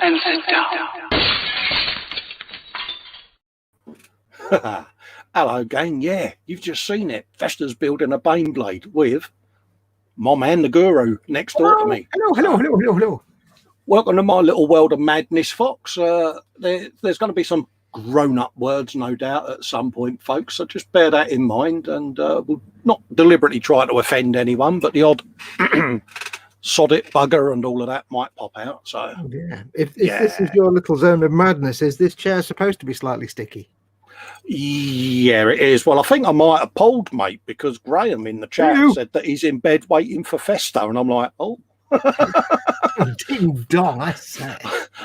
and sit down. Hello, gang. Yeah, you've just seen it. Festa's building a Baneblade with my man, the Guru, next door to me. Hello. Welcome to my little world of madness, Fox. There's going to be some grown-up words, no doubt, at some point, folks. So just bear that in mind, and we'll not deliberately try to offend anyone, but the odd sod it bugger and all of that might pop out. So, If this is your little zone of madness, is this chair supposed to be slightly sticky? Yeah, it is. Well, I think I might have pulled, mate, because Graham in the chat said that he's in bed waiting for Festa, and I'm like, oh. Ding dong, I say.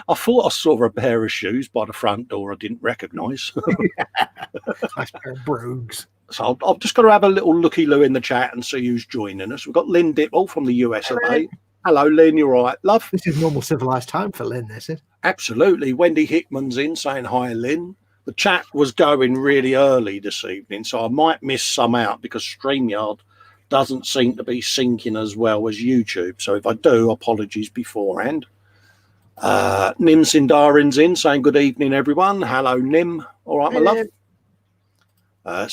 I thought I saw a pair of shoes by the front door I didn't recognise. Nice pair of brogues. So I'm just going to have a little looky-loo in the chat and see who's joining us. We've got Lynn Dipple from the US of A. Hello, Lynn, you're right, love. This is normal civilised time for Lynn, this is. Absolutely. Wendy Hickman's in saying hi, Lynn. The chat was going really early this evening, so I might miss some out because StreamYard doesn't seem to be syncing as well as YouTube. So if I do, apologies beforehand. Nim Sindarin's in saying good evening, everyone. Hello, Nim. All right, my love.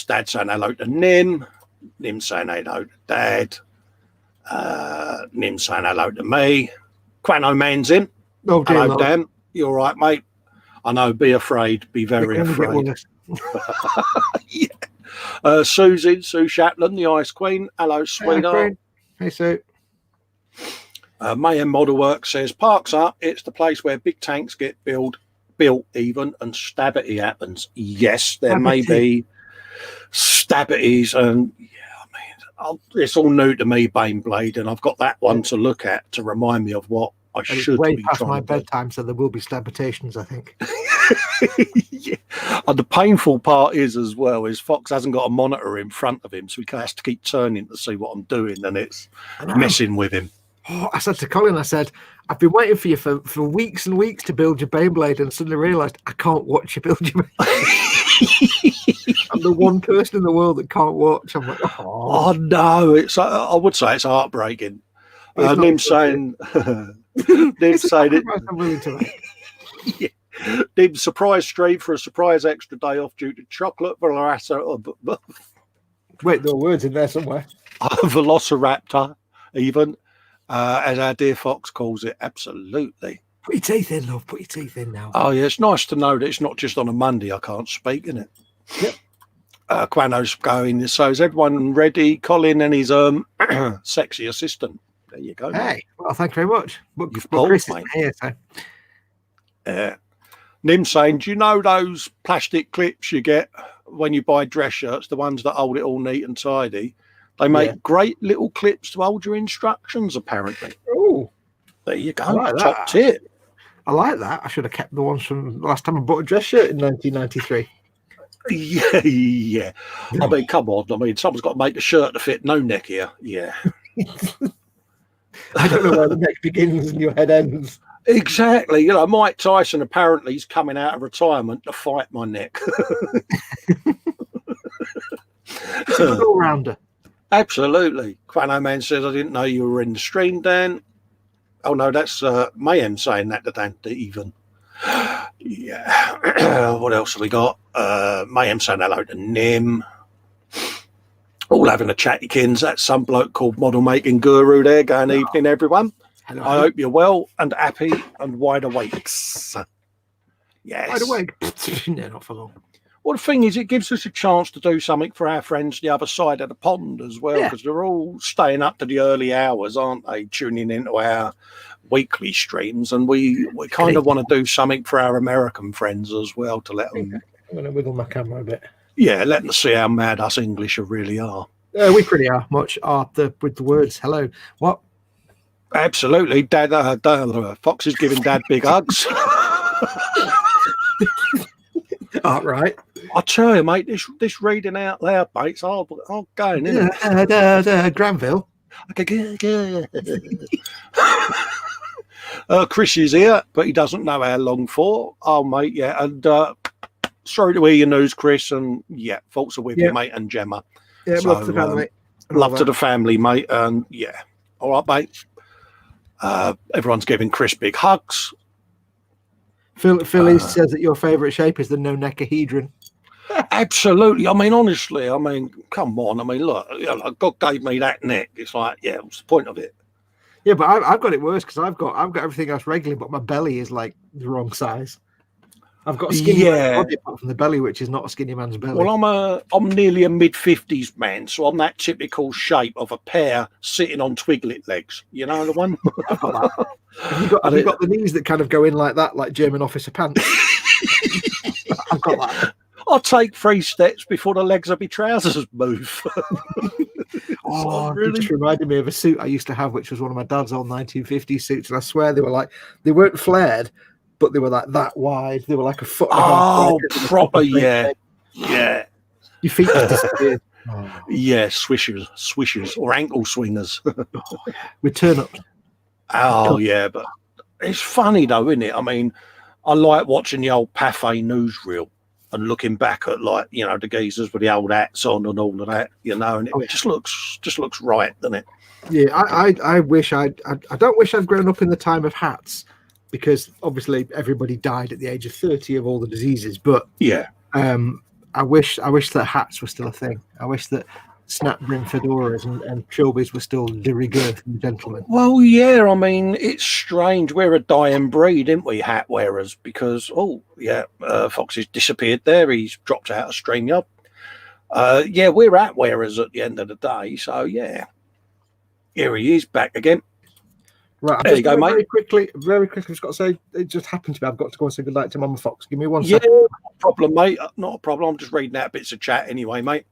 Dad saying hello to Nim. Nim saying hello to Dad. Nim saying hello to me. Quano Man's in. Oh, dear, hello, Dan. You all right, mate? I know, be afraid. Be very afraid. Yeah. Susie, Sue Chaplin, the Ice Queen. Hello, sweetheart. Hey, Sue. Mayhem Model Work says, Parks Up, it's the place where big tanks get built even, and stabity happens. Yes, there may be stabities, and it's all new to me, Baneblade, and I've got that one to look at to remind me of what I should be trying to do. Way past my bedtime, so there will be stabitations, I think. Yeah. And the painful part is as well is Fox hasn't got a monitor in front of him, so he has to keep turning to see what I'm doing, and it's messing with him. Oh, I said to Colin, I said, I've been waiting for you for weeks and weeks to build your Baneblade, and suddenly realised I can't watch you build your Baneblade. I'm the one person in the world that can't watch. I'm like, oh no, I would say it's heartbreaking. Nim saying, Nim saying it. I'm willing to make. Yeah. Did surprise stream for a surprise extra day off due to chocolate velociraptor. Wait, there are words in there somewhere. Velociraptor, even as our dear Fox calls it. Absolutely. Put your teeth in, love. Put your teeth in now. Oh yeah, it's nice to know that it's not just on a Monday I can't speak, isn't it? Yep. Quano's going. So is everyone ready? Colin and his sexy assistant. There you go. Hey, well, thank you very much. You've pulled, Chris mate. Is here, so. Nim saying, do you know those plastic clips you get when you buy dress shirts, the ones that hold it all neat and tidy? They make great little clips to hold your instructions, apparently. Oh, there you go. Like top tip. I like that. I should have kept the ones from last time I bought a dress shirt in 1993. Yeah. I mean, come on. I mean, someone's got to make the shirt to fit no neck here. Yeah. I don't know where the neck begins and your head ends. Exactly. You know, Mike Tyson apparently is coming out of retirement to fight my neck. It's an all-rounder. Absolutely. Quano Man says, I didn't know you were in the stream, Dan. Oh, no, that's Mayhem saying that to Dan even. Yeah. What else have we got? Mayhem saying hello to Nim. All having a chatty kins. That's some bloke called Model Making Guru there. Going evening, everyone. Hello. I hope you're well and happy and wide awake. Yes. Wide awake. No, not for long. Well, the thing is, it gives us a chance to do something for our friends the other side of the pond as well, because they're all staying up to the early hours, aren't they, tuning into our weekly streams, and we kind of want to do something for our American friends as well to let them... I'm going to wiggle my camera a bit. Yeah, let them see how mad us English really are. We pretty are much with the words. Hello. What? Absolutely. Dad, Fox is giving Dad big hugs. Right. I tell you, mate, this reading out loud, mate, it's all going, isn't it? Granville. Chris is here, but he doesn't know how long for. Oh, mate, yeah. And sorry to hear your news, Chris. And yeah, thoughts are with you, mate, and Gemma. Yeah, so, love to the family. Love to the family, mate. And yeah. All right, mate. Everyone's giving Chris big hugs. Philly says that your favourite shape is the no-neckahedron. Absolutely. I mean, honestly, come on. I mean, look, God gave me that neck. It's like, yeah, what's the point of it? Yeah, but I've got it worse because I've got everything else regularly, but my belly is like the wrong size. I've got a skinny man's body apart from the belly, which is not a skinny man's belly. Well, I'm nearly a mid-50s man, so I'm that typical shape of a pear sitting on twiglet legs. You know the one? I've got that. Have you got the knees that kind of go in like that, like German officer pants? I've got that. I'll take 3 steps before the legs of my trousers move. It just reminded me of a suit I used to have, which was one of my dad's old 1950s suits, and I swear they weren't flared, but they were like that wide. They were like a foot and a half. Oh, proper, yeah. Yeah. Your feet just disappeared. Yeah, swishers, or ankle swingers. With turn-ups. Oh, yeah, but it's funny, though, isn't it? I mean, I like watching the old Pathé newsreel and looking back at, like, you know, the geezers with the old hats on and all of that, you know, and it just looks right, doesn't it? Yeah, I don't wish I'd grown up in the time of hats, because obviously everybody died at the age of 30 of all the diseases. But yeah, I wish that hats were still a thing. I wish that snap brim fedoras and trilbies were still de rigueur for the gentlemen. Well, yeah, I mean, it's strange. We're a dying breed, aren't we, hat wearers? Because Foxy's disappeared there. He's dropped out of StreamYard. Yeah, we're hat wearers at the end of the day. So yeah, here he is back again. Right, there you go, mate. Very quickly, I've just got to say, it just happened to me. I've got to go and say goodnight to Mama Fox. Give me 1 second. Yeah, not a problem, mate. Not a problem. I'm just reading out bits of chat anyway, mate.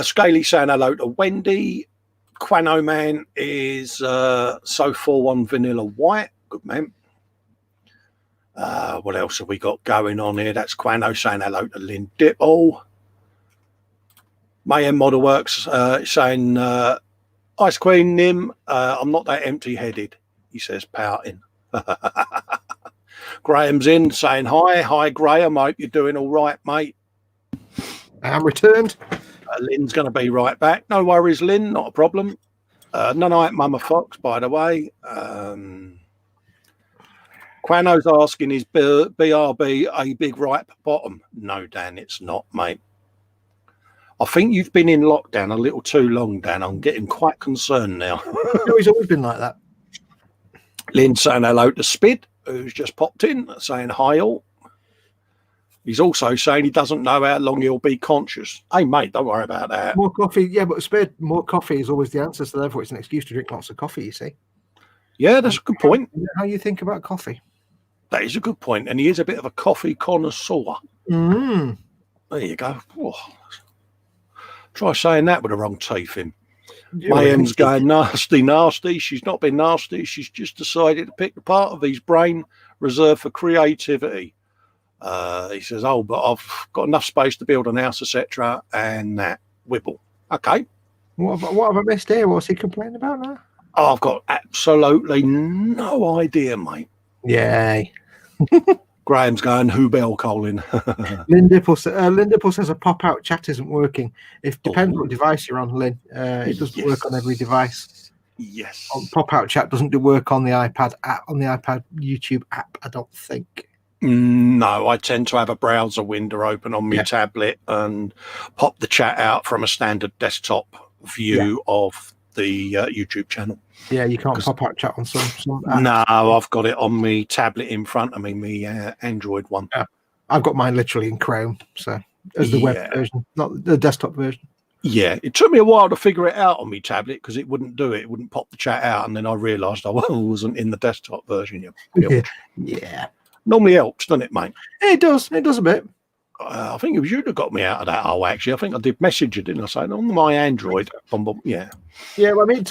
Scaly saying hello to Wendy. Quano Man is so 4-1 vanilla white. Good man. What else have we got going on here? That's Quano saying hello to Lynn Dipple. Mayhem Model Works saying, Ice Queen Nim, I'm not that empty-headed, he says, pouting. Graham's in saying hi. Hi, Graham. I hope you're doing all right, mate. I am returned. Lynn's going to be right back. No worries, Lynn. Not a problem. Night, Mama Fox, by the way. Quano's asking, is BRB a big ripe bottom? No, Dan, it's not, mate. I think you've been in lockdown a little too long, Dan. I'm getting quite concerned now. No, he's always been like that. Lynn saying hello to Spid, who's just popped in, saying hi all. He's also saying he doesn't know how long he'll be conscious. Hey, mate, don't worry about that. More coffee. Yeah, but Spid, more coffee is always the answer, so therefore it's an excuse to drink lots of coffee, you see. Yeah, that's a good point. How you think about coffee? That is a good point. And he is a bit of a coffee connoisseur. Mm. There you go. Oh. Try saying that with the wrong teeth in. Mayhem's going nasty. She's not been nasty. She's just decided to pick the part of his brain reserved for creativity. He says, but I've got enough space to build an house, etc. And that wibble. Okay. What have I missed here? What's he complaining about now? Oh, I've got absolutely no idea, mate. Yay. Graham's going, who bell, Colin? Lynn Dipple says a pop-out chat isn't working. It depends what device you're on, Lynn. It doesn't work on every device. Yes. Pop-out chat doesn't work on the iPad app, on the iPad YouTube app, I don't think. No, I tend to have a browser window open on my tablet and pop the chat out from a standard desktop view of the YouTube channel. Yeah, you can't pop out chat on some apps. No, I've got it on my tablet in front of me, my Android one. Yeah. I've got mine literally in Chrome, so as the web version, not the desktop version. Yeah, it took me a while to figure it out on my tablet because it wouldn't do it. It wouldn't pop the chat out, and then I realised I wasn't in the desktop version yet. Yeah. Normally helps, doesn't it, mate? It does. It does a bit. I think it was you that got me out of that hole, actually. I think I did message you, didn't I? Saying on my Android. Yeah. Yeah, well, I mean,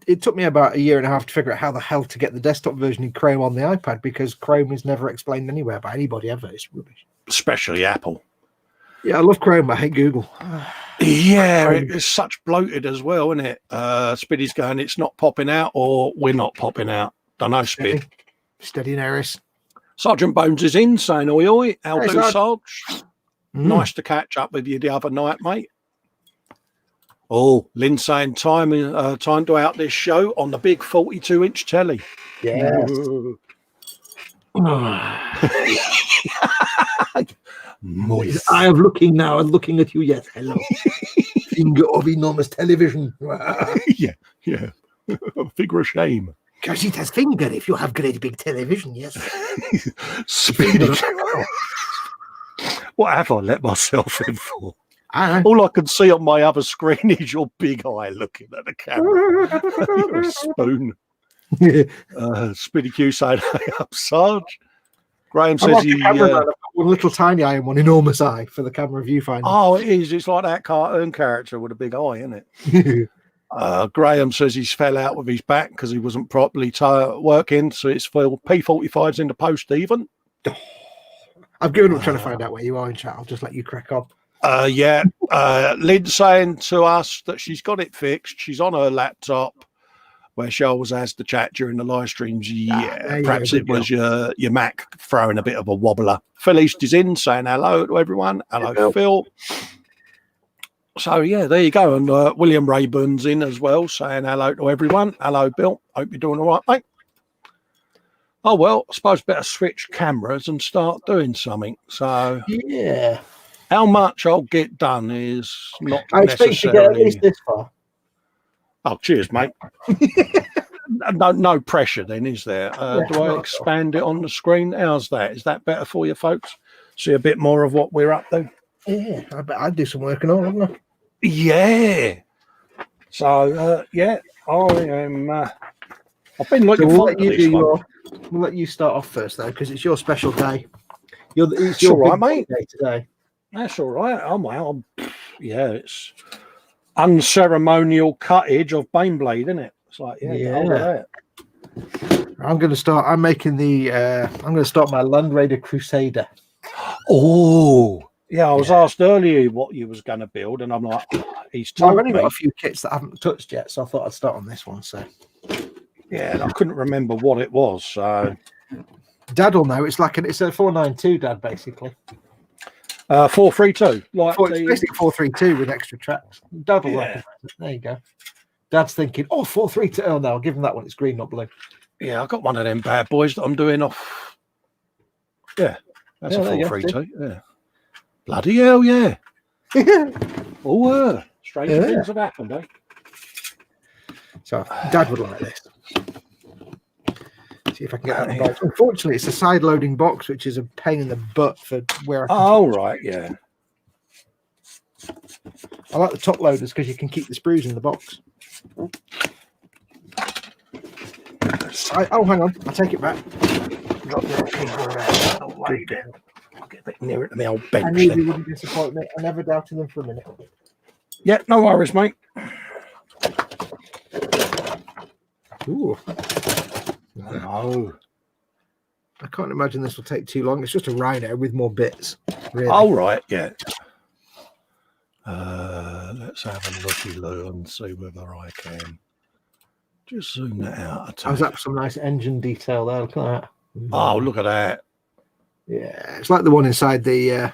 it took me about 1.5 years to figure out how the hell to get the desktop version in Chrome on the iPad, because Chrome is never explained anywhere by anybody ever. It's rubbish. Especially Apple. Yeah, I love Chrome, but I hate Google. Yeah, it's such bloated as well, isn't it? Spiddy's going, it's not popping out, or we're not popping out. Don't know, Spid. Steady and Harris. Sergeant Bones is in, saying oi oi. How do, Sarge? Nice to catch up with you the other night, mate. Oh, Lynn saying time to out this show on the big 42-inch telly. Yes. Moist. I am looking now and looking at you. Yes, hello. Finger of enormous television. yeah. Figure of shame. Because it has finger if you have great big television, yes. Speedy. What have I let myself in for? I All I can see on my other screen is your big eye looking at the camera. You're a spoon. Speedy Q saying, "Hey up, Sarge." Graham says he. One little tiny eye and one enormous eye for the camera viewfinder. Oh, it is. It's like that cartoon character with a big eye, isn't it? Graham says he's fell out with his back because he wasn't properly working, so it's for P45s in the post even. I've given up trying to find out where you are in chat. I'll just let you crack on. Lynn's saying to us that she's got it fixed. She's on her laptop where she always has the chat during the live streams. Perhaps it was your Mac throwing a bit of a wobbler. Felice is in saying hello to everyone. Hello, Phil. So, yeah, there you go. And William Rayburn's in as well, saying hello to everyone. Hello, Bill. Hope you're doing all right, mate. Oh, well, I suppose better switch cameras and start doing something. So, yeah. How much I'll get done is not I expect to get at least this far. Oh, cheers, mate. No pressure then, is there? Do I expand it on the screen? How's that? Is that better for you folks? See a bit more of what we're up to? Yeah, I bet I'd do some work and all, wouldn't I? Yeah. So, I am... I've been looking forward to this one. We'll let you start off first, though, because it's your special day. It's your right, mate. Day today. That's all right. Oh, well, it's unceremonial cuttage of Baneblade, isn't it? It's like, I'm going to start. I'm making the. I'm going to start my Land Raider Crusader. Oh, yeah. I was asked earlier what you was going to build, and I'm like, he's told I've only me. got a few kits that I haven't touched yet, so I thought I'd start on this one. So, yeah, and I couldn't remember what it was. So, Dad will know. It's like it's a 492, Dad, basically. 432, like it's basically 432 with extra tracks. Dad will recognize it. There you go. Dad's thinking, 432. Oh no, I'll give him that one. It's green, not blue. Yeah, I got one of them bad boys that I'm doing off. Yeah, that's a 432. Yeah, bloody hell, yeah. Strange things have happened, eh? So Dad would like this. See if I can get out of the box. Unfortunately, it's a side-loading box, which is a pain in the butt for where I can. Oh, right, yeah. I like the top loaders because you can keep the sprues in the box. Hang on. I'll take it back. Drop your keyboard out. I'll get a bit nearer to my old bench. I knew you wouldn't disappoint me. I never doubted them for a minute. Yeah, no worries, mate. Ooh. No. I can't imagine this will take too long. It's just a rhino with more bits. Really. Oh, right, yeah. Let's have a looky-loo and see whether I can just zoom that out. I was up some nice engine detail there. Look at that. Oh, look at that. Yeah, it's like the one inside the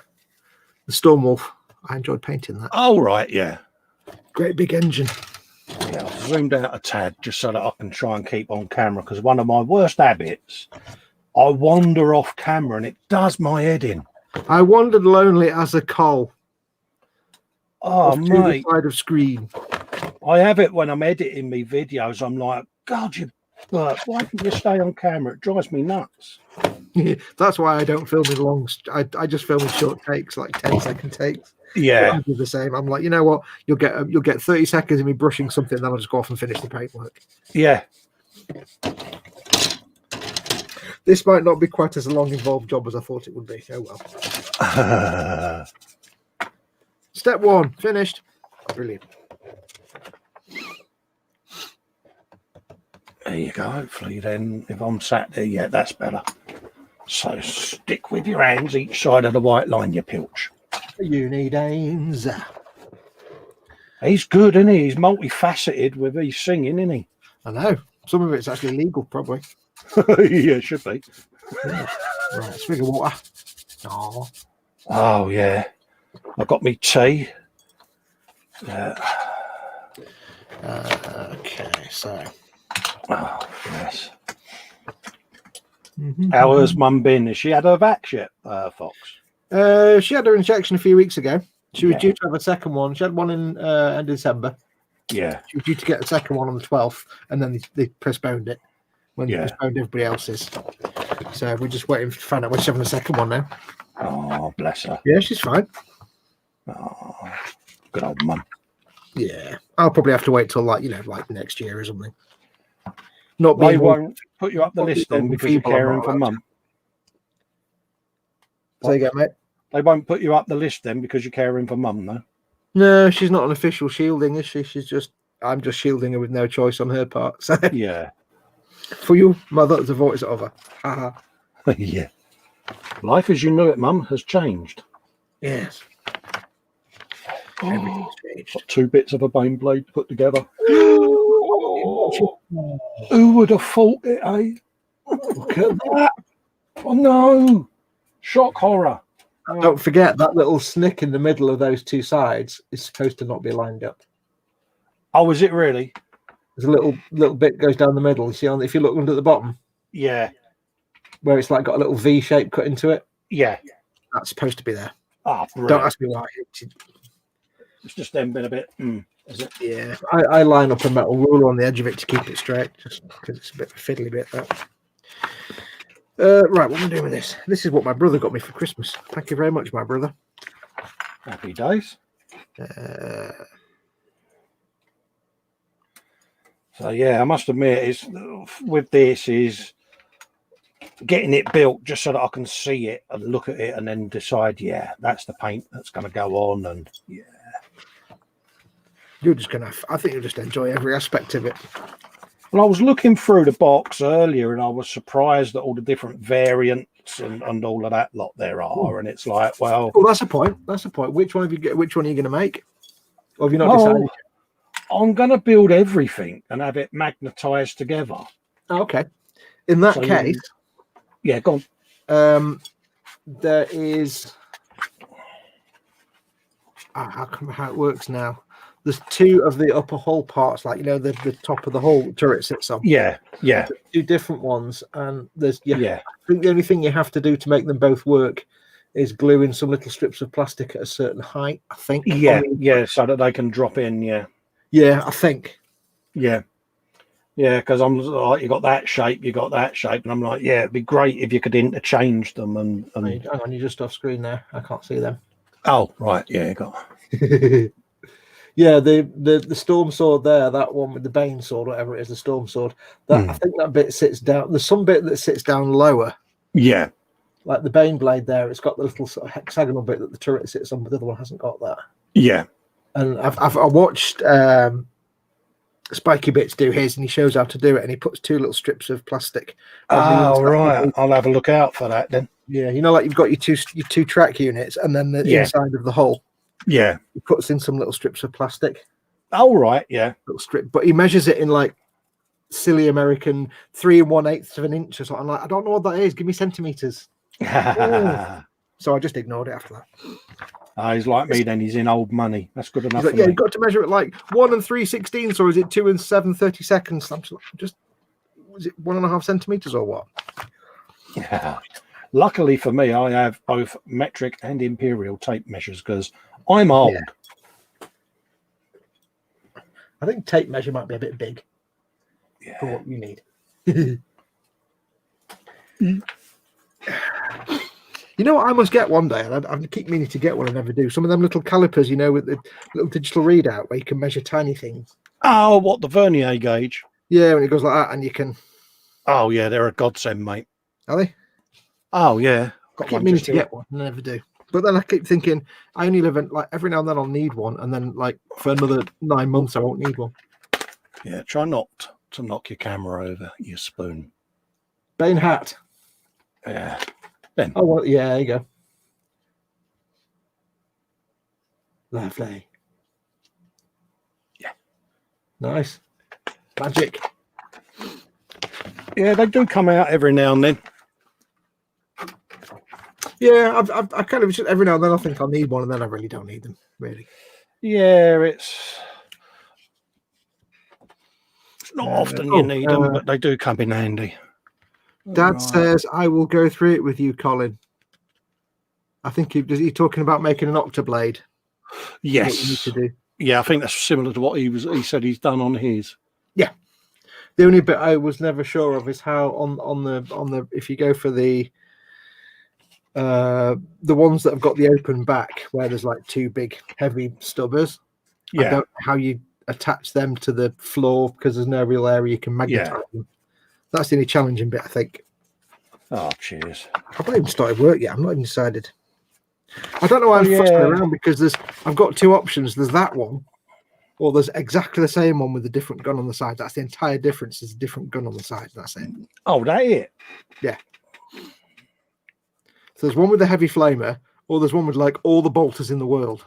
Stormwolf. I enjoyed painting that. Oh, right, yeah. Great big engine. Yeah, I've zoomed out a tad just so that I can try and keep on camera, because one of my worst habits, I wander off camera and it does my head in. I wandered lonely as a coal. Oh, mate. The side of screen. I have it when I'm editing me videos. I'm like, God, why don't you stay on camera? It drives me nuts. That's why I don't film in long. I just film in short takes, like 10-second takes. Yeah, I do the same. I'm like, you know what? You'll get 30 seconds of me brushing something, then I'll just go off and finish the paintwork. Yeah. This might not be quite as a long, involved job as I thought it would be. Oh well. Step 1 finished. Brilliant. There you go. Hopefully, then, if I'm sat there, yeah, that's better. So stick with your hands each side of the white line, you pilch. You need aims. He's good, isn't he? He's multifaceted with his singing, isn't he? I know. Some of it's actually legal, probably. Yeah, it should be. Yeah. Right, swig of water. Oh, yeah. I got me tea. Okay, so. Oh, yes. How has Mum been? Has she had her vax yet, Fox? She had her injection a few weeks ago. She was due to have a second one. She had one in end of December. Yeah. She was due to get the second one on the 12th, and then they postponed it when they postponed everybody else's. So we're just waiting to find out when she's having the second one now. Oh, bless her. Yeah, she's fine. Oh, good old Mum. Yeah, I'll probably have to wait till like next year or something. They won't put you up the list then because you're caring for Mum. Say again, mate. They won't put you up the list then because you're caring for Mum, though. No, she's not an official shielding, is she? I'm just shielding her with no choice on her part. So yeah. For you, mother, the voice of her. Haha. Yeah. Life as you knew it, Mum, has changed. Yes. Everything's changed. Got 2 bits of a Baneblade put together. Who would have thought it, eh? Look at that. Oh, no. Shock horror. Don't forget that little snick in the middle of those 2 sides is supposed to not be lined up. Oh, is it really? There's a little bit goes down the middle. You see, if you look under the bottom, yeah, where it's like got a little V shape cut into it. Yeah, that's supposed to be there. Oh, don't ask me why. It's just then been a bit. Is it? Yeah, I line up a metal ruler on the edge of it to keep it straight, just because it's a bit of a fiddly bit. That. Right, what am I doing with this? This is what my brother got me for Christmas. Thank you very much, my brother. Happy days. So yeah, I must admit, it's with this is getting it built just so that I can see it and look at it and then decide, yeah, that's the paint that's going to go on, and yeah. You're just gonna. I think you'll just enjoy every aspect of it. Well, I was looking through the box earlier, and I was surprised at all the different variants and all of that lot there are. And it's like, well, that's a point. That's a point. Which one have you get? Which one are you going to make? Or have you not decided? I'm going to build everything and have it magnetized together. Okay. In that case, yeah, go on. There is. How it works now? There's 2 of the upper hull parts, like the top of the hull turret sits on. Yeah. 2 different ones, and there's I think the only thing you have to do to make them both work is glue in some little strips of plastic at a certain height. I think. Yeah, so that they can drop in. Yeah, I think. Yeah, because I'm like, you got that shape, and I'm like, yeah, it'd be great if you could interchange them. And hang on, you're just off screen now. I can't see them. Oh, right, yeah, you got. Yeah, the storm sword there, that one with the Bane sword, whatever it is, the storm sword. That I think that bit sits down. There's some bit that sits down lower. Yeah, like the Bane blade there. It's got the little sort of hexagonal bit that the turret sits on, but the other one hasn't got that. Yeah, and I watched Spiky Bits do his, and he shows how to do it, and he puts 2 little strips of plastic. Oh, right. I'll have a look out for that then. Yeah, like you've got your two track units, and then the inside of the hull. Yeah, he puts in some little strips of plastic. Oh, right, yeah. Little strip, but he measures it in like silly American 3 1/8 of an inch or something. I'm like, I don't know what that is. Give me centimeters. So I just ignored it after that. He's like me then. He's in old money. That's good enough. Like, you've got to measure it like 1 3/16, or is it 2 7/32? I'm just was it 1.5 centimeters or what? Yeah. Luckily for me, I have both metric and imperial tape measures because I'm old. Yeah. I think tape measure might be a bit big for what you need. You know what I must get one day, and I keep meaning to get one, I never do. Some of them little calipers, with the little digital readout where you can measure tiny things. Oh, what, the vernier gauge? Yeah, when it goes like that, and you can. Oh yeah, they're a godsend, mate. Are they? Oh yeah, I keep meaning to get one, and I never do. But then I keep thinking, I only live in, like, every now and then I'll need one, and then like for another 9 months I won't need one. Yeah, try not to knock your camera over, you spoon. Bane hat. Yeah. Ben. Oh, well, yeah, there you go. Lovely. Yeah. Nice. Magic. Yeah, they do come out every now and then. Yeah, I kind of just every now and then I think I'll need one, and then I really don't need them, really. Yeah, it's not often you need them, but they do come in handy. Dad Right. says, I will go through it with you, Colin. I think he's talking about making an octoblade. What you need Yes. to do. Yeah, I think that's similar to what he said he's done on his. Yeah. The only bit I was never sure of is how on the if you go for the ones that have got the open back where there's like two big heavy stubbers. I Yeah. don't know how you attach them to the floor because there's no real area you can magnetize them. That's the only challenging bit, I think. Oh, cheers. I've not even started work yet. I'm not even decided. I don't know why I'm fussing around because I've got two options. There's that one, or there's exactly the same one with a different gun on the side. That's the entire difference. There's a different gun on the side. That's it. Oh, that it? Yeah. So there's one with the heavy flamer, or there's one with like all the bolters in the world.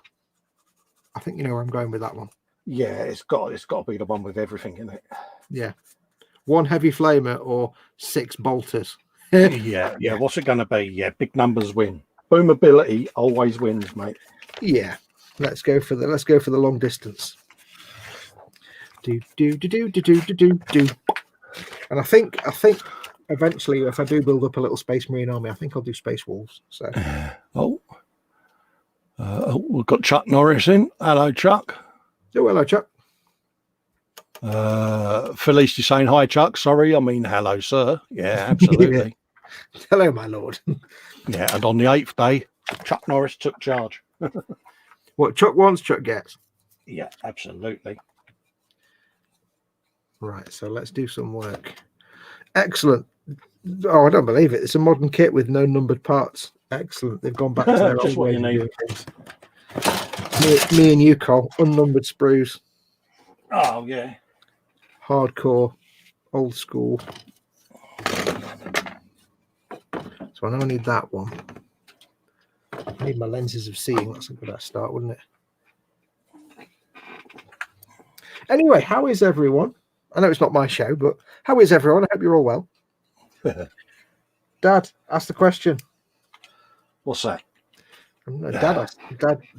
I think you know where I'm going with that one. Yeah, it's got to be the one with everything in it. Yeah. One heavy flamer or 6 bolters. yeah. What's it going to be? Yeah, big numbers win. Boomability always wins, mate. Yeah. Let's go for the long distance. Do. And I think eventually, if I do build up a little Space Marine army, I think I'll do Space Wolves. So. We've got Chuck Norris in. Hello, Chuck. Oh, hello, Chuck. Felice is saying hi, Chuck. Sorry, I mean hello, sir. Yeah, absolutely. Hello, my lord. Yeah, and on the 8th day, Chuck Norris took charge. What Chuck wants, Chuck gets. Yeah, absolutely. Right, so let's do some work. Excellent. Oh, I don't believe it. It's a modern kit with no numbered parts. Excellent. They've gone back to their Just old what way you of need. doing things. Me and you, Cole, unnumbered sprues. Oh, yeah. Hardcore, old school. So I now need that one. I need my lenses of seeing. That's a good start, wouldn't it? Anyway, how is everyone? I know it's not my show, but how is everyone? I hope you're all well. Dad, ask the question. What's that?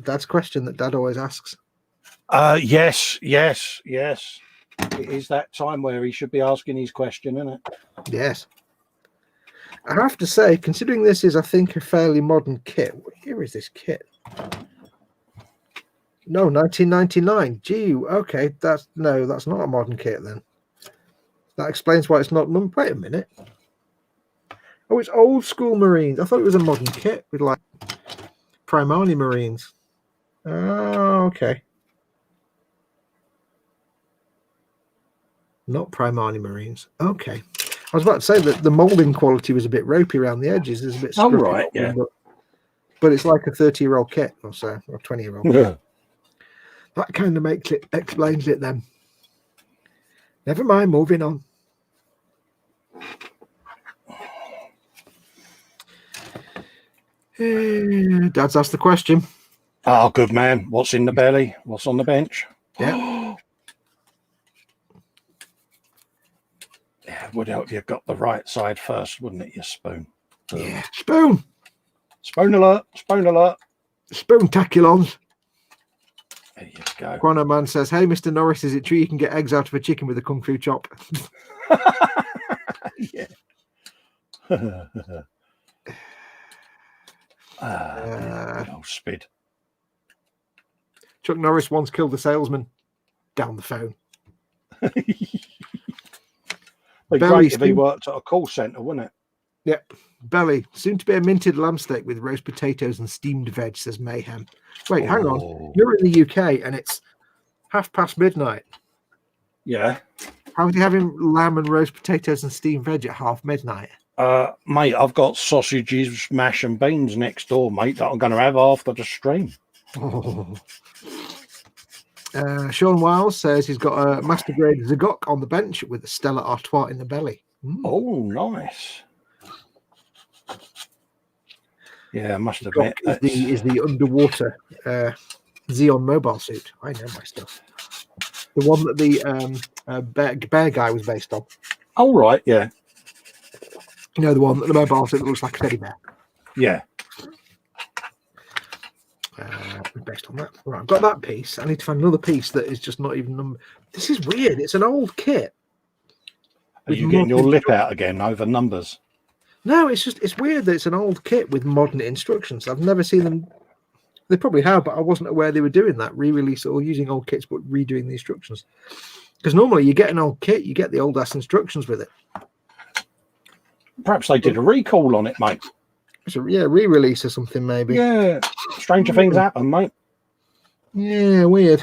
Dad's question that Dad always asks. Yes. It is that time where he should be asking his question, isn't it? Yes. I have to say, considering this is, I think, a fairly modern kit. What year is this kit? No, 1999. Gee, okay, that's not a modern kit then. That explains why it's not numbered. Wait a minute. Oh, it's old school Marines. I thought it was a modern kit with like Primarily Marines. Oh, okay. Not Primarily Marines. Okay. I was about to say that the molding quality was a bit ropey around the edges. There's a bit scruffy. Right, yeah. But it's like a 30-year-old kit or so, or 20-year-old. Yeah. That kind of explains it then. Never mind, moving on. Dad's asked the question. Oh, good man. What's in the belly? What's on the bench? Yeah. Yeah, would help you got the right side first, wouldn't it, you spoon? Yeah. Spoon. Spoon alert. Spoon alert. Spoon-taculons. There you go. Guano Man says, hey, Mr. Norris, is it true you can get eggs out of a chicken with a kung fu chop? Yeah. Old spid. Chuck Norris once killed a salesman. Down the phone. Be great if he worked at a call centre, wouldn't it? Yep. Belly, soon to be a minted lamb steak with roast potatoes and steamed veg, says Mayhem. Wait, hang on. You're in the UK and it's midnight. Yeah. How are you having lamb and roast potatoes and steamed veg at midnight? Mate, I've got sausages, mash and beans next door, mate, that I'm going to have after the stream. Oh. Sean Wiles says he's got a Master Grade Zagok on the bench with a Stella Artois in the belly. Oh, nice. Yeah, I must admit. Is the underwater Xeon mobile suit. I know my stuff. The one that the bear guy was based on. Oh, right, yeah. You know, the one that the mobile suit that looks like a teddy bear. Yeah. Based on that. Right, I've got that piece. I need to find another piece that is just not even numbered. This is weird. It's an old kit. Are you getting your lip out again over numbers? No, it's weird that it's an old kit with modern instructions. I've never seen them. They probably have, but I wasn't aware they were doing that, re-release or using old kits but redoing the instructions. Because normally you get an old kit, you get the old ass instructions with it. Perhaps they did a recall on it, mate. So, yeah, re-release or something maybe. Yeah, stranger things happen, mate. Yeah, weird.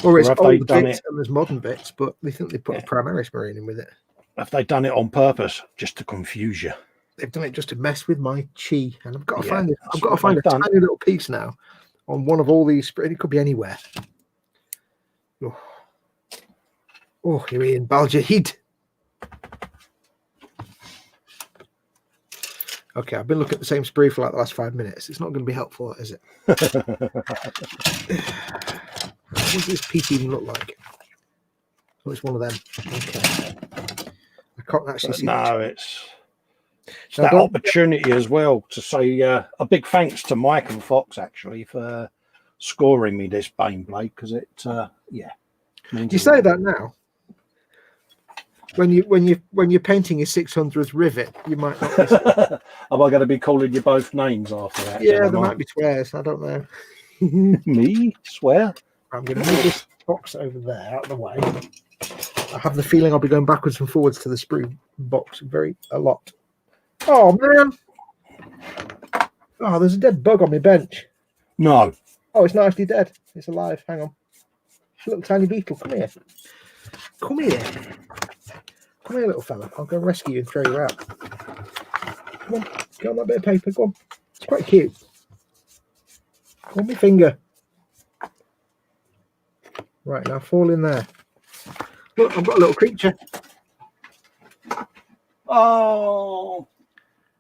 Or it's have old they bits done it? and there's modern bits, but they think they put a Primaris Marine in with it. Have they done it on purpose just to confuse you? They've done it just to mess with my chi, and I've got to Yeah, find it. that's I've got to what find a they've done. tiny little piece now on one of all these. It could be anywhere. Oh, you're in Baljahid. Okay, I've been looking at the same sprue for like the last 5 minutes. It's not going to be helpful, is it? What does this piece even look like? Oh, it's one of them. Okay. I can't actually see. No, it's that opportunity as well to say a big thanks to Mike and Fox actually for scoring me this Baneblade, because it You say that now. When you're painting a 600th rivet, you might not. Am I going to be calling you both names after that? Yeah, there might be swears. I don't know. Me swear? I'm going to move this box over there out of the way. I have the feeling I'll be going backwards and forwards to the sprue box a lot. Oh man! Oh, there's a dead bug on my bench. No. Oh, it's not actually dead. It's alive. Hang on. Little tiny beetle. Come here. Come here. Come here, little fella. I'll go rescue you and throw you out. Come on. Get on that bit of paper. Go on. It's quite cute. Go on my finger. Right, now fall in there. Look, I've got a little creature. Oh,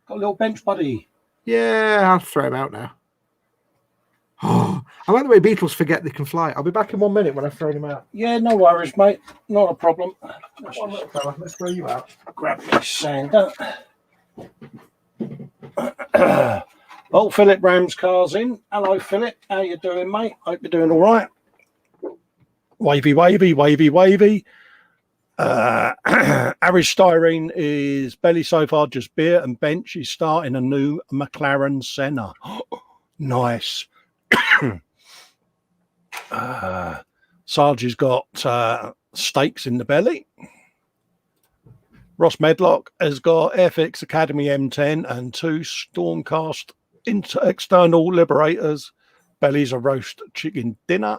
got a little bench buddy. Yeah, I'll throw him out now. Oh, I like the way beetles forget they can fly. I'll be back in 1 minute when I've thrown him out. Yeah, no worries, mate. Not a problem. One little fella. Let's throw you out. Grab this sander. Oh, Philip Ramscar's in. Hello, Philip. How you doing, mate? Hope you're doing all right. Wavy, wavy, wavy, wavy. Aristyrene is belly so far just beer, and bench is starting a new McLaren Senna. Nice. Sarge has got steaks in the belly. Ross Medlock has got FX Academy M10 and 2 Stormcast external liberators. Belly's a roast chicken dinner.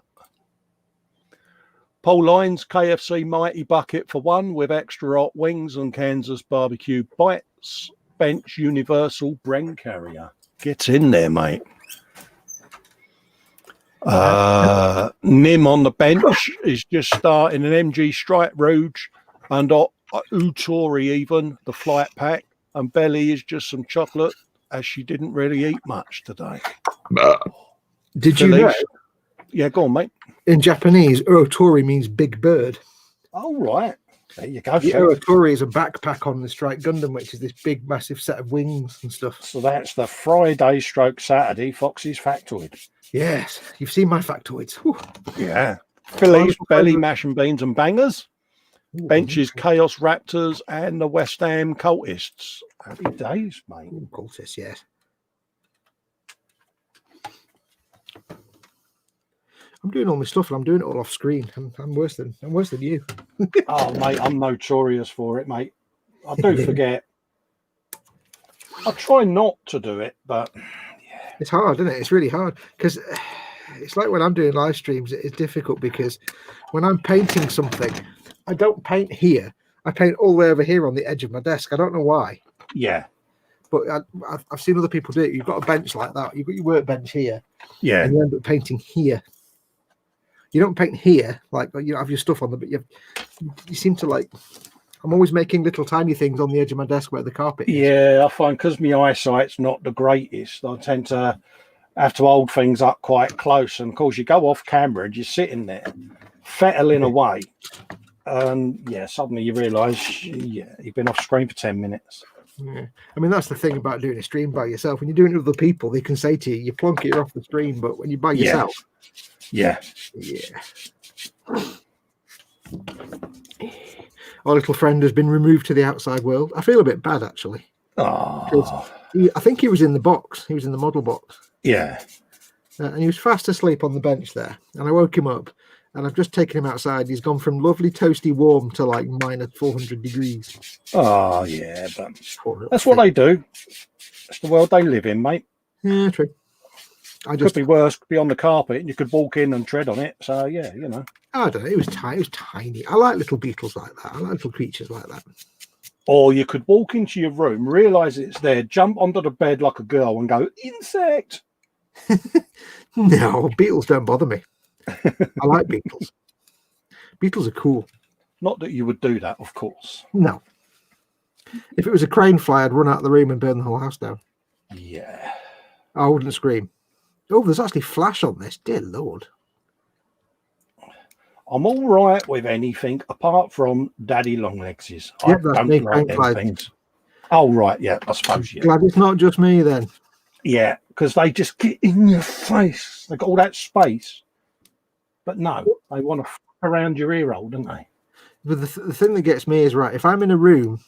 Paul Lines, KFC Mighty Bucket for 1 with extra hot wings and Kansas barbecue bites. Bench Universal Bren Carrier. Get in there, mate. Nim on the bench is just starting an MG Strike Rouge and Utori even, the flight pack. And Belly is just some chocolate, as she didn't really eat much today. Did you know? Yeah, go on, mate. In Japanese, Urotori means big bird. Oh, right. There you go. The Urotori is a backpack on the Strike Gundam, which is this big, massive set of wings and stuff. So that's the Friday stroke Saturday Foxy's Factoid. Yes, you've seen my factoids. Whew. Yeah. Phillies, Belly, Mash and Beans and Bangers. Ooh, Benches, Chaos Raptors and the West Ham Cultists. Happy days, mate. Ooh, cultists, yes. I'm doing all my stuff and I'm doing it all off screen. I'm worse than you. Oh, mate, I'm notorious for it, mate. I do forget. I try not to do it, but yeah. It's hard, isn't it? It's really hard because it's like when I'm doing live streams, it's difficult because when I'm painting something, I don't paint here. I paint all the way over here on the edge of my desk. I don't know why. Yeah. But I've seen other people do it. You've got a bench like that. You've got your workbench here. Yeah. And you end up painting here. You don't paint here, like you have your stuff on them, but you seem to like. I'm always making little tiny things on the edge of my desk where the carpet is. Yeah, I find because my eyesight's not the greatest, I tend to have to hold things up quite close. And of course, you go off camera and you're sitting there, fettling away. And yeah, suddenly you realise, you've been off screen for 10 minutes. Yeah. I mean, that's the thing about doing a stream by yourself. When you're doing it with other people, they can say to you, you plonk it, you're off the stream. But when you're by yourself. Yeah. Our little friend has been removed to the outside world. I feel a bit bad, actually. Oh, I think he was in the box. He was in the model box. yeah. And he was fast asleep on the bench there. And I woke him up, and I've just taken him outside. He's gone from lovely toasty warm to like minus 400 degrees. Oh, yeah, but that's what they do. It's the world they live in, mate. Yeah, true. Could be worse. Could be on the carpet, and you could walk in and tread on it. So yeah, you know. I don't know. It was tiny. It was tiny. I like little beetles like that. I like little creatures like that. Or you could walk into your room, realise it's there, jump onto the bed like a girl, and go insect. No, beetles don't bother me. I like beetles. Beetles are cool. Not that you would do that, of course. No. If it was a crane fly, I'd run out of the room and burn the whole house down. Yeah. I wouldn't scream. Oh, there's actually flash on this. Dear Lord. I'm all right with anything apart from daddy longlegses. Yeah, I don't like them things. Oh, right. Yeah, I suppose, yeah. Glad it's not just me then. Yeah, because they just get in your face. They've got all that space. But no, they want to f around your ear hole, don't they? But the thing that gets me is, right, if I'm in a room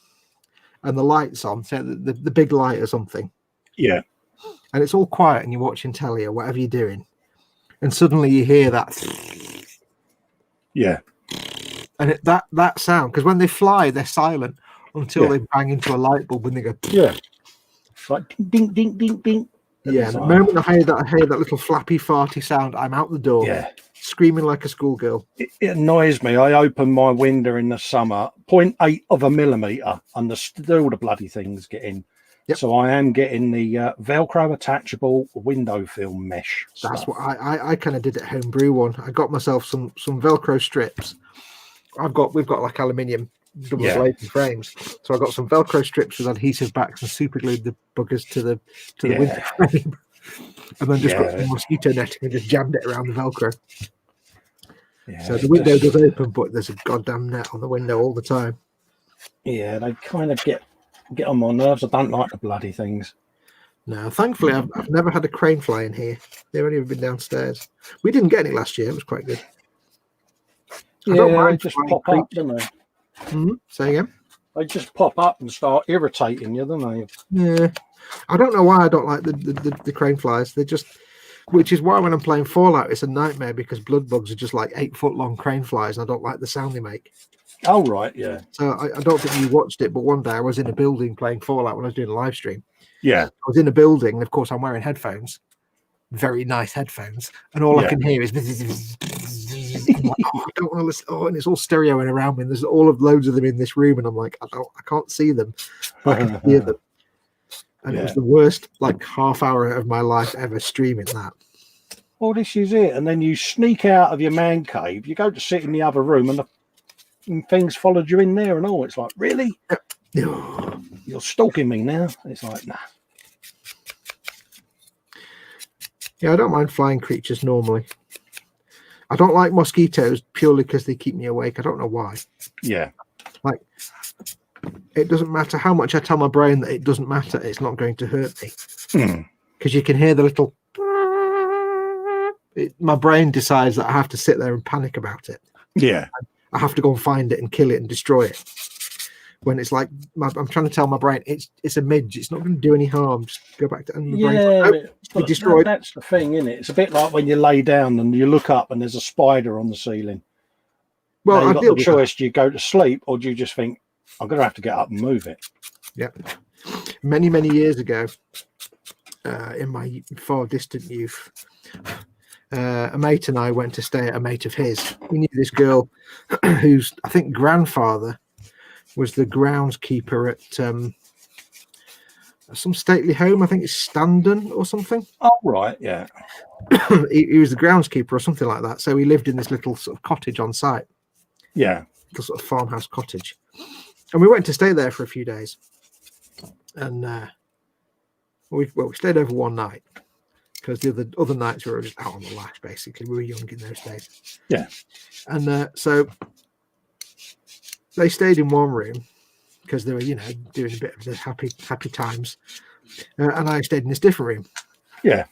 and the light's on, say the big light or something. Yeah. And it's all quiet and you're watching telly or whatever you're doing. And suddenly you hear that. Yeah. And that sound, because when they fly, they're silent until they bang into a light bulb and they go. Yeah. It's like ding, ding, ding, ding. Yeah. The moment I hear that little flappy, farty sound, I'm out the door. Yeah. Screaming like a schoolgirl. It annoys me. I open my window in the summer, 0.8 of a millimetre, and still the bloody things get in. Yep. So I am getting the Velcro attachable window film mesh. That's stuff. what I kind of did at homebrew one. I got myself some Velcro strips. We've got like aluminium double-bladed frames, so I got some Velcro strips with adhesive backs and super glued the buggers to the window frame, and then just got some mosquito netting and just jammed it around the Velcro. Yeah, so the window does open, but there's a goddamn net on the window all the time. Yeah, they kind of get on my nerves. I don't like the bloody things. No, thankfully, I've never had a crane fly in here. They've only ever been downstairs. We didn't get any last year. It was quite good. Yeah, they just pop up, don't they? Mm-hmm. Say again? They just pop up and start irritating you, don't they? Yeah. I don't know why I don't like the crane flies. They're just... Which is why when I'm playing Fallout, it's a nightmare because blood bugs are just like 8-foot-long crane flies, and I don't like the sound they make. Oh, right, yeah. So I don't think you watched it, but one day I was in a building playing Fallout when I was doing a live stream. Yeah. I was in a building, and of course I'm wearing headphones, very nice headphones, and all I can hear is... I'm like, I don't want to listen. Oh, and it's all stereoing around me, and there's loads of them in this room, and I'm like, I can't see them, but I can hear them. And it was the worst half hour of my life ever streaming that. Well, this is it. And then you sneak out of your man cave, you go to sit in the other room, and things followed you in there and all. It's like, really? You're stalking me now? It's like, nah. Yeah, I don't mind flying creatures normally. I don't like mosquitoes purely because they keep me awake. I don't know why. Yeah. It doesn't matter how much I tell my brain that it doesn't matter. It's not going to hurt me. Because you can hear the little... my brain decides that I have to sit there and panic about it. Yeah. I have to go and find it and kill it and destroy it. When it's like, I'm trying to tell my brain, it's a midge. It's not going to do any harm. Just go back to... And the brain's like, be destroyed. That's the thing, isn't it? It's a bit like when you lay down and you look up and there's a spider on the ceiling. Well, you've got the choice. Do you go to sleep or do you just think, I'm going to have to get up and move it? Yeah. Many, many years ago, in my far distant youth, a mate and I went to stay at a mate of his. We knew this girl whose, I think, grandfather was the groundskeeper at some stately home. I think it's Standon or something. Oh, right, yeah. he was the groundskeeper or something like that. So he lived in this little sort of cottage on site. Yeah. Little sort of farmhouse cottage. And we went to stay there for a few days. And we stayed over one night because the other nights we were just out on the lash, basically. We were young in those days. Yeah. And so they stayed in one room because they were, doing a bit of the happy times. And I stayed in this different room. Yeah.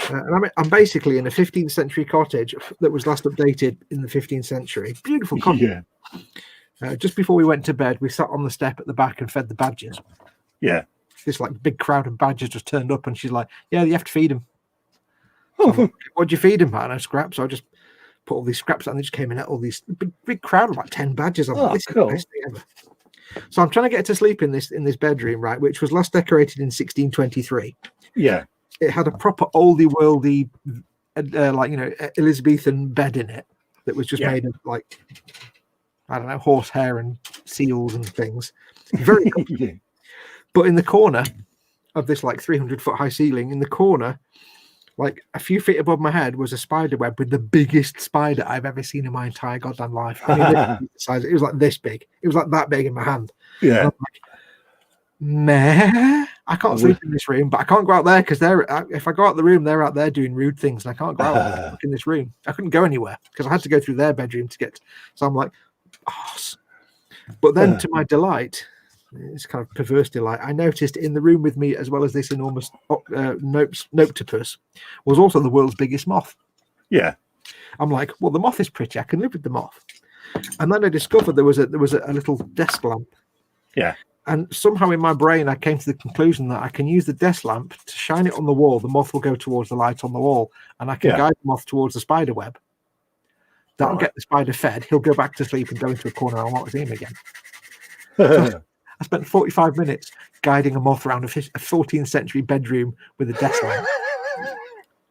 And I'm basically in a 15th century cottage that was last updated in the 15th century. Beautiful cottage. Yeah. Just before we went to bed, we sat on the step at the back and fed the badgers. Yeah. this like big crowd of badgers just turned up, and she's like, "Yeah, you have to feed them." So I'm like, "What'd you feed them?" I know, scraps. So I just put all these scraps out, and they just came in at all these big crowd of like 10 badgers. I'm like, "This is the best thing ever." So I'm trying to get her to sleep in this bedroom, right, which was last decorated in 1623. Yeah. It had a proper oldie worldy, like, you know, Elizabethan bed in it that was just made of like, I don't know, horsehair and seals and things. Very comfortable. But in the corner of this like 300-foot high ceiling, in the corner, like a few feet above my head, was a spider web with the biggest spider I've ever seen in my entire goddamn life. I mean, it was like this big. It was like that big in my hand. Yeah. And I'm like, meh, I can't sleep in this room, but I can't go out there because if I go out the room, they're out there doing rude things, and I can't go out in this room. I couldn't go anywhere because I had to go through their bedroom to get. So I'm like, oh. But then, to my delight, it's kind of perverse delight, I noticed in the room with me, as well as this enormous noctopus, was also the world's biggest moth. Yeah. I'm like, well, the moth is pretty. I can live with the moth. And then I discovered there was a little desk lamp. Yeah. And somehow in my brain, I came to the conclusion that I can use the desk lamp to shine it on the wall. The moth will go towards the light on the wall, and I can guide the moth towards the spider web. That'll get the spider fed. He'll go back to sleep and go into a corner, and I won't see him again. So I spent 45 minutes guiding a moth around a 14th century bedroom with a desk lamp,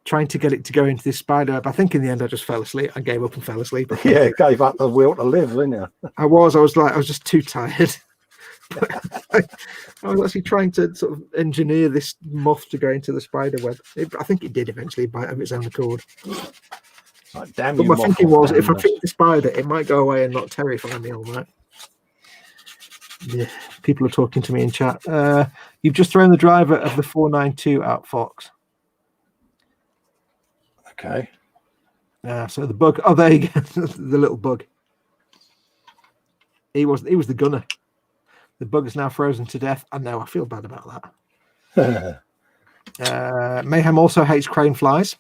trying to get it to go into this spider web. I think in the end I just fell asleep. I gave up and fell asleep. Yeah, gave up the will to live, didn't you? I was just too tired. I was actually trying to sort of engineer this moth to go into the spider web. I think it did eventually bite of its own accord. Like, damn but you, my moth, thinking was, if I damn feed the spider, it might go away and not terrify me all night. Yeah, people are talking to me in chat. You've just thrown the driver of the 492 out, Fox. Okay. So the bug. Oh, there you go. The little bug. He was the gunner. The bug is now frozen to death. I know. I feel bad about that. Mayhem also hates crane flies.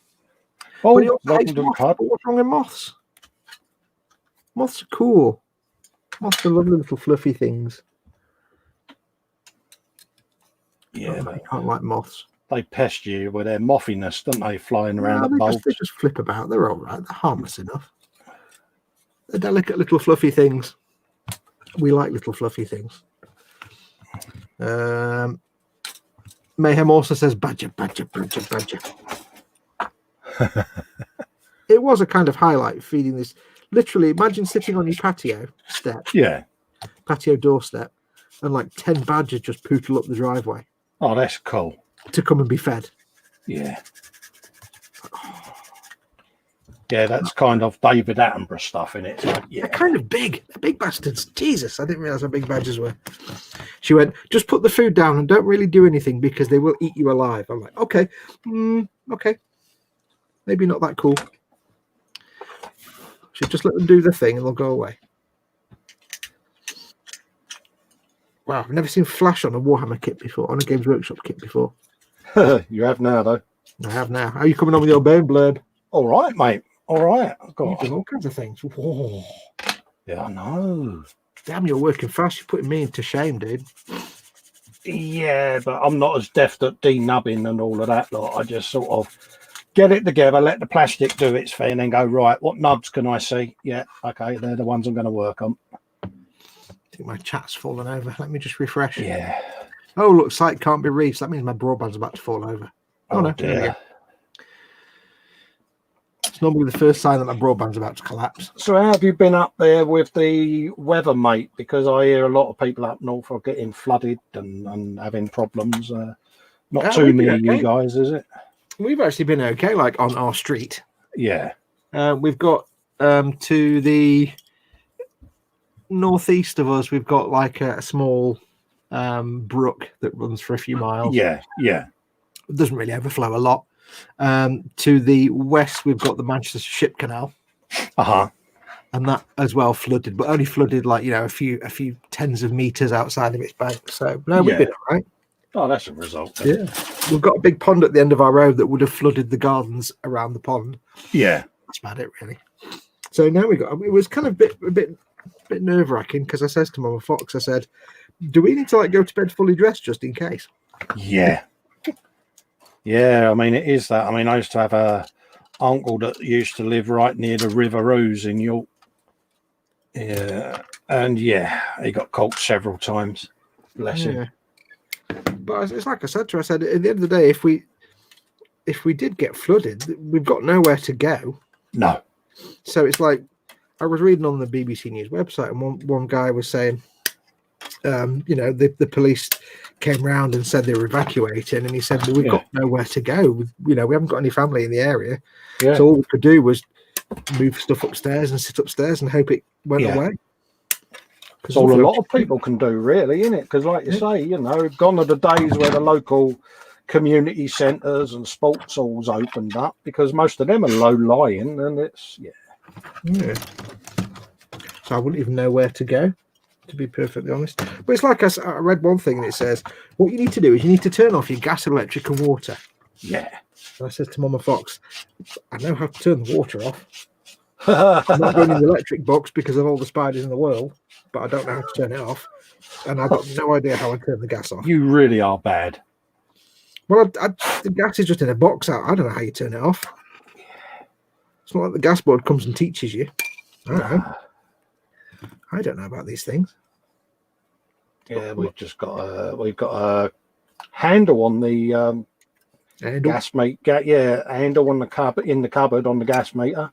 Oh, but he also hates moths. But what's wrong with moths? Moths are cool. Moths are lovely little fluffy things. Yeah, I can't like moths. They pest you with their mothiness, don't they? Flying around the bulbs. They just flip about. They're all right. They're harmless enough. They're delicate little fluffy things. We like little fluffy things. Mayhem also says badger. It was a kind of highlight feeding this. Literally, imagine sitting on your patio step. Yeah. Patio doorstep, and like 10 badgers just poodle up the driveway. Oh, that's cool. To come and be fed. Yeah. Yeah, that's kind of David Attenborough stuff in it. Like, yeah. They're kind of big. They're big bastards. Jesus, I didn't realize how big badgers were. She went, just put the food down and don't really do anything because they will eat you alive. I'm like, okay. Okay. Maybe not that cool. Should just let them do the thing and they'll go away. Wow, I've never seen Flash on a Warhammer kit before, on a Games Workshop kit before. You have now, though. I have now. How are you coming on with your Baneblade? All right, mate. All right. I've got all kinds of things. Whoa. Yeah, I know. Damn, you're working fast. You're putting me into shame, dude. Yeah, but I'm not as deft at denubbing and all of that lot. I just sort of get it together, let the plastic do its thing, and then go, right, what nubs can I see? Yeah, okay, they're the ones I'm going to work on. I think my chat's fallen over. Let me just refresh. Yeah. Oh, look, site can't be reached. That means my broadband's about to fall over. Oh no, dear. It's normally the first sign that my broadband's about to collapse. So how have you been up there with the weather, mate? Because I hear a lot of people up north are getting flooded and having problems. Not too many of you guys, is it? We've actually been okay, like on our street. Yeah. We've got to the northeast of us, we've got like a small brook that runs for a few miles. Yeah. It doesn't really overflow a lot. To the west, we've got the Manchester Ship Canal. And that as well flooded, but only flooded like, a few tens of meters outside of its bank. So no, we've been all right. Oh, that's a result. Then. Yeah, we've got a big pond at the end of our road that would have flooded the gardens around the pond. Yeah, that's about it, really. So now it was kind of a bit nerve wracking because I says to Mama Fox, I said, "Do we need to go to bed fully dressed just in case?" Yeah. Yeah, I mean, it is that. I mean, I used to have a uncle that used to live right near the River Ouse in York. Yeah, and yeah, he got caught several times. Bless him. But it's like I said to her, I said, at the end of the day, if we did get flooded, we've got nowhere to go. No. So it's like, I was reading on the BBC News website, and one guy was saying, the police came round and said they were evacuating, and he said, well, we've got nowhere to go. We haven't got any family in the area. Yeah. So all we could do was move stuff upstairs and sit upstairs and hope it went away. It's all a lot of people can do, really, isn't it? Because like you say, gone are the days where the local community centres and sports halls opened up, because most of them are low-lying, and it's, So I wouldn't even know where to go, to be perfectly honest. But it's like I read one thing, and it says, what you need to do is you need to turn off your gas, electric and water. Yeah. And I said to Mama Fox, I know how to turn the water off. I'm not going in the electric box because of all the spiders in the world, but I don't know how to turn it off. And I've got no idea how I turn the gas off. You really are bad. Well, the gas is just in a box out. I don't know how you turn it off. It's not like the gas board comes and teaches you. I don't know. I don't know about these things. Yeah, we've got a handle on the gas meter. Handle on the cupboard, in the cupboard on the gas meter,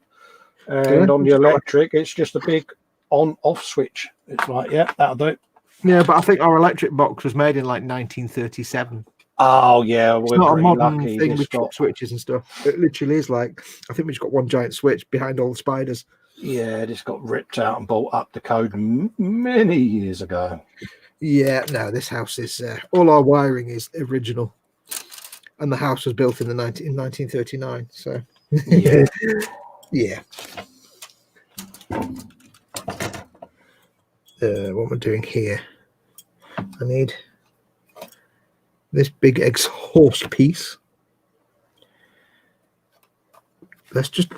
and on the electric, it's just a big on-off switch. It's like, that'll do it. Yeah, but I think our electric box was made in like 1937. Oh yeah, it's not a modern thing with switches and stuff. It literally is like, I think we just got one giant switch behind all the spiders. Yeah, it just got ripped out and brought up to code many years ago. Yeah, no, this house is all our wiring is original, and the house was built in 1939. So yeah, yeah. What we're doing here, I need this big exhaust piece. Let's just,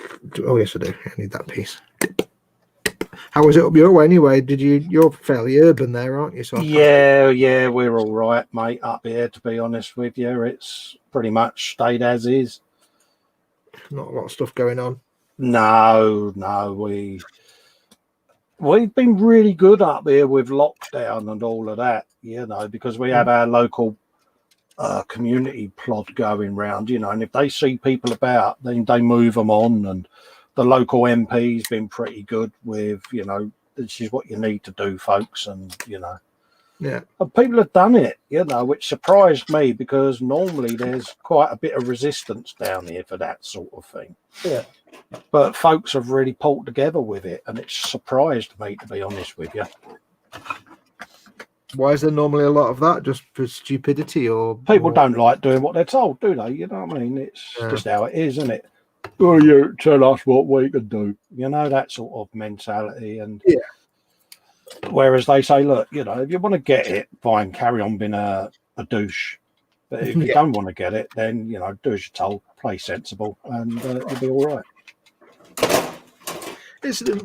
oh yes I do, I need that piece. How was it up your way anyway? You're fairly urban there, aren't you? So yeah, we're all right, mate, up here, to be honest with you. It's pretty much stayed as is. Not a lot of stuff going on. No, we've been really good up here with lockdown and all of that, because we have our local community plod going round, and if they see people about, then they move them on. And the local MP's been pretty good with, this is what you need to do, folks, and and people have done it, which surprised me, because normally there's quite a bit of resistance down here for that sort of thing. Yeah. But folks have really pulled together with it, and it's surprised me, to be honest with you. Why is there normally a lot of that? Just for stupidity, or people don't like doing what they're told, do they? You know what I mean? It's just how it is, isn't it? Oh, you tell us what we can do. That sort of mentality. And whereas they say, look, if you want to get it, fine, carry on being a douche. But if you don't want to get it, then do as you're told, play sensible, and you'll be all right.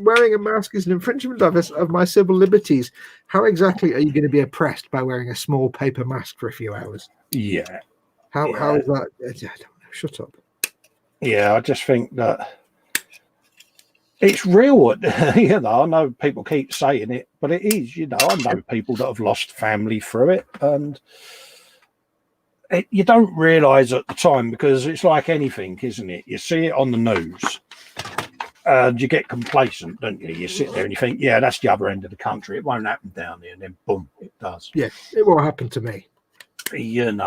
Wearing a mask is an infringement of my civil liberties. How exactly are you going to be oppressed by wearing a small paper mask for a few hours? Yeah. How is that? I don't know. Shut up. Yeah, I just think that it's real. I know people keep saying it, but it is. I know people that have lost family through it, and you don't realise at the time, because it's like anything, isn't it? You see it on the news. And you get complacent, don't you? You sit there and you think, that's the other end of the country. It won't happen down there. And then, boom, it does. Yeah, it won't happen to me. And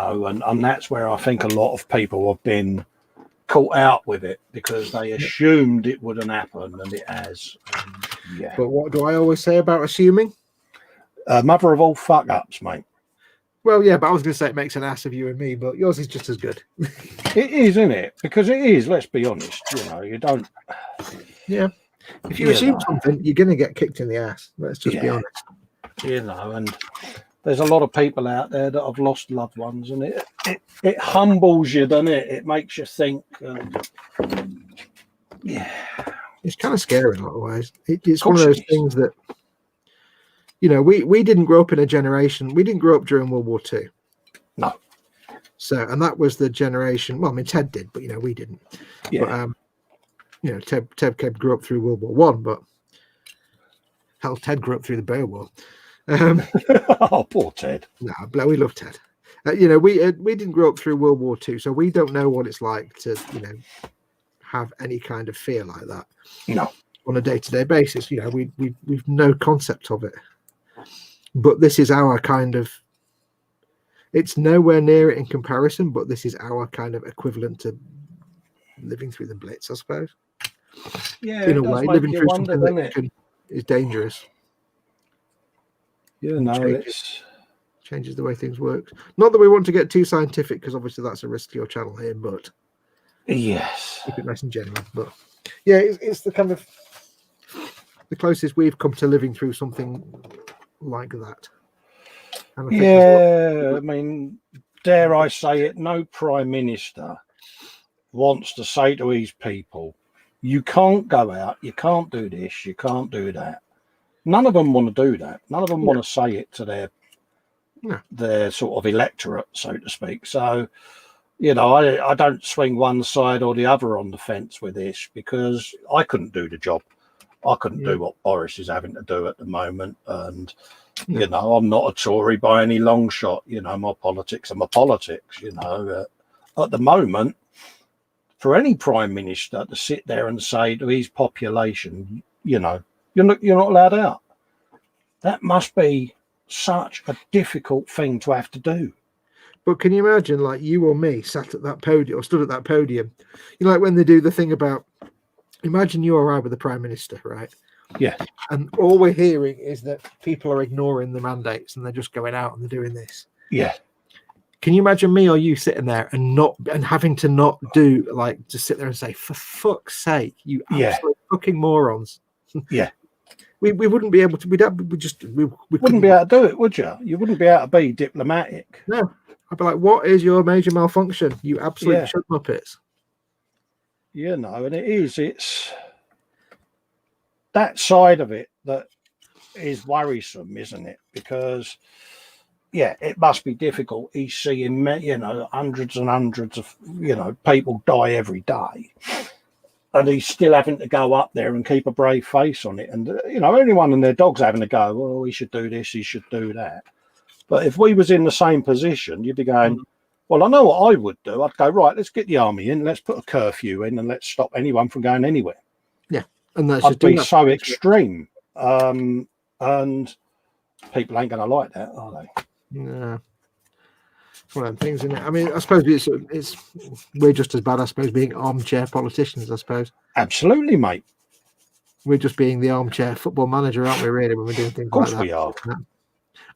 that's where I think a lot of people have been caught out with it, because they assumed it wouldn't happen, and it has. But what do I always say about assuming? Mother of all fuck-ups, mate. Well, yeah, but I was going to say it makes an ass of you and me, but yours is just as good. It is, isn't it? Because it is, let's be honest. You don't... Yeah. If you assume something, you're going to get kicked in the ass. Let's just be honest. And there's a lot of people out there that have lost loved ones, and it humbles you, doesn't it? It makes you think. It's kind of scary in a lot of ways. It's one of those things that, we didn't grow up in a generation. We didn't grow up during World War II. No. So, and that was the generation. Well, I mean, Ted did, but we didn't. Yeah. But Ted grew up through World War One, but hell, Ted grew up through the Boer War. Oh, poor Ted. No, we love Ted. We didn't grow up through World War Two, so we don't know what it's like to have any kind of fear like that. No. On a day-to-day basis, we've no concept of it. But this is our kind of. It's nowhere near it in comparison, but this is our kind of equivalent to living through the Blitz, I suppose. Yeah, in a way, living through something that is dangerous. Yeah, no, it's changes the way things work. Not that we want to get too scientific, because obviously that's a risk to your channel here, but yes, keep it nice and general. But yeah, it's the kind of the closest we've come to living through something like that. And I mean, dare I say it, no prime minister wants to say to his people, you can't go out, you can't do this, you can't do that. None of them want to do that. None of them want to say it to their sort of electorate, so to speak. So, I don't swing one side or the other on the fence with this, because I couldn't do the job. I couldn't do what Boris is having to do at the moment. And, I'm not a Tory by any long shot. My politics are my politics, At the moment, for any prime minister to sit there and say to his population, you're not allowed out. That must be such a difficult thing to have to do. But can you imagine, like, you or me sat at that podium or stood at that podium? Like when they do the thing about, imagine you or I with the prime minister, right? Yeah. And all we're hearing is that people are ignoring the mandates and they're just going out and they're doing this. Yeah. Can you imagine me or you sitting there and having to not do, like, just sit there and say, for fuck's sake, you absolute fucking morons. Yeah. We wouldn't be able to. We wouldn't be able to do it, would you? You wouldn't be able to be diplomatic. No, I'd be like, "What is your major malfunction? You absolute shit muppets." And it is. It's that side of it that is worrisome, isn't it? Because it must be difficult. He's seeing hundreds and hundreds of people die every day. And he's still having to go up there and keep a brave face on it. And, anyone and their dog's having to go, well, he should do this, he should do that. But if we was in the same position, you'd be going, well, I know what I would do. I'd go, right, let's get the army in, let's put a curfew in, and let's stop anyone from going anywhere. Yeah. And that's I'd be so extreme. And people ain't going to like that, are they? No. One of them things, isn't it? I mean, I suppose we're just as bad, I suppose, being armchair politicians, I suppose. Absolutely, mate. We're just being the armchair football manager, aren't we, really, when we're doing things like that? Of course we are.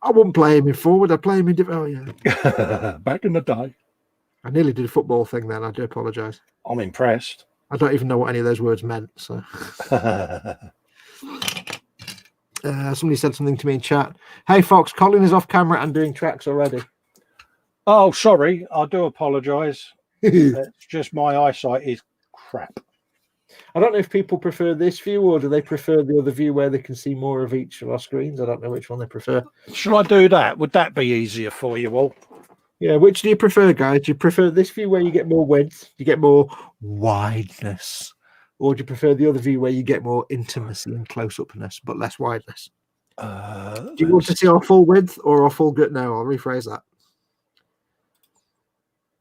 I wouldn't play him in forward, I'd play him in... Oh, yeah. Back in the day. I nearly did a football thing then, I do apologise. I'm impressed. I don't even know what any of those words meant, so... Somebody said something to me in chat. Hey, Fox, Colin is off camera and doing tracks already. Oh, sorry. I do apologise. It's just my eyesight is crap. I don't know if people prefer this view or do they prefer the other view where they can see more of each of our screens. I don't know which one they prefer. Shall I do that? Would that be easier for you all? Yeah, which do you prefer, guys? Do you prefer this view where you get more width, you get more wideness? Or do you prefer the other view where you get more intimacy and close-upness, but less wideness? Do you want to see our full width or our full gut? No, I'll rephrase that.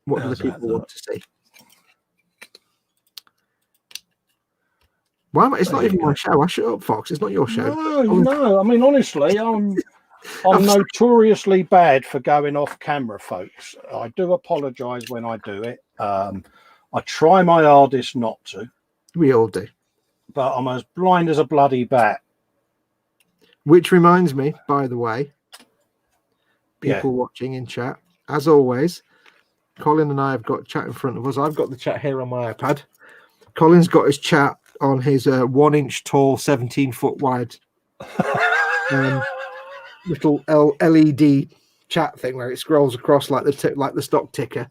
What do the people want to see? Why am I, it's not even my show. I shut up, Fox. It's not your show. No. I mean, honestly, I'm notoriously bad for going off camera, folks. I do apologise when I do it. I try my hardest not to. We all do. But I'm as blind as a bloody bat. Which reminds me, by the way, people watching in chat, as always, Colin and I have got chat in front of us. I've got the chat here on my iPad. Colin's got his chat on his 1 inch tall, 17-foot wide little LED chat thing where it scrolls across like the stock ticker.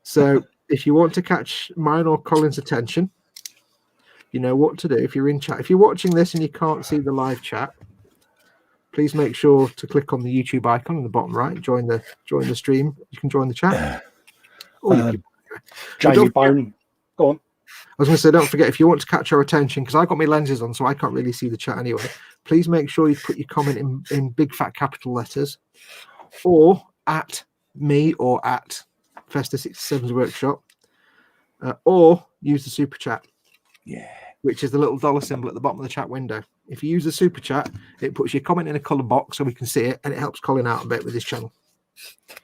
So if you want to catch mine or Colin's attention, you know what to do. If you're in chat, if you're watching this and you can't see the live chat, please make sure to click on the YouTube icon in the bottom right. Join the stream. You can join the chat. Jamie Bone, go on. I was going to say, don't forget, if you want to catch our attention, because I've got my lenses on, so I can't really see the chat anyway, please make sure you put your comment in big fat capital letters, or at me, or at Festa 67's workshop, or use the super chat. Yeah. Which is the little dollar symbol at the bottom of the chat window. If you use the super chat, it puts your comment in a colour box so we can see it, and it helps Colin out a bit with his channel.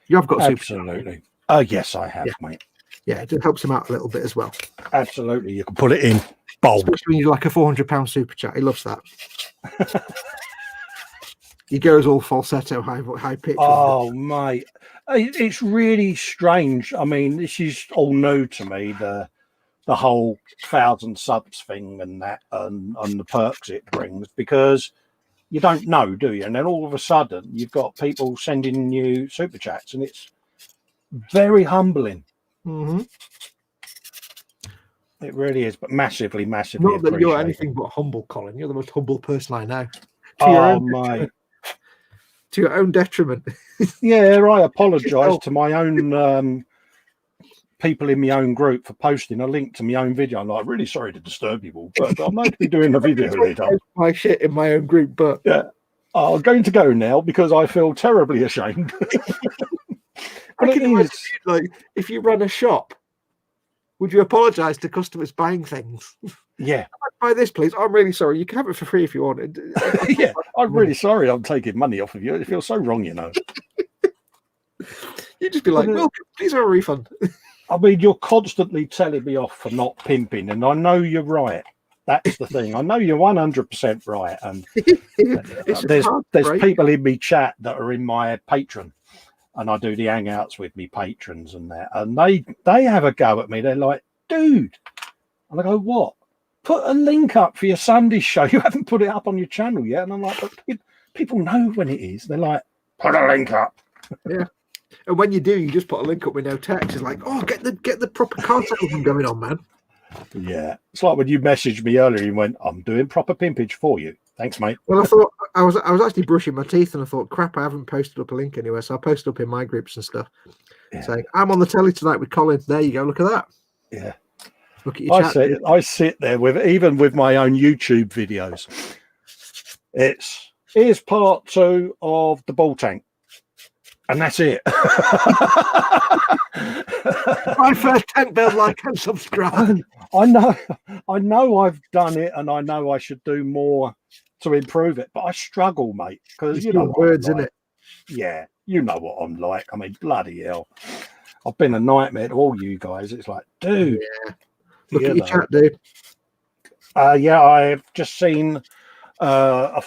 You have got super chat. Absolutely. Oh, yes, I have, mate. Yeah, it helps him out a little bit as well. Absolutely. You can put it in bold. Especially when you like a £400 super chat. He loves that. He goes all falsetto, high pitch. Oh, mate. It's really strange. I mean, this is all new to me, the whole 1,000 subs thing and that, and the perks it brings, because you don't know, do you? And then all of a sudden, you've got people sending you super chats, and it's very humbling. Mm-hmm. It really is, but massively Not that you're anything but humble, Colin. You're the most humble person I know. To your own detriment. Yeah, I apologise to my own people in my own group for posting a link to my own video. I'm like, really sorry to disturb you all, but I'm meant to be doing the video later. My shit in my own group, but yeah, I'm going to go now because I feel terribly ashamed. But I can imagine, like, if you run a shop, would you apologise to customers buying things? Yeah. Buy this, please. I'm really sorry. You can have it for free if you want. Yeah, I'm really sorry I'm taking money off of you. It feels so wrong, you know. You'd just be like, well, please have a refund. I mean, you're constantly telling me off for not pimping, and I know you're right. That's the thing. I know you're 100% right. And there's people in me chat that are in my Patreon, and I do the hangouts with me patrons and that, and they have a go at me. They're like, dude, and I go, what? Put a link up for your Sunday show. You haven't put it up on your channel yet. And I'm like, but people know when it is. They're like, put a link up. Yeah. And when you do, you just put a link up with no text. It's like, oh, get the proper content going on, man. Yeah. It's like when you messaged me earlier, you went, I'm doing proper pimpage for you. Thanks, mate. Well, I thought I was actually brushing my teeth, and I thought, crap, I haven't posted up a link anywhere. So I posted up in my groups and stuff, saying, I'm on the telly tonight with Colin. There you go. Look at that. Yeah. Look at your chat. I sit there even with my own YouTube videos. Here's part 2 of the ball tank. And that's it. My first tank build, like and subscribe. I know I've done it, and I know I should do more to improve it, but I struggle, mate, because you know words, isn't it? Yeah, you know what I'm like. I mean, bloody hell, I've been a nightmare to all you guys. It's like, dude, look at your chat, dude. Yeah, I've just seen a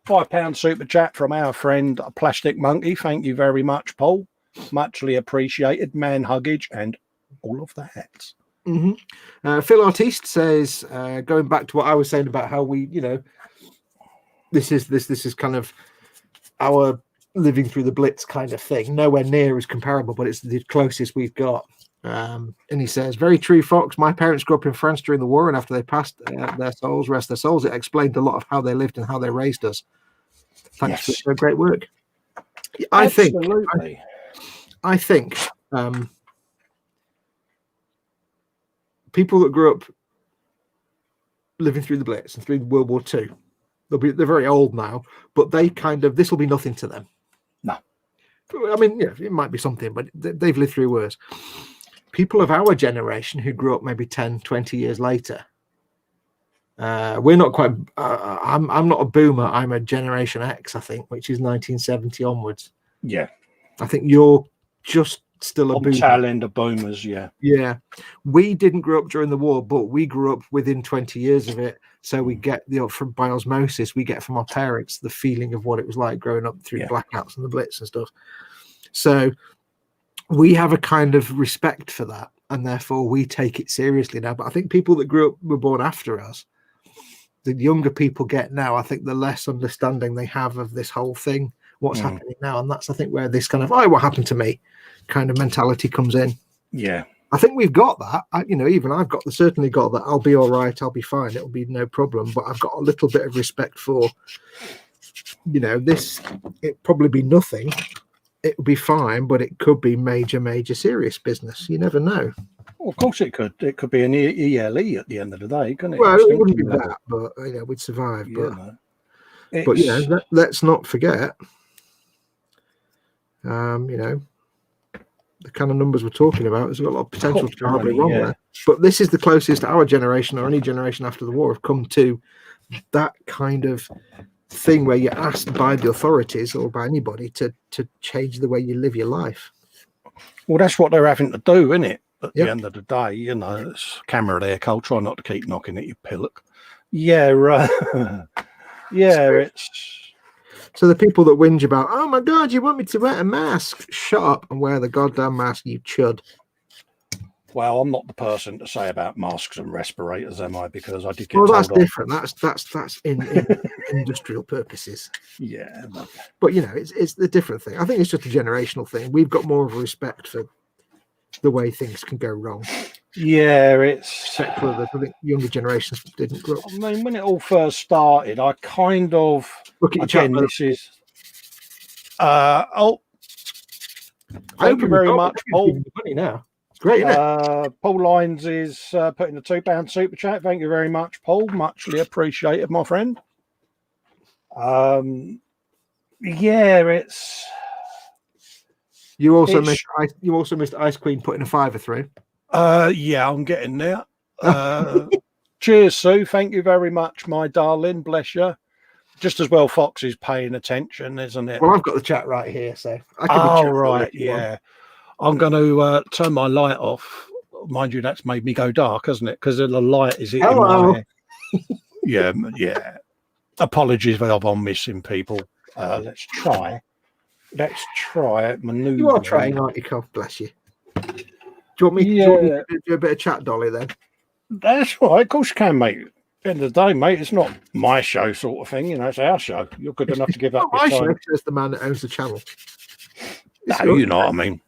£5 super chat from our friend Plastic Monkey. Thank you very much, Paul. Muchly appreciated. Man huggage and all of that. Mm-hmm. Phil Artiste says, going back to what I was saying about how we, this is kind of our living through the Blitz kind of thing. Nowhere near as comparable, but it's the closest we've got. And he says, very true, Fox. My parents grew up in France during the war, and after they passed rest their souls, it explained a lot of how they lived and how they raised us. Thanks for your great work. I think people that grew up living through the Blitz and through World War II, they're very old now, but they this will be nothing to them. No. I mean, yeah, it might be something, but they've lived through worse. People of our generation who grew up maybe 10, 20 years later, we're not quite, I'm not a boomer, I'm a Generation X, I think, which is 1970 onwards. Yeah. I think you're just still a boomer. Tail end of boomers, yeah. Yeah. We didn't grow up during the war, but we grew up within 20 years of it. So we get, from by osmosis, we get from our parents the feeling of what it was like growing up through blackouts and the Blitz and stuff. So we have a kind of respect for that, and therefore we take it seriously now. But I think people that were born after us, the younger people get now, I think the less understanding they have of this whole thing, what's happening now. And that's, I think, where this kind of, what happened to me kind of mentality comes in. Yeah. I think we've got that. Even I've certainly got that. I'll be all right. I'll be fine. It'll be no problem. But I've got a little bit of respect for you know, it'd probably be nothing. It would be fine, but it could be major serious business. You never know. Well, of course it could. It could be an ELE at the end of the day, couldn't it? Well, it wouldn't be that, but you know, we'd survive. But you know, let's not forget, you know, the kind of numbers we're talking about. There's a lot of potential to go horribly wrong there. But this is the closest our generation or any generation after the war have come to that kind of thing where you're asked by the authorities or by anybody to change the way you live your life. Well, that's what they're having to do, isn't it? At the end of the day, you know, it's camera there, Cole. Try not to keep knocking at your pillock. Yeah, right. Yeah, it's. So the people that whinge about, oh my God, you want me to wear a mask? Shut up and wear the goddamn mask, you chud. Well, I'm not the person to say about masks and respirators, am I? Because I did get told that's off. Different. That's in industrial purposes. Yeah, but you know, it's the different thing. I think it's just a generational thing. We've got more of a respect for the way things can go wrong. Yeah, it's except for the younger generations didn't grow up. I mean, when it all first started, I kind of look at again. This is Thank you very much, Paul. Money now. Great, isn't it? Paul Lyons is putting the £2 super chat. Thank you very much, Paul. Muchly appreciated, my friend. Yeah, it's. You also missed Ice Queen putting a fiver through. Yeah, I'm getting there. Cheers, Sue. Thank you very much, my darling. Bless you. Just as well, Fox is paying attention, isn't it? Well, I've got the chat right here, so I can. Right, yeah. I'm going to turn my light off. Mind you, that's made me go dark, hasn't it? Because the light is hitting my. Yeah. Apologies if I'm missing people. Let's try. Maneuver. You are trying, aren't you, Cov? Bless you. Do you want me to do a bit of chat, Dolly, then? That's right. Of course you can, mate. At the end of the day, mate, it's not my show sort of thing. You know, it's our show. You're good enough to give up your time. My show is the man that owns the channel. No, you know what I mean.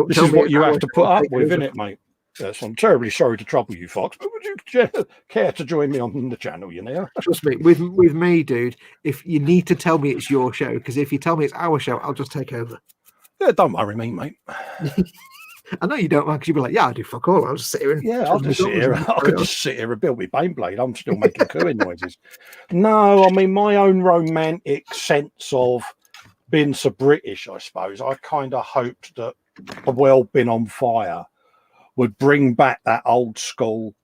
This is what you have to put up with, isn't it, mate? Yes, I'm terribly sorry to trouble you, Fox, but would you care to join me on the channel, you know? Trust me, with me, dude, if you need to tell me it's your show, because if you tell me it's our show, I'll just take over. Yeah, don't worry me, mate. I know you don't mind, because you'll be like, yeah, I do fuck all. I'll just sit here and... Yeah, I'll just sit here. I could just sit here and build my Baneblade. I'm still making cooing noises. No, I mean, my own romantic sense of being so British, I suppose, I kind of hoped that the world been on fire would bring back that old school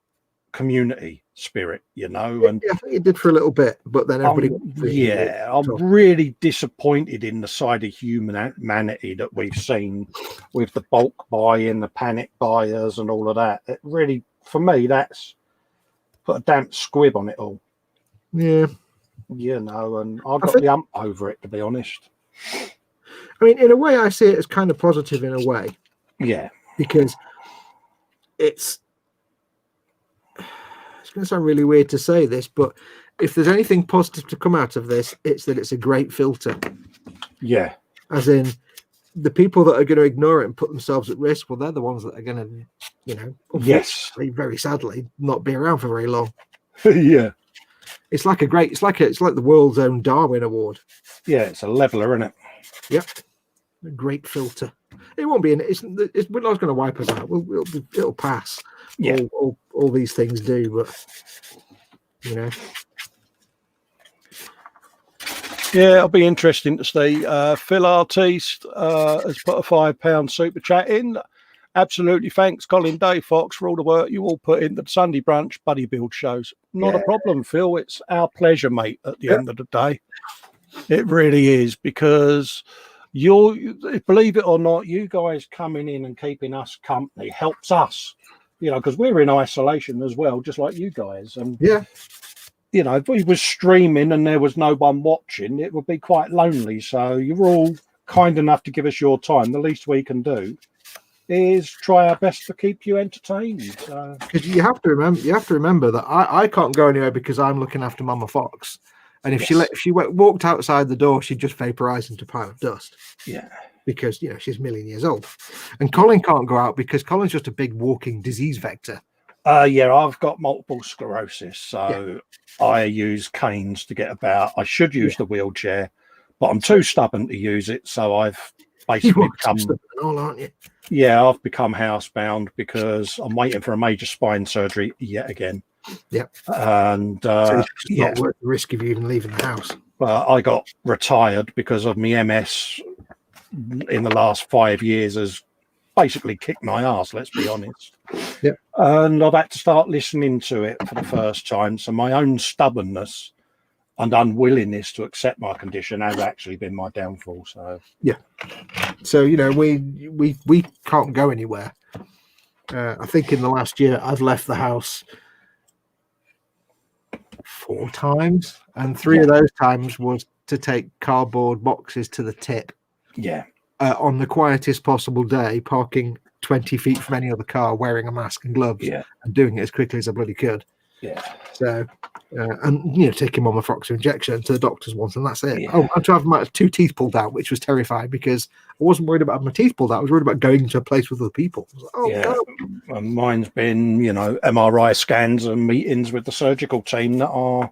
community spirit, you know. And yeah, I think it did for a little bit, but then everybody I'm really disappointed in the side of humanity that we've seen with the bulk buying, the panic buyers and all of that. It really, for me, that's put a damp squib on it all. Yeah, you know, and I got the ump over it, to be honest. I mean, in a way, I see it as kind of positive in a way. Yeah. Because it's going to sound really weird to say this, but if there's anything positive to come out of this, it's that it's a great filter. Yeah. As in, the people that are going to ignore it and put themselves at risk, well, they're the ones that are going to, you know, very sadly, not be around for very long. Yeah. It's like the world's own Darwin Award. Yeah, it's a leveler, isn't it? Yep. A great filter. It won't be we're not going to wipe us out. It'll pass. Yeah. All these things do, but you know. Yeah, it'll be interesting to see. Phil Artiste has put a £5 super chat in. Absolutely, thanks, Colin, Dave, Fox, for all the work you all put into the Sunday Brunch buddy build shows. Not a problem, Phil. It's our pleasure, mate, at the end of the day. It really is, because believe it or not, you guys coming in and keeping us company helps us, you know, because we're in isolation as well, just like you guys. And you know, if we were streaming and there was no one watching, it would be quite lonely. So you're all kind enough to give us your time. The least we can do is try our best to keep you entertained. Because you have to remember that I can't go anywhere because I'm looking after Mama Fox. And if she walked outside the door, she'd just vaporize into a pile of dust. Yeah. Because, you know, she's a million years old. And Colin can't go out because Colin's just a big walking disease vector. Yeah, I've got multiple sclerosis, so I use canes to get about. I should use the wheelchair, but I'm too stubborn to use it, so I've basically become. All, aren't you? Yeah, I've become housebound because I'm waiting for a major spine surgery yet again. Yeah, and so it's just not worth the risk of you even leaving the house. But I got retired because of my MS in the last 5 years has basically kicked my ass, let's be honest. Yeah. And I've had to start listening to it for the first time. So my own stubbornness and unwillingness to accept my condition has actually been my downfall. So yeah. So, you know, we can't go anywhere. I think in the last year I've left the house 4 times, and 3 of those times was to take cardboard boxes to the tip. Yeah. On the quietest possible day, parking 20 feet from any other car, wearing a mask and gloves, and doing it as quickly as I bloody could. Yeah. So, and you know, taking Momothroxo injection to the doctor's once, and that's it. Yeah. Oh, and to have my 2 teeth pulled out, which was terrifying because I wasn't worried about having my teeth pulled out. I was worried about going to a place with other people. I was like, oh, yeah. And mine's been, you know, MRI scans and meetings with the surgical team that are.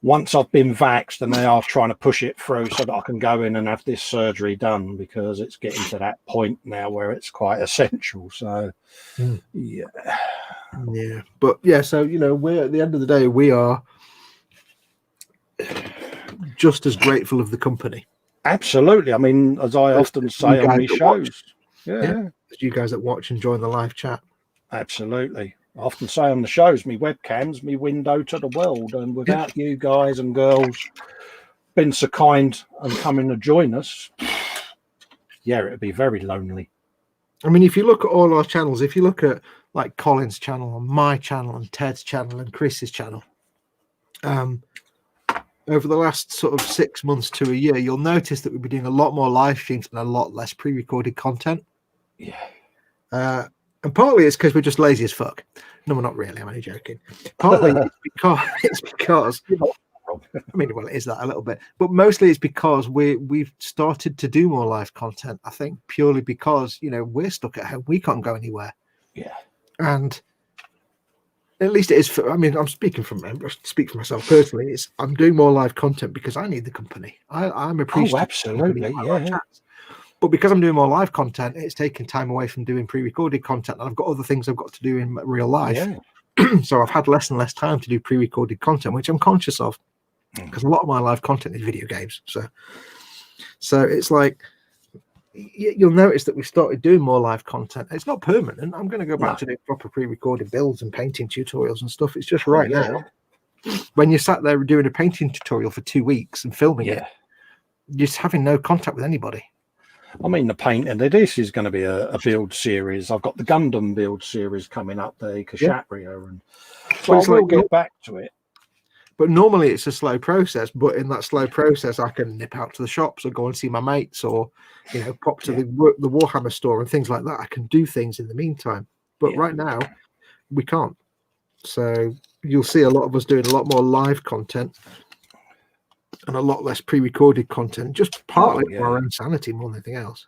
Once I've been vaxxed, and they are trying to push it through so that I can go in and have this surgery done because it's getting to that point now where it's quite essential. So, yeah. But yeah, so, you know, we're at the end of the day, we are just as grateful of the company. Absolutely. I mean, as I often say on my shows, as you guys that watch and join the live chat. Absolutely. I often say on the shows, me webcams, me window to the world, and without you guys and girls been so kind and coming to join us, it'd be very lonely. I mean, if you look at all our channels, if you look at like Colin's channel and my channel and Ted's channel and Chris's channel, over the last sort of 6 months to a year, you'll notice that we'll be doing a lot more live streams and a lot less pre-recorded content. Yeah. And partly it's because we're just lazy as fuck. No, we're not really. I'm only joking. Partly it's because I mean, well, it is that a little bit, but mostly it's because we've started to do more live content. I think purely because, you know, we're stuck at home. We can't go anywhere. Yeah. And at least it is for, I mean, I speak for myself personally. I'm doing more live content because I need the company. I'm appreciative. Oh, absolutely. Yeah. But because I'm doing more live content, it's taking time away from doing pre-recorded content, and I've got other things I've got to do in real life. Yeah. So I've had less and less time to do pre-recorded content, which I'm conscious of, because a lot of my live content is video games. So it's like you'll notice that we've started doing more live content. It's not permanent. I'm going to go back to doing proper pre-recorded builds and painting tutorials and stuff. It's just now. When you're sat there doing a painting tutorial for 2 weeks and filming it, you're just having no contact with anybody. I mean, the painting, this is going to be a build series. I've got the Gundam build series coming up, the Kshatriya, and so I will get back to it. But normally it's a slow process, but in that slow process, I can nip out to the shops or go and see my mates or, you know, pop to the Warhammer store and things like that. I can do things in the meantime. But right now, we can't. So you'll see a lot of us doing a lot more live content and a lot less pre-recorded content, just partly for our own sanity more than anything else.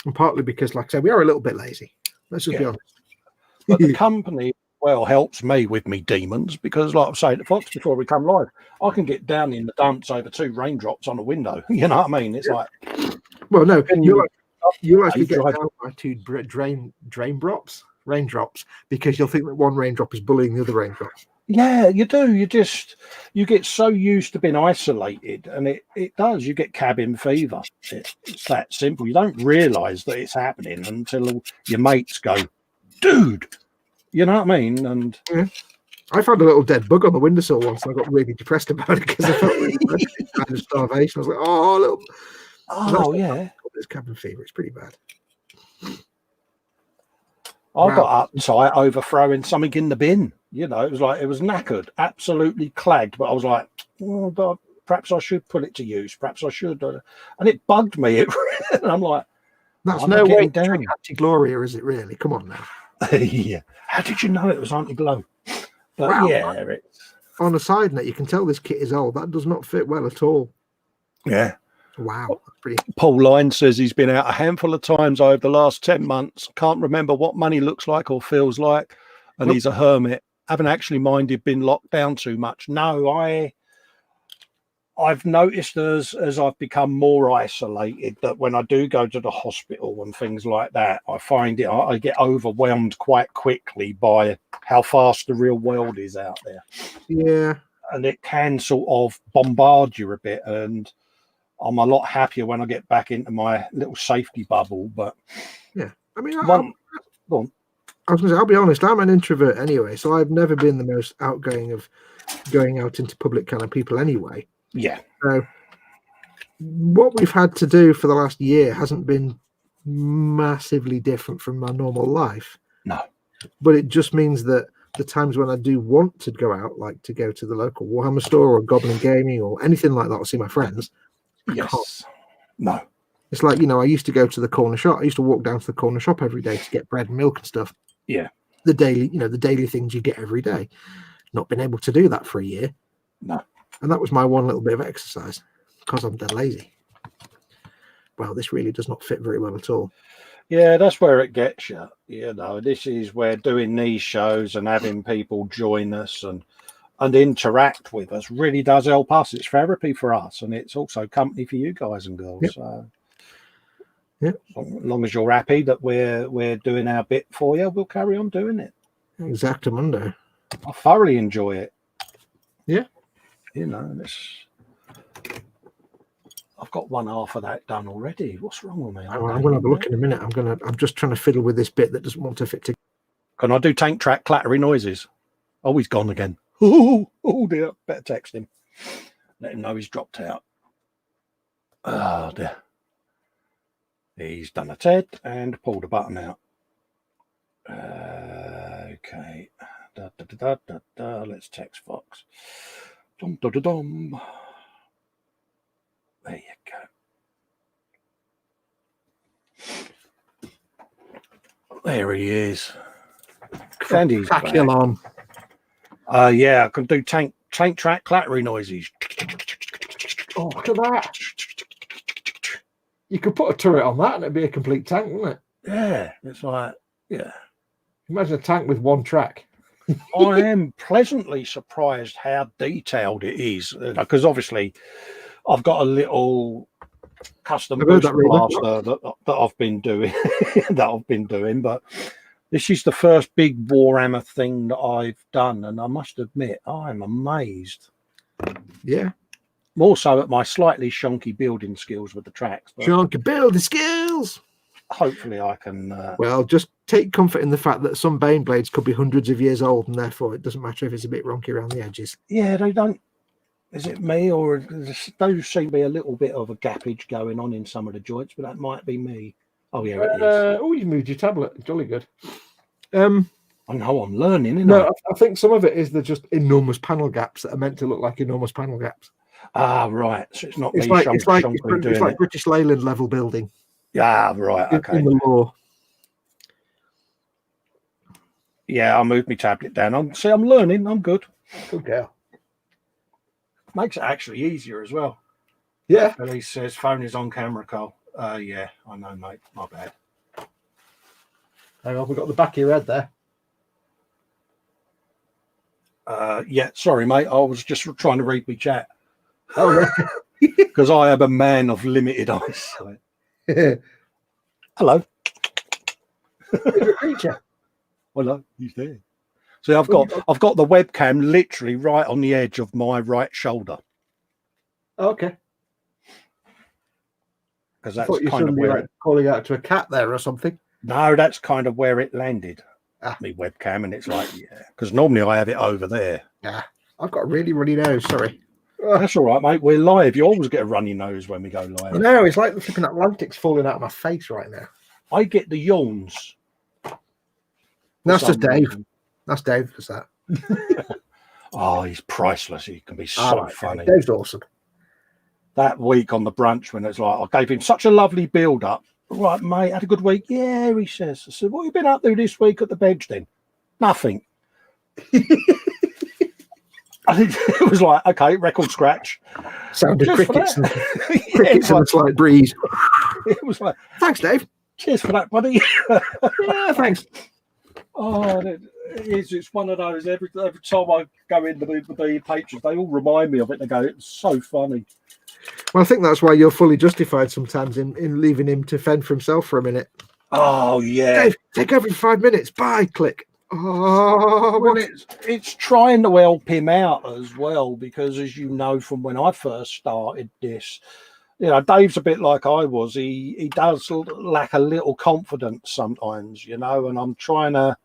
And partly because, like I said, we are a little bit lazy. Let's just be honest. But the company, helps me with me demons because, like I say to Fox before we come live, I can get down in the dumps over 2 raindrops on a window. You know what I mean? It's like... Well, no, you'll actually get down by 2 raindrops because you'll think that 1 raindrop is bullying the other raindrop. Yeah, you do. You get so used to being isolated, and it does. You get cabin fever. It's that simple. You don't realise that it's happening until your mates go, dude. You know what I mean? And I found a little dead bug on the windowsill once, and I got really depressed about it because I felt really kind of starvation. I was like, it's cabin fever. It's pretty bad. I got uptight over throwing something in the bin. You know, it was knackered, absolutely clagged. But I was like, but perhaps I should put it to use. Perhaps I should. And it bugged me. And I'm like, that's no way down. Anti-Gloria, is it really? Come on now. Yeah. How did you know it was anti-glow? But on a side note, you can tell this kit is old. That does not fit well at all. Yeah. Wow, that's pretty. Paul Line says he's been out a handful of times over the last 10 months. Can't remember what money looks like or feels like. And Nope. he's a hermit. Haven't actually minded being locked down too much. No, I've noticed as I've become more isolated that when I do go to the hospital and things like that, I find I get overwhelmed quite quickly by how fast the real world is out there. Yeah. And it can sort of bombard you a bit. And I'm a lot happier when I get back into my little safety bubble. But yeah, I mean, go on. I was going to say, I'll be honest, I'm an introvert anyway, so I've never been the most outgoing of going out into public kind of people anyway. Yeah. So what we've had to do for the last year hasn't been massively different from my normal life. No. But it just means that the times when I do want to go out, like to go to the local Warhammer store or Goblin Gaming or anything like that, or see my friends, I can't. No. It's like, I used to go to the corner shop. I used to walk down to the corner shop every day to get bread and milk and stuff. Yeah. The daily things you get every day. Not been able to do that for a year. No. And that was my one little bit of exercise because I'm dead lazy. Well, this really does not fit very well at all. Yeah, that's where it gets you. This is where doing these shows and having people join us and interact with us really does help us. It's therapy for us, and it's also company for you guys and girls. Yep. So, yep. As long as you're happy that we're doing our bit for you, we'll carry on doing it. Exactamundo. I thoroughly enjoy it. Yeah. I've got one half of that done already. What's wrong with me? I'm going to have a look in a minute. I'm just trying to fiddle with this bit that doesn't want to fit together. Can I do tank track clattery noises? Oh, he's gone again. Oh dear. Better text him. Let him know he's dropped out. Oh dear. He's done a TED and pulled a button out. Okay. Let's text Fox. Dum, dum, dum, dum. There you go. There he is. Sandy's back. on. Yeah, I can do tank track clattery noises. Oh, look at that. You could put a turret on that and it'd be a complete tank, wouldn't it? Yeah, it's like, yeah. Imagine a tank with one track. I am pleasantly surprised how detailed it is, because obviously I've got a little custom booster blaster that I've been doing but this is the first big Warhammer thing that I've done, and I must admit I'm amazed. Yeah. More so at my slightly shonky building skills with the tracks. Shonky building skills. Hopefully I can. Well, just take comfort in the fact that some Baneblades could be hundreds of years old, and therefore it doesn't matter if it's a bit ronky around the edges. Yeah, they don't. Is it me, or those seem to be a little bit of a gappage going on in some of the joints, but that might be me. Oh yeah, it is. Oh, you moved your tablet. Jolly good. I know I'm learning. No, I think some of it is the just enormous panel gaps that are meant to look like enormous panel gaps. Ah, right. So it's not me. It's like British Leyland level building. Yeah, right. Okay. In the law. Yeah, I moved my tablet down. I'm learning. I'm good. Good girl. Makes it actually easier as well. Yeah. He says phone is on camera, Cole. Yeah, I know, mate. My bad. Hang on, we've got the back of your head there. Yeah, sorry, mate. I was just trying to read my chat. Oh, because I am a man of limited eyesight. Hello. Favorite creature. Well, no, he's there. See, I've got the webcam literally right on the edge of my right shoulder. Okay. Because that's kind of where calling out to a cat there or something. No, that's kind of where it landed. My webcam, and it's like, yeah. Because normally I have it over there. Yeah. I've got a really runny nose. Sorry. That's all right, mate. We're live. You always get a runny nose when we go live. I know. It's like the flipping Atlantic's falling out of my face right now. I get the yawns. That's just Dave. That's Dave does that. Oh, he's priceless. He can be so funny. Dave's awesome. That week on the brunch when it's like, I gave him such a lovely build up. Right, mate, had a good week. Yeah, he says. I said, what have you been up to this week at the bench then? Nothing. It was like, okay, record scratch. Sound of Just for crickets and that. Yeah, crickets and a slight breeze. it was like, Thanks, Dave. cheers for that, buddy. Yeah, thanks. Oh, it's one of those. Every time I go in the patrons, they all remind me of it. They go, it's so funny. Well, I think that's why you're fully justified sometimes in leaving him to fend for himself for a minute. Oh yeah, Dave, take over in 5 minutes. Bye. Click. Oh, well, what? it's trying to help him out as well, because as you know from when I first started this, you know, Dave's a bit like I was. He does lack a little confidence sometimes, you know, and I'm trying to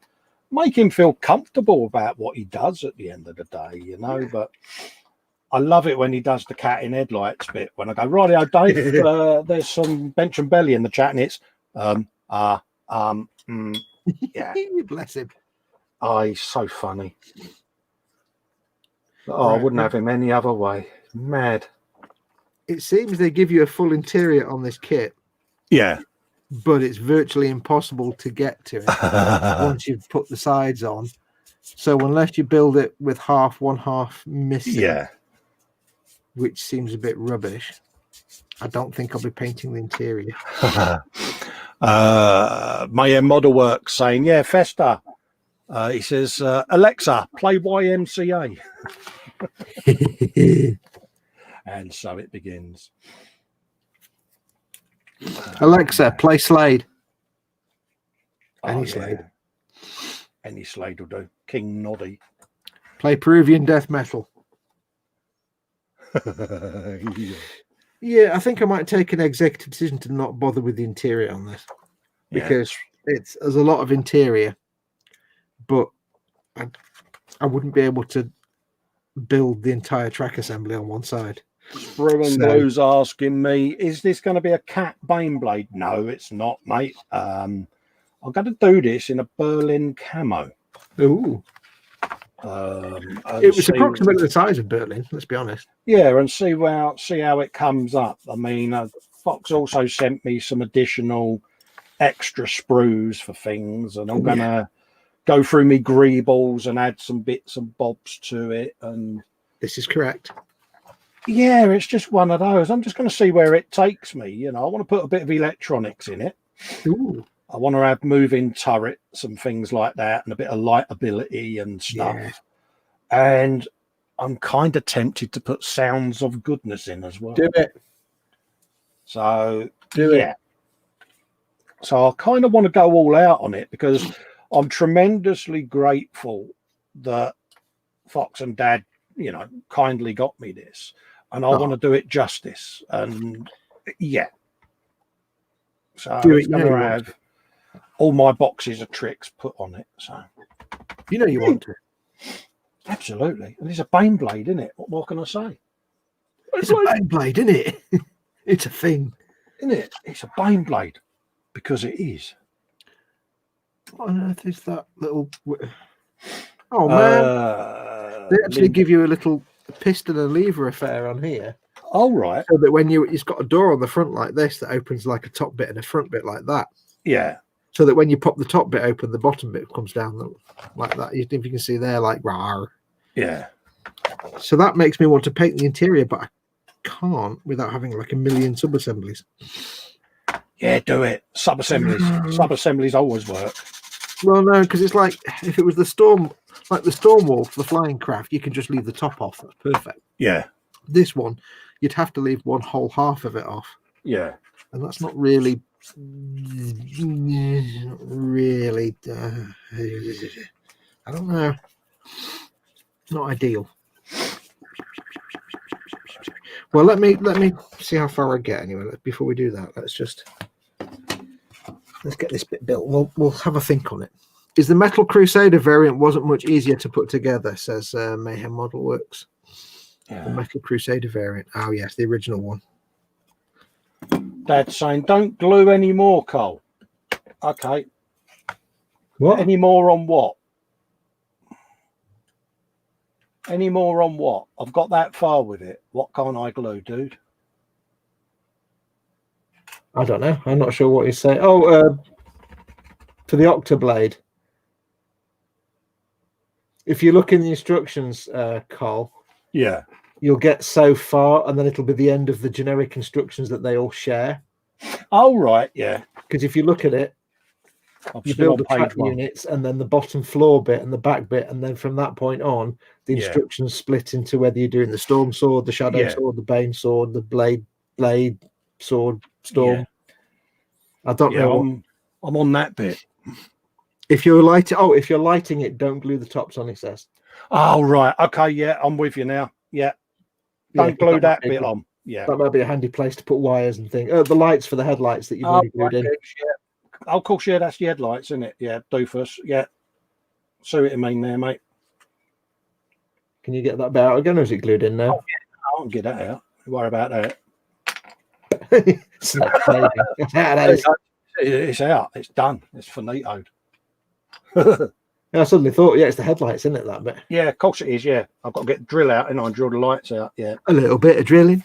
make him feel comfortable about what he does at the end of the day, you know. Yeah. But I love it when he does the cat in headlights bit. When I go, rightio, Dave, there's some bench and belly in the chat, and it's yeah. Bless him. Oh, he's so funny. Oh, right. I wouldn't have him any other way. Mad. It seems they give you a full interior on this kit. Yeah. But it's virtually impossible to get to it once you've put the sides on. So unless you build it with one half missing, yeah, which seems a bit rubbish, I don't think I'll be painting the interior. My model works saying, yeah, Festa. He says, Alexa, play YMCA. And so it begins. Alexa, play Slade. Any Slade. Any Slade will do. King Noddy. Play Peruvian death metal. Yeah, I think I might take an executive decision to not bother with the interior on this, because there's a lot of interior, but I wouldn't be able to build the entire track assembly on one side. Brew and Blue's asking me, is this going to be a cat Baneblade? No, it's not, mate. I'm going to do this in a Berlin camo. Ooh. It was approximately the size of Berlin, let's be honest. Yeah, and see how it comes up. I mean, Fox also sent me some additional extra sprues for things, and I'm going to go through me greebles and add some bits and bobs to it. And this is correct. Yeah, it's just one of those. I'm just going to see where it takes me. You know, I want to put a bit of electronics in it. Ooh. I want to have moving turrets and things like that, and a bit of lightability and stuff. Yeah. And I'm kind of tempted to put sounds of goodness in as well. Do it. So, do it. So I kind of want to go all out on it, because I'm tremendously grateful that Fox and Dad, you know, kindly got me this. And I want to do it justice. And so it's going to have all my boxes of tricks put on it. So you know you want to. Absolutely. And it's a Baneblade, isn't it? What more can I say? It's a Baneblade, isn't it? It's a thing. Isn't it? It's a Baneblade, because it is. What on earth is that little... Oh, man. They actually give you a little piston and lever affair on here. Oh, right. So that when it's got a door on the front like this that opens like a top bit and a front bit like that. Yeah. So that when you pop the top bit open, the bottom bit comes down like that. If you can see there, like, rawr. Yeah. So that makes me want to paint the interior, but I can't without having like a million sub-assemblies. Yeah, do it. Sub-assemblies. Sub-assemblies always work. Well, no, because it's like, if it was the storm wall for the flying craft, you can just leave the top off. That's perfect. Yeah. This one, you'd have to leave one whole half of it off. Yeah. And that's not really, I don't know. Not ideal. Well, let me see how far I get anyway. Before we do that, let's get this bit built. We'll have a think on it. Is the Metal Crusader variant wasn't much easier to put together, says Mayhem Model Works. Yeah. The Metal Crusader variant. Oh yes, the original one. Dad's saying, don't glue any more, Cole. Okay. What? Any more on what? Any more on what? I've got that far with it. What can't I glue, dude? I don't know. I'm not sure what he's saying. Oh, for the Octoblade. If you look in the instructions, Carl, Yeah. you'll get so far, and then it'll be the end of the generic instructions that they all share. Oh, right. Yeah. Because if you look at it, I'm you still build the on track page 1. units, and then the bottom floor bit and the back bit, and then from that point on, the Yeah. instructions split into whether you're doing the storm sword, the shadow Yeah. sword, the bane sword, the blade sword, storm. Yeah. I don't Yeah, know. I'm on that bit. If you're lighting it, don't glue the tops on. He says. Oh, right. Okay. Yeah, I'm with you now. Yeah. Don't glue that bit on. Yeah. That might be a handy place to put wires and things. The lights for the headlights that you've already glued in. Yeah. Oh, of course, yeah, that's the headlights, isn't it? Yeah, doofus. Yeah. See what you mean there, mate. Can you get that bit out again, or is it glued in now? Oh, yeah, I can get that out. Don't worry about that. It's out. It's done. It's finitoed. I suddenly thought, yeah, it's the headlights, isn't it, that bit? Yeah, of course it is, yeah. I've got to get the drill out and I drill the lights out, yeah. A little bit of drilling.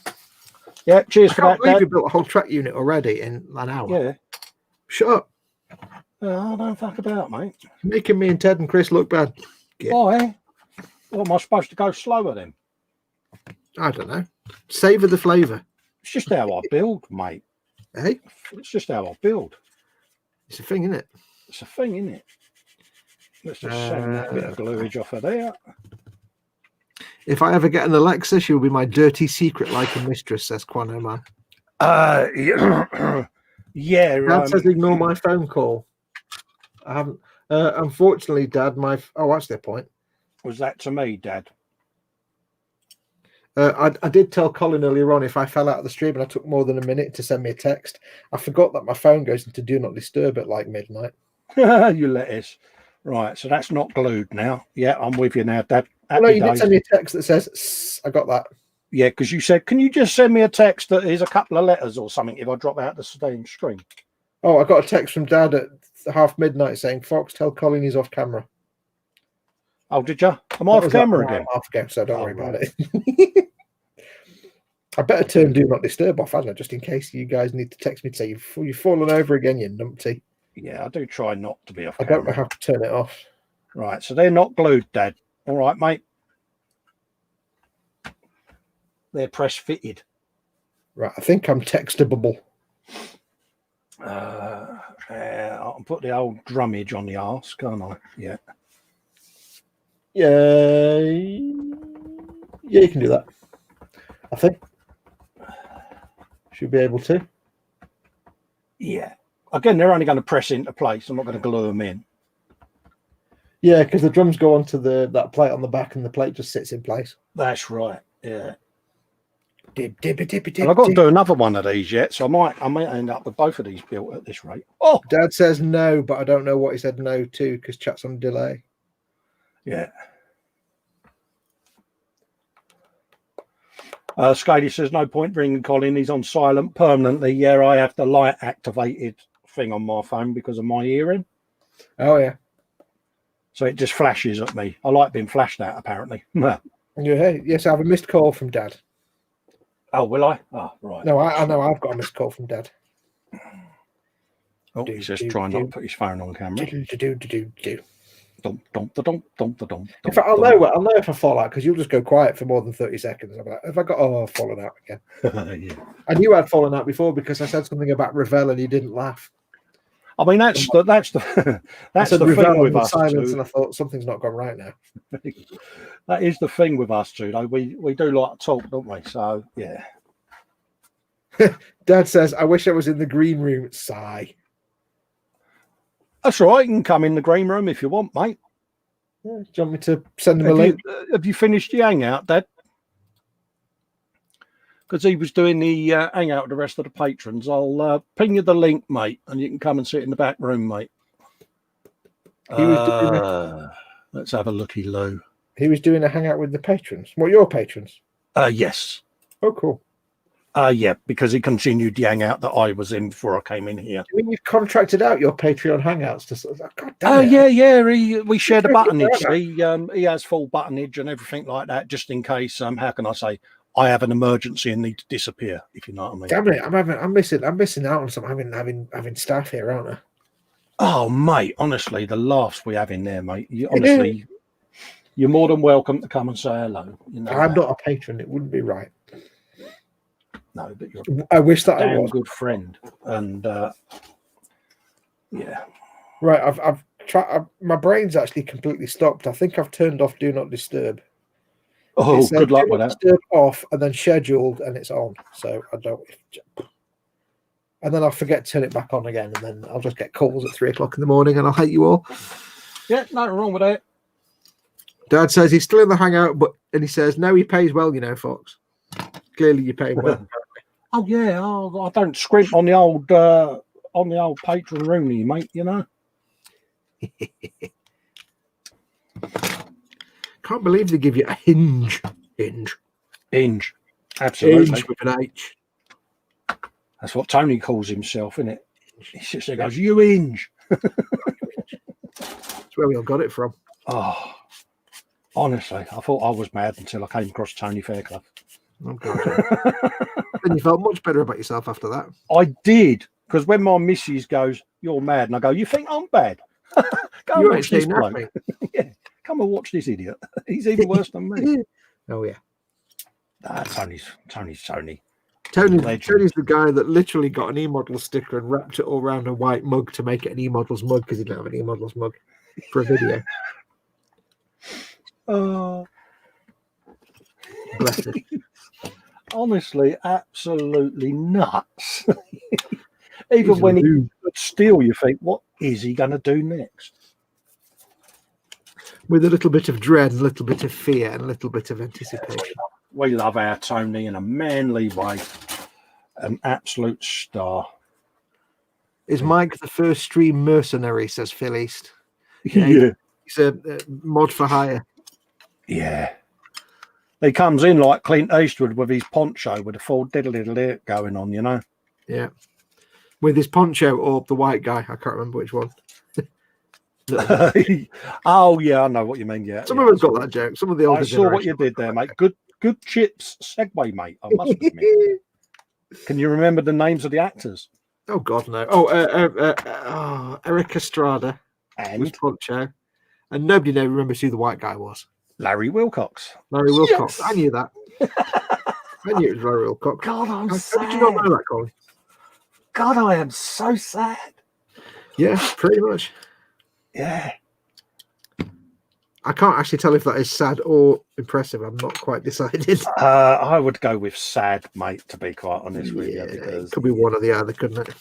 Yeah, cheers for that, Dad. You built a whole track unit already in an hour. Yeah. Shut up. I don't fuck about, mate. You're making me and Ted and Chris look bad. Why? What, am I supposed to go slower then? I don't know. Savour the flavour. It's just how I build, mate. Hey? It's just how I build. It's a thing, isn't it? It's a thing, isn't it? Let's just send that bit of gluage off of there. If I ever get an Alexa, she'll be my dirty secret like a mistress, says Quano Man. Yeah. Dad says ignore my phone call. I haven't. Unfortunately, Dad, that's their point. Was that to me, Dad? I did tell Colin earlier on if I fell out of the stream and I took more than a minute to send me a text, I forgot that my phone goes into do not disturb at like midnight. You lettuce. Right, so that's not glued now. Yeah, I'm with you now, Dad. No, you did send me a text that says, I got that. Yeah, because you said, can you just send me a text that is a couple of letters or something if I drop out the same screen? Oh, I got a text from Dad at half midnight saying, Fox, tell Colin he's off camera. Oh, did you? I'm off camera again. I'm off camera, so don't worry about it. I better turn do not disturb off, hadn't I, just in case you guys need to text me to say you've fallen over again, you numpty. Yeah, I do try not to be off camera. I don't know how to turn it off. Right, so they're not glued, Dad. All right, mate. They're press fitted. Right, I think I'm textable. I can put the old drummage on the arse, can't I? Yeah. Yeah, you can do that. I think. Should be able to. Yeah. Again, they're only going to press into place. I'm not going to glue them in. Yeah, because the drums go onto that plate on the back, and the plate just sits in place. That's right. Yeah. And I've got to do another one of these yet, so I might end up with both of these built at this rate. Oh, Dad says no, but I don't know what he said no to because chat's on delay. Yeah. Scady says no point ringing Colin. He's on silent permanently. Yeah, I have the light activated thing on my phone because of my hearing. Oh yeah. So it just flashes at me. I like being flashed at, apparently. Yeah. Yes, I have a missed call from Dad. Oh, will I? Oh, right. No, I know I've got a missed call from Dad. Oh, he's just trying not to put his phone on camera. In fact, I'll know if I fall out because you'll just go quiet for more than 30 seconds. I'm like, have I got fallen out again? Yeah. I knew I'd fallen out before because I said something about Ravel and he didn't laugh. I mean, that's the thing with us. Silence, and I thought something's not gone right now. That is the thing with us two, though. We do like to talk, don't we? So yeah. Dad says, "I wish I was in the green room." Sigh. That's right. You can come in the green room if you want, mate. Yeah, do you want me to send him a link? Have you finished the hangout, Dad? Because he was doing the hangout with the rest of the patrons. I'll ping you the link, mate, and you can come and sit in the back room, mate. Let's have a looky, Lou. He was doing a hangout with the patrons. What, your patrons? Yes. Oh, cool. Yeah, because he continued the hangout that I was in before I came in here. I mean, you've contracted out your Patreon hangouts to. God damn it. Yeah. We share the buttonage. He has full buttonage and everything like that, just in case. How can I say? I have an emergency and need to disappear. If you know what I mean. Damn it! I'm missing out on some having staff here, aren't I? Oh, mate, honestly, the laughs we have in there, mate. You You're more than welcome to come and say hello. You know I'm that. not a patron. It wouldn't be right. No, but you're I wish that a I damn was. good friend. And yeah. Right, I've tried. My brain's actually completely stopped. I think I've turned off Do Not Disturb. Oh, It says good luck Do with Not that. Disturb off and then scheduled, and it's on. So I don't. And then I'll forget to turn it back on again, and then I'll just get calls at 3 o'clock in the morning, and I'll hate you all. Yeah, nothing wrong with that. Dad says he's still in the hangout, and he says no, he pays well, you know, Fox. Clearly, you pay well. Oh yeah, I don't scrimp on the old patron rooney, mate. You know. Can't believe they give you a hinge. Hinge. Absolutely. Hinge with an H. That's what Tony calls himself, isn't it? He sits there and goes, "You hinge." That's where we all got it from. Oh, honestly, I thought I was mad until I came across Tony Fairclough. Oh, God. And you felt much better about yourself after that. I did, because when my missus goes, "You're mad," and I go, "You think I'm bad?" Go and watch this bloke. Yeah, come and watch this idiot. He's even worse than me. Oh yeah. Tony's Tony. Tony's the guy that literally got an E-Model sticker and wrapped it all around a white mug to make it an E-Models mug because he didn't have an E-Models mug for a video. Bless him. Honestly, absolutely nuts. Even when he could steal, you think, what is he going to do next? With a little bit of dread, a little bit of fear, and a little bit of anticipation. We love our Tony in a manly way. An absolute star. Is Mike the first stream mercenary, says Phil East. Yeah. He's a mod for hire. Yeah. He comes in like Clint Eastwood with his poncho with a full diddle-diddle going on, you know? Yeah. With his poncho or the white guy. I can't remember which one. Oh, yeah, I know what you mean. Yeah. Some of us got that joke. Some of the older I saw what you did there, mate. Good chips segue, mate. I must admit. Can you remember the names of the actors? Oh, God, no. Eric Estrada was poncho. And nobody remembers who the white guy was. Larry Wilcox. Larry Wilcox. Yes. I knew that. I knew it was Larry Wilcox. God, I'm sad. How did you not know that, Colin? God, I am so sad. Yeah, pretty much. Yeah. I can't actually tell if that is sad or impressive. I'm not quite decided. I would go with sad, mate, to be quite honest with you. Because it could be one or the other, couldn't it?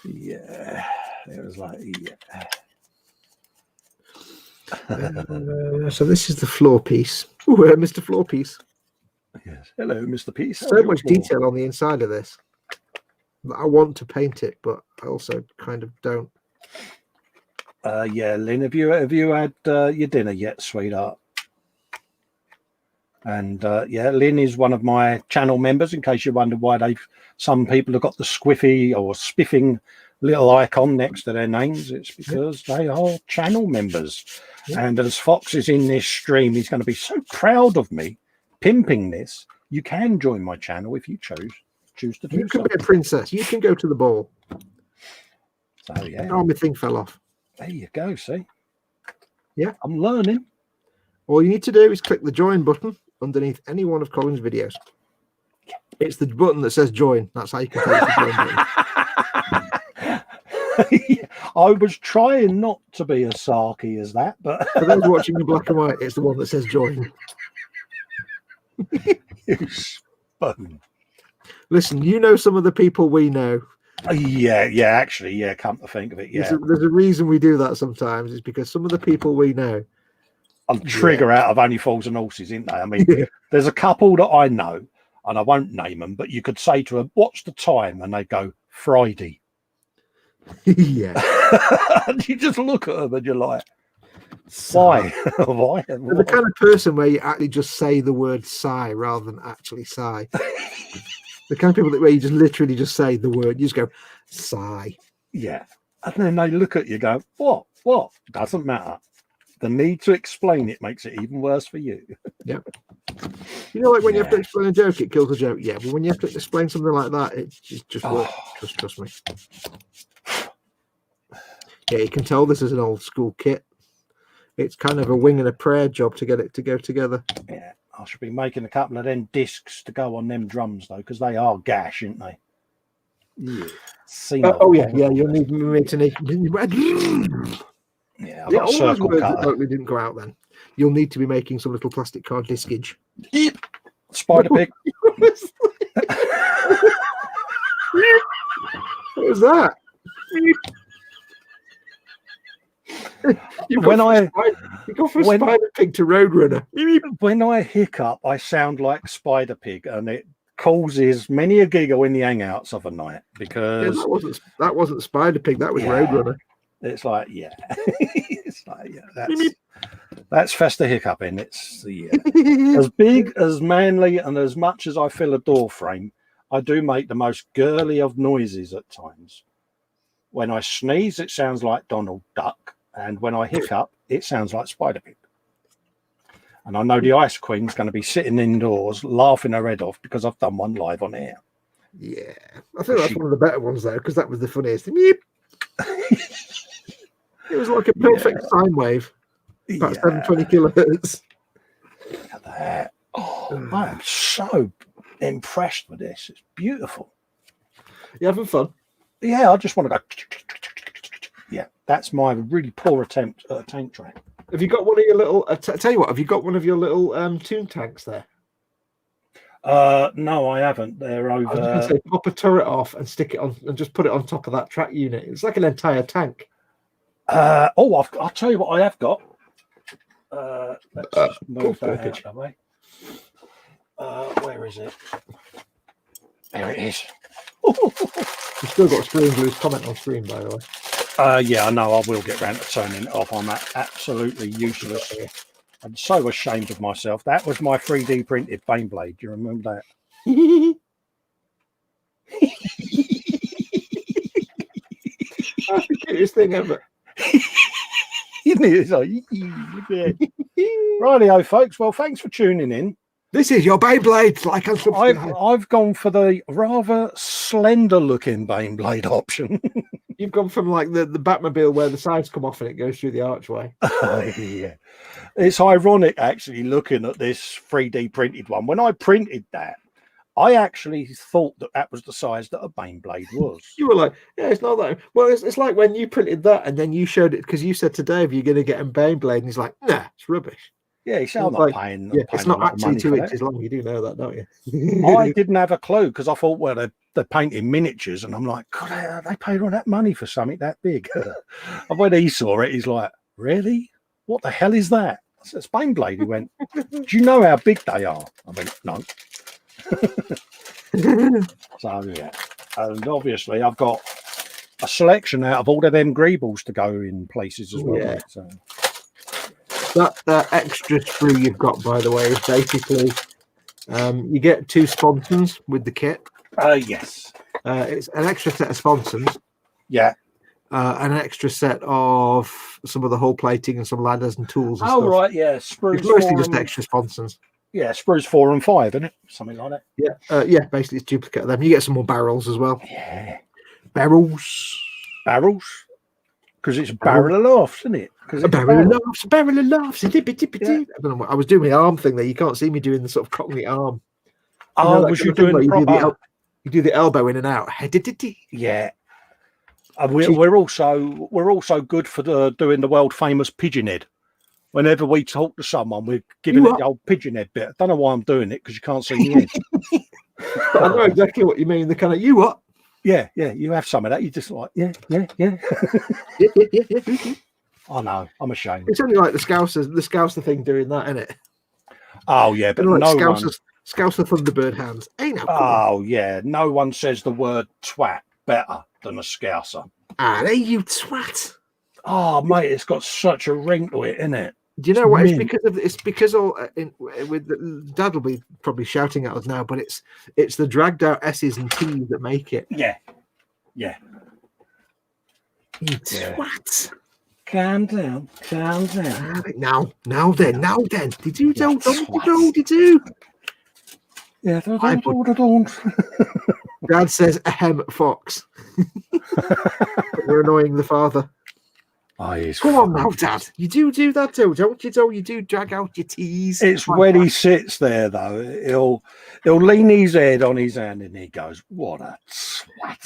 Yeah. It was like, yeah. So this is the floor piece. Ooh, Mr. Floor Piece. Yes. Hello, Mr. Piece. So much detail on the inside of this. I want to paint it, but I also kind of don't. Yeah, Lynn, have you had your dinner yet, sweetheart? And yeah, Lynn is one of my channel members. In case you wonder why some people have got the squiffy or spiffing little icon next to their names, it's because they are channel members. And as Fox is in this stream, he's going to be so proud of me pimping this. You can join my channel if you choose to do so. You can be a princess. You can go to the ball. So yeah. Oh, my thing fell off. There you go, see? Yeah. I'm learning. All you need to do is click the join button underneath any one of Colin's videos. It's the button that says join. That's how you can click the join button. I was trying not to be as sarky as that, but for those watching in black and white, it's the one that says join. You spoon. Listen, you know some of the people we know. Yeah, actually, come to think of it, yeah. There's a reason we do that sometimes. It's because some of the people we know. I'll trigger out of Only Fools and Horses, isn't they? I mean, there's a couple that I know, and I won't name them, but you could say to them, "What's the time?" And they go, "Friday." Yeah. And you just look at them and you're like, why? Why? They're the kind of person where you actually just say the word sigh rather than actually sigh. The kind of people where you just literally just say the word, you just go, sigh. Yeah. And then they look at you go, what? Doesn't matter. The need to explain it makes it even worse for you. Yeah. You know, like when you have to explain a joke, it kills a joke. Yeah, but when you have to explain something like that, it just works. Just trust me. Yeah, you can tell this is an old school kit. It's kind of a wing and a prayer job to get it to go together. Yeah, I should be making a couple of them discs to go on them drums though, because they are gash, aren't they? Yeah. Yeah. You'll need me to need. Yeah, I've got a circle words cutter. that totally didn't go out then. You'll need to be making some little plastic card discage. Spider pig. What was that? You go from Spider Pig to Roadrunner. When I hiccup, I sound like Spider Pig, and it causes many a giggle in the hangouts of a night because that wasn't Spider Pig. That was Roadrunner. It's like that's Festa hiccuping. It's as big, as manly, and as much as I fill a door frame, I do make the most girly of noises at times. When I sneeze, it sounds like Donald Duck, and when I hiccup, it sounds like Spider Pig. And I know the Ice Queen's going to be sitting indoors laughing her head off because I've done one live on air. Yeah, I think that's one of the better ones though, because that was the funniest. It was like a perfect sine wave, about 720 kilohertz. Look at that! Oh, I am so impressed with this. It's beautiful. You having fun? Yeah, I just want to go. Yeah, that's my really poor attempt at a tank track. Have you got one of your little? Tell you what, have you got one of your little tune tanks there? No, I haven't. They're over. I was going to say, pop a turret off and stick it on, and just put it on top of that track unit. It's like an entire tank. I'll tell you what I have got. Let's just move that out of the way. Where is it? There it is. You've still got Screen Blue's comment on screen, by the way. Yeah, I know. I will get round to turning it off. I'm absolutely useless. I'm so ashamed of myself. That was my 3D printed Baneblade. Do you remember that? That's the cutest thing ever. Isn't it? It's like, rightio, folks. Well, thanks for tuning in. This is your Beyblade. Like I've gone for the rather slender looking Baneblade option. You've gone from like the Batmobile where the sides come off and it goes through the archway. Yeah, it's ironic actually looking at this 3D printed one. When I printed that, I actually thought that was the size that a Baneblade was. You were like, yeah, it's not that. Well, it's like when you printed that and then you showed it because you said to Dave, you're going to get a Baneblade, and he's like, nah, it's rubbish. Yeah, he said, I'm not paying. Yeah, it's not actually 2 inches long. You do know that, don't you? I didn't have a clue because I thought, well, they're painting miniatures, and I'm like, God, they paid all that money for something that big. And when he saw it, he's like, really? What the hell is that? I said, it's Baneblade. He went, do you know how big they are? I went, no. So yeah, and obviously I've got a selection out of all of them greebles to go in places as well. Yeah. So. That extra sprue you've got, by the way, is basically you get 2 sponsons with the kit. Yes. It's an extra set of sponsons. Yeah. An extra set of some of the hull plating and some ladders and tools. And stuff. Right, yeah. Sprues it's mostly just extra sponsons. Yeah, sprues 4 and 5, isn't it? Something like that. Yeah. Yeah. Basically, it's duplicate of them. You get some more barrels as well. Yeah. Barrels. Because it's a barrel of laughs, isn't it? A barrel of laughs. Yeah. I don't know what I was doing my arm thing there. You can't see me doing the sort of cockney arm. Was you doing you do the elbow in and out. Yeah. We're also good for doing the world famous pigeon head. Whenever we talk to someone, we're giving it the old pigeon head bit. I don't know why I'm doing it because you can't see me. But I know exactly what you mean. The kind of you what? Yeah. You have some of that. You just like yeah. I know. I'm ashamed. It's only like the Scouser thing doing that, isn't it? Oh yeah, but like no Scouser Thunderbird hands. Ain't no. Oh yeah, no one says the word twat better than a Scouser. There you twat. Oh mate, it's got such a ring to it, isn't it? Do you know what? It's because Dad will be probably shouting at us now, but it's the dragged out S's and T's that make it. Yeah. You twat. Calm down. Now then. Did you do? Yeah, don't. Dad says ahem fox. We're annoying the father. Oh, he's Come on now, Dad. You do that too, don't you? You do drag out your tees. It's when he sits there though. He'll lean his head on his hand and he goes, "What a swat!"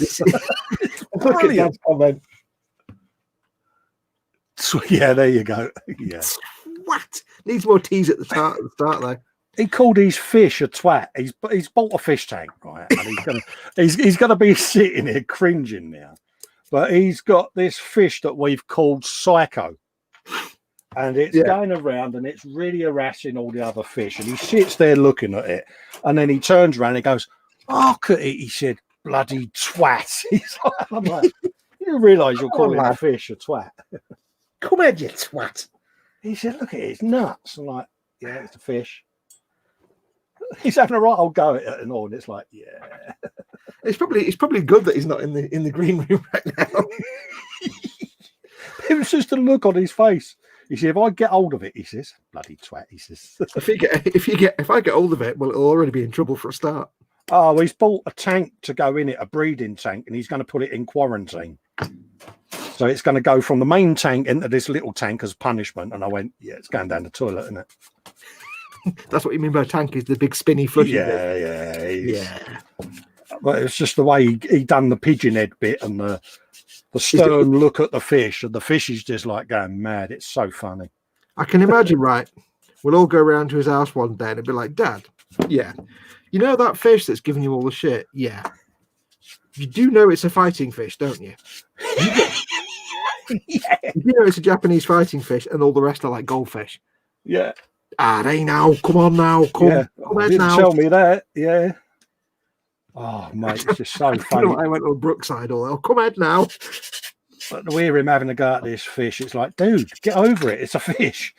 Look at Dad's comment. Yeah, there you go. Yeah, Swat needs more tees at the start though. He called his fish a twat. He's bought a fish tank, right? And he's gonna be sitting here cringing now. But he's got this fish that we've called Psycho. And it's going around and it's really harassing all the other fish. And he sits there looking at it. And then he turns around and he goes, "Oh, look at it." He said, "Bloody twat." I'm like, you realise you're calling a fish a twat. Come here, you twat. He said, "Look at it, it's nuts." I'm like, "Yeah, it's a fish." He's having a right old go at it and all. And it's like, yeah. It's probably good that he's not in the green room right now. It was just a look on his face. He said, "If I get hold of it," he says, "Bloody twat," he says. if I get hold of it, well, it'll already be in trouble for a start. Oh, he's bought a tank to go in it, a breeding tank, and he's going to put it in quarantine. So it's going to go from the main tank into this little tank as punishment. And I went, "Yeah, it's going down the toilet, isn't it?" That's what you mean by a tank, is the big spinny flushing bit. Yeah. But it's just the way he done the pigeon head bit and the stern look at the fish, and the fish is just like going mad. It's so funny. I can imagine, right? We'll all go around to his house one day and it'll be like, "Dad, yeah, you know that fish that's giving you all the shit? Yeah. You do know it's a fighting fish, don't you?" Yeah. You do know it's a Japanese fighting fish and all the rest are like goldfish. Yeah. They now. Come on now. Come on now. Tell me that. Yeah. Oh, mate, it's just so funny. I went on Brookside all. Come ahead now. But to hear him having a go at this fish, it's like, dude, get over it. It's a fish.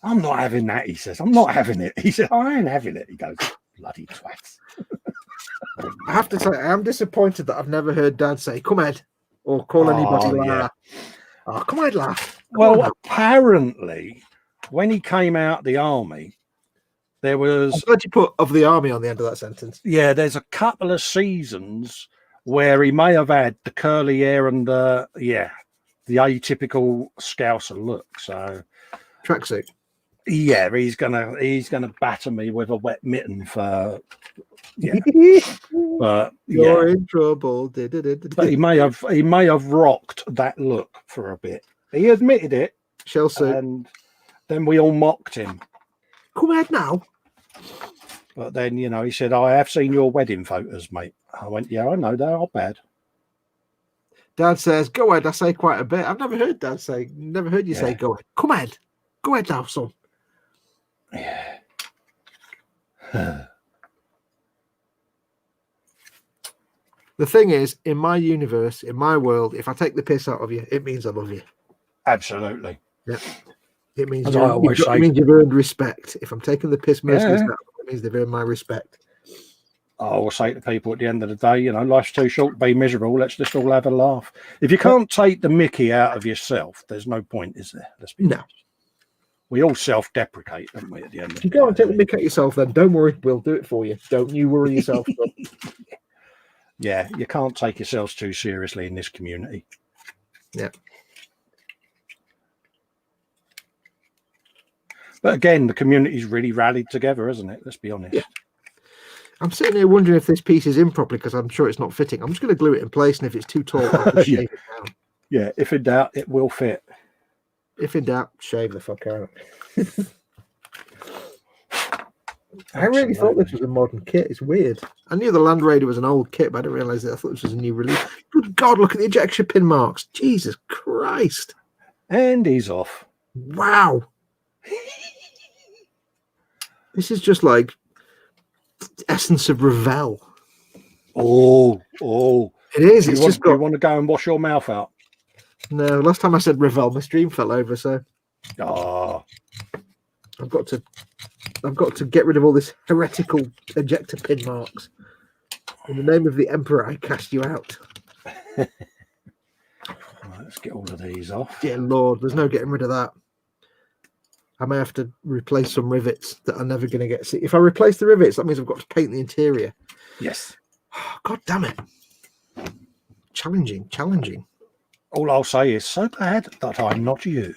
"I'm not having that," he says. "I'm not having it." He said, "I ain't having it." He goes, "Bloody twats." I have to say, I am disappointed that I've never heard Dad say "come ahead" or call anybody Lara. Yeah. Oh, come ahead, laugh. Well, apparently, when he came out of the army, there was... I'm glad you put "of the army" on the end of that sentence. Yeah, there's a couple of seasons where he may have had the curly hair and the atypical Scouser look. So tracksuit. Yeah, he's gonna batter me with a wet mitten for. Yeah, but you're in trouble. But he may have rocked that look for a bit. He admitted it. Chelsea, and then we all mocked him. Come ahead now. But then, he said, "I have seen your wedding photos, mate." I went, "Yeah, I know, they're not bad." Dad says, "Go ahead." I say quite a bit. I've never heard Dad say, never heard you say, "Go ahead." Come ahead. Go ahead now, son. Yeah. The thing is, in my universe, in my world, if I take the piss out of you, it means I love you. Absolutely. Yeah. It means, it means you've earned respect. If I'm taking the piss merciless out, it means they've earned my respect. I always say to people at the end of the day, life's too short to be miserable. Let's just all have a laugh. If you can't take the mickey out of yourself, there's no point, is there? Let's be honest. We all self-deprecate, don't we, at the end of the day? If you go and take the mickey at yourself, then don't worry, we'll do it for you. Don't you worry yourself. Yeah, you can't take yourselves too seriously in this community. Yeah. But again, the community's really rallied together, isn't it? Let's be honest. Yeah. I'm sitting here wondering if this piece is in properly because I'm sure it's not fitting. I'm just going to glue it in place, and if it's too tall, I'll just shave it down. Yeah, if in doubt, it will fit. If in doubt, shave the fuck out. I really thought this was a modern kit. It's weird. I knew the Land Raider was an old kit, but I didn't realise that. I thought this was a new release. Good God, look at the ejection pin marks. Jesus Christ. And he's off. Wow. This is just like essence of Revel. Oh. It is. You want to go and wash your mouth out? No, last time I said Revel, my stream fell over, so I've got to get rid of all this heretical ejector pin marks. In the name of the Emperor, I cast you out. Right, let's get all of these off. Dear Lord, there's no getting rid of that. I may have to replace some rivets that are never going to get. See, if I replace the rivets, that means I've got to paint the interior. Yes. God damn it. Challenging. All I'll say is so glad that I'm not you.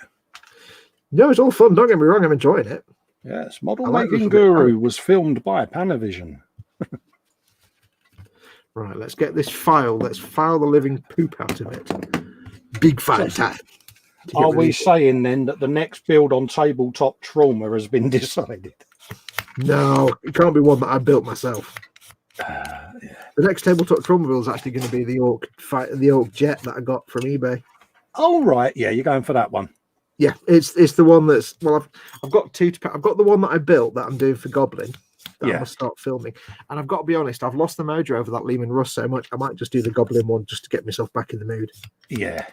No, it's all fun. Don't get me wrong. I'm enjoying it. Yes, Model I like Making this a bit. Guru was filmed by Panavision. Right, let's get this file. Let's file the living poop out of it. Big file time. Are we saying then that the next build on Tabletop Trauma has been decided? No, it can't be one that I built myself. Yeah. The next Tabletop Trauma build is actually going to be the Orc Jet that I got from eBay. Oh right, yeah, you're going for that one. Yeah, it's the one that's I've got two. I've got the one that I built that I'm doing for Goblin. That I'm gonna start filming, and I've got to be honest, I've lost the mojo over that Lehman Russ so much. I might just do the Goblin one just to get myself back in the mood. Yeah,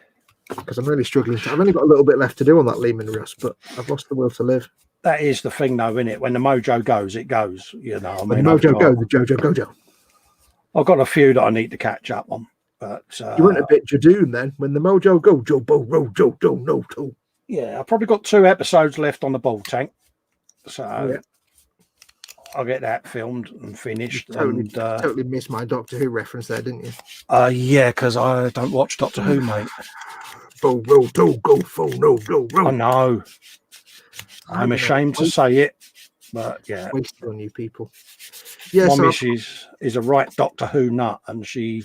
because I'm really struggling. I've only got a little bit left to do on that Lehman Russ, but I've lost the will to live. That is the thing, though, isn't it? When the mojo goes, it goes. You know, I mean, the mojo goes, the Jojo Gojo. I've got a few that I need to catch up on, but you went a bit Jadoon then. When the mojo go, Jobo, Jojo, no, to. Yeah, I've probably got 2 episodes left on the Ball Tank, so yeah. I'll get that filmed and finished. You totally missed my Doctor Who reference there, didn't you? Yeah, because I don't watch Doctor Who, mate. Go, I know. I'm ashamed to say it, but yeah. Wasted on you people. Yeah, my missus is a right Doctor Who nut, and she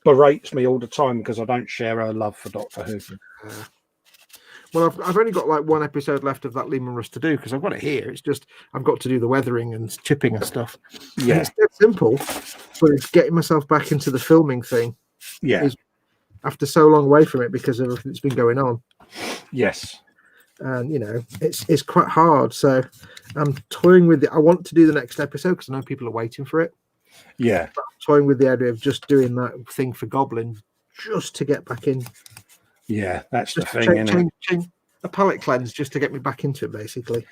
berates me all the time because I don't share her love for Doctor Who. Well, I've only got like 1 episode left of that Lehman Russ to do because I've got it here. It's just I've got to do the weathering and chipping and stuff. Yeah, and it's dead simple, but it's getting myself back into the filming thing. Yeah, after so long away from it because of everything that's been going on. Yes, and you know it's quite hard. So I'm toying with it. I want to do the next episode because I know people are waiting for it. Yeah, but I'm toying with the idea of just doing that thing for Goblin just to get back in. Yeah, that's just the thing, change a palette cleanse just to get me back into it, basically.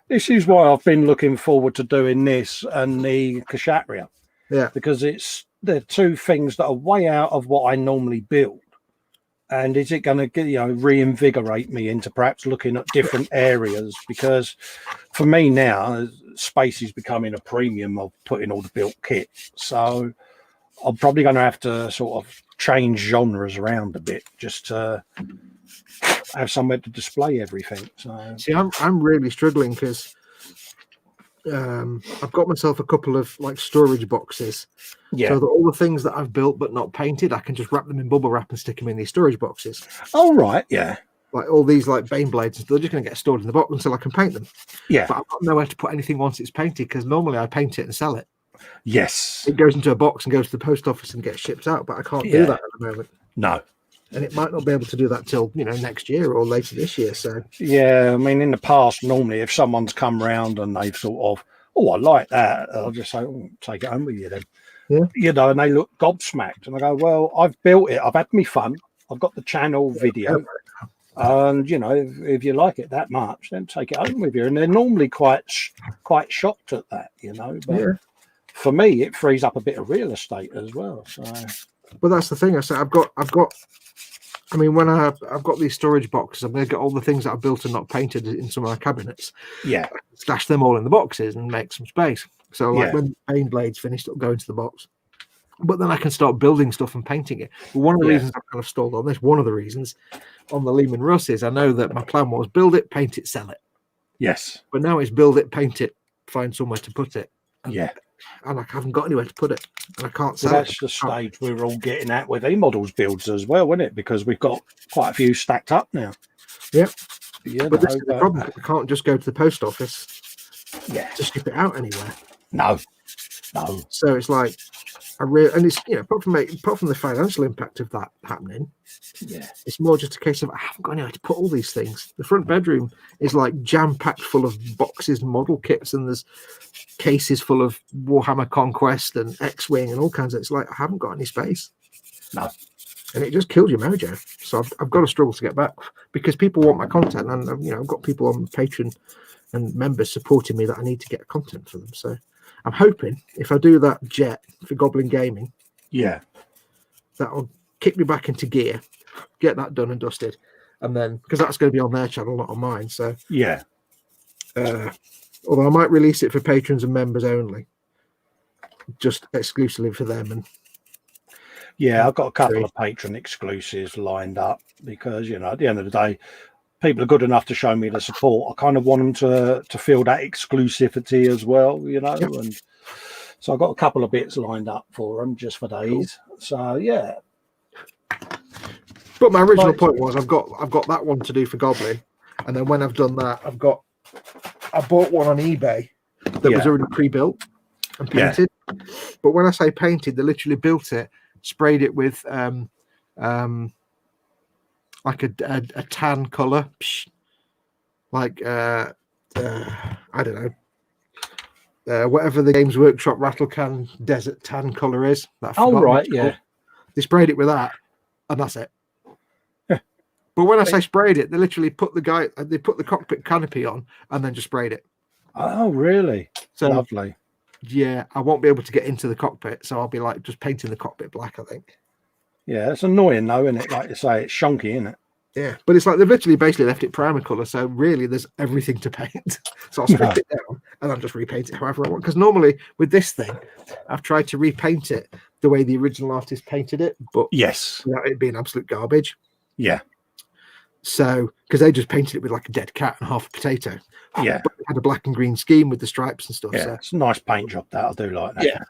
This is why I've been looking forward to doing this and the Kshatriya. Yeah, because they're 2 things that are way out of what I normally build. And is it going to, reinvigorate me into perhaps looking at different areas? Because for me now, space is becoming a premium of putting all the built kit. So I'm probably going to have to sort of change genres around a bit just to have somewhere to display everything. So see, I'm really struggling because I've got myself a couple of like storage boxes. Yeah. So that all the things that I've built but not painted, I can just wrap them in bubble wrap and stick them in these storage boxes. Oh right, yeah. Like all these like Baneblades, they're just going to get stored in the box until I can paint them. Yeah. But I've got nowhere to put anything once it's painted because normally I paint it and sell it. Yes. It goes into a box and goes to the post office and gets shipped out, but I can't do that at the moment. No. And it might not be able to do that till next year or later this year. So yeah, I mean, in the past, normally if someone's come round and they've sort of, oh, I like that, I'll just say, oh, take it home with you then. Yeah. And they look gobsmacked, and I go, well, I've built it, I've had me fun, I've got the channel video, and if you like it that much, then take it home with you. And they're normally quite shocked at that, But for me, it frees up a bit of real estate as well. So, but that's the thing. I said I've got. I mean, when I've got these storage boxes, I'm going to get all the things that I've built and not painted in some of my cabinets. Yeah, stash them all in the boxes and make some space. So, like when the Baneblade's finished, it'll go into the box. But then I can start building stuff and painting it. But one of the reasons I've kind of stalled on this, one of the reasons on the Lehman Russ is I know that my plan was build it, paint it, sell it. Yes. But now it's build it, paint it, find somewhere to put it. And I haven't got anywhere to put it, and I can't sell it. That's the stage we're all getting at with e-models builds as well, isn't it? Because we've got quite a few stacked up now. Yeah. But this is the problem. I can't just go to the post office to ship it out anywhere. No. So it's like and it's apart from the financial impact of that happening, it's more just a case of I haven't got anywhere to put all these things. The front bedroom is like jam packed full of boxes and model kits, and there's cases full of Warhammer Conquest and X-Wing and all kinds of. It's like I haven't got any space. No. And it just kills your mojo. So I've got to struggle to get back because people want my content, and I've got people on Patreon and members supporting me that I need to get content for them. So I'm hoping if I do that jet for Goblin Gaming, that'll kick me back into gear, get that done and dusted, and then because that's going to be on their channel, not on mine. So although I might release it for patrons and members only, just exclusively for them. And Yeah, I've got a couple of Patreon exclusives lined up because, you know, at the end of the day, people are good enough to show me the support. I kind of want them to feel that exclusivity as well, you know. Yep. And so I've got a couple of bits lined up for them just for these. Cool. So yeah. But my original point was I've got that one to do for Goblin, and then when I've done that, I bought one on eBay that was already pre-built and painted. Yeah. But when I say painted, they literally built it, sprayed it with like a tan color, like I don't know, whatever the Games Workshop rattle can desert tan color is. Oh right, yeah. They sprayed it with that, and that's it. But when I say sprayed it, they literally put the cockpit canopy on and then just sprayed it. Oh really? So lovely. Yeah, I won't be able to get into the cockpit, so I'll be like just painting the cockpit black, I think. Yeah, it's annoying though, isn't it? Like you say, it's shonky, isn't it? Yeah, but it's like they've literally basically left it primer color, so really there's everything to paint. So I'll strip it down and I'll just repaint it however I want. Because normally with this thing, I've tried to repaint it the way the original artist painted it, but yes, without it being absolute garbage. Yeah. So because they just painted it with like a dead cat and half a potato. Yeah, but it had a black and green scheme with the stripes and stuff. Yeah, so. It's a nice paint job. That I do like that. Yeah,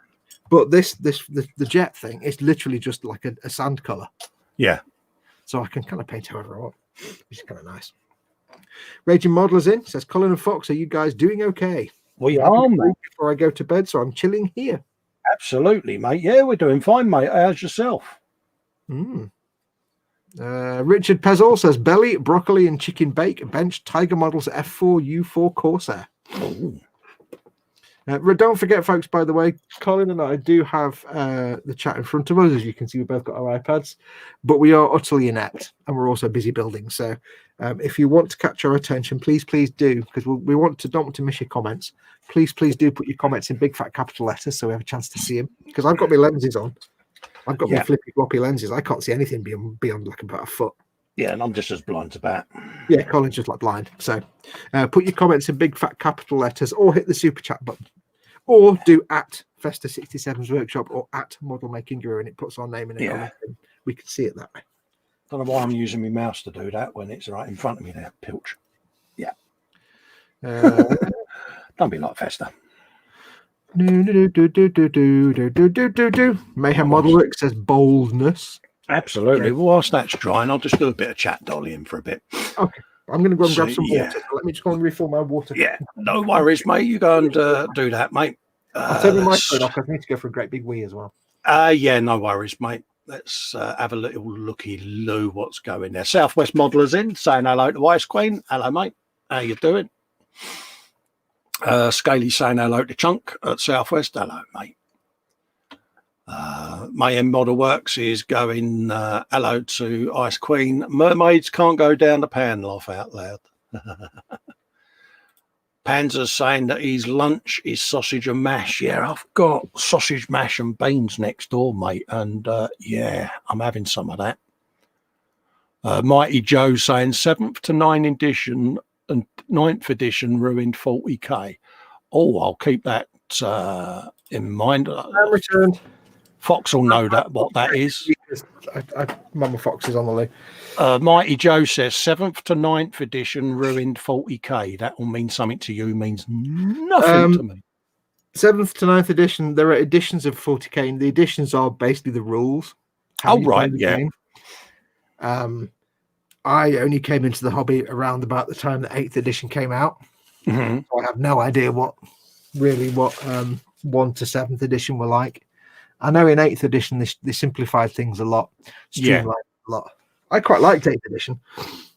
but the jet thing is literally just like a sand color. Yeah. So I can kind of paint however I want, which is kind of nice. Raging Modelers in says, Colin and Fox, are you guys doing okay? We are, mate. Before I go to bed, so I'm chilling here. Absolutely, mate. Yeah, we're doing fine, mate. How's yourself? Richard Pezol says, belly, broccoli, and chicken bake, bench, Tiger Models F4 U4 Corsair. Don't forget, folks, by the way, Colin and I do have the chat in front of us. As you can see, we've both got our iPads, but we are utterly inept and we're also busy building. So if you want to catch our attention, please do, because we don't want to miss your comments. Please do put your comments in big fat capital letters so we have a chance to see them, because I've got my lenses on. I've got my flippy floppy lenses. I can't see anything beyond like about a foot. Yeah, and I'm just as blind as that. Yeah, Colin's just like blind. So put your comments in big fat capital letters or hit the super chat button. Or do at Festa 67's Workshop or at modelmakingguru, and it puts our name in it. Yeah. And we can see it that way. Don't know why I'm using my mouse to do that when it's right in front of me there, Pilch. Yeah. Don't be like Festa. Mayhem Modelwork says boldness. Absolutely. Well, whilst that's drying, I'll just do a bit of chat dollying for a bit. Okay. I'm going to go and grab some water. Let me just go and refill my water. Yeah, no worries, mate. You go and do that, mate. I'll turn my phone off. I need to go for a great big wee as well. Yeah, no worries, mate. Let's have a little looky-loo what's going there. Southwest Modelers in, saying hello to Ice Queen. Hello, mate. How you doing? Scaly saying hello to Chunk at Southwest. Hello, mate. Mayhem Model Works is going hello to Ice Queen. Mermaids can't go down the pan, laugh out loud. Panzer's saying that his lunch is sausage and mash. Yeah, I've got sausage mash and beans next door, mate, and yeah, I'm having some of that. Mighty Joe saying 7th to 9th edition and 9th edition ruined 40k. Oh, I'll keep that in mind. I'm returned. Fox will know what that is. Mama Fox is on the loo. Mighty Joe says 7th to 9th edition ruined 40k. That will mean something to you. Means nothing to me. 7th to 9th edition. There are editions of 40k, and the editions are basically the rules. Oh right, yeah. Game. I only came into the hobby around about the time that 8th edition came out. Mm-hmm. So I have no idea what 1 to 7th edition were like. I know in 8th edition they simplified things a lot, streamlined a lot. I quite liked 8th edition.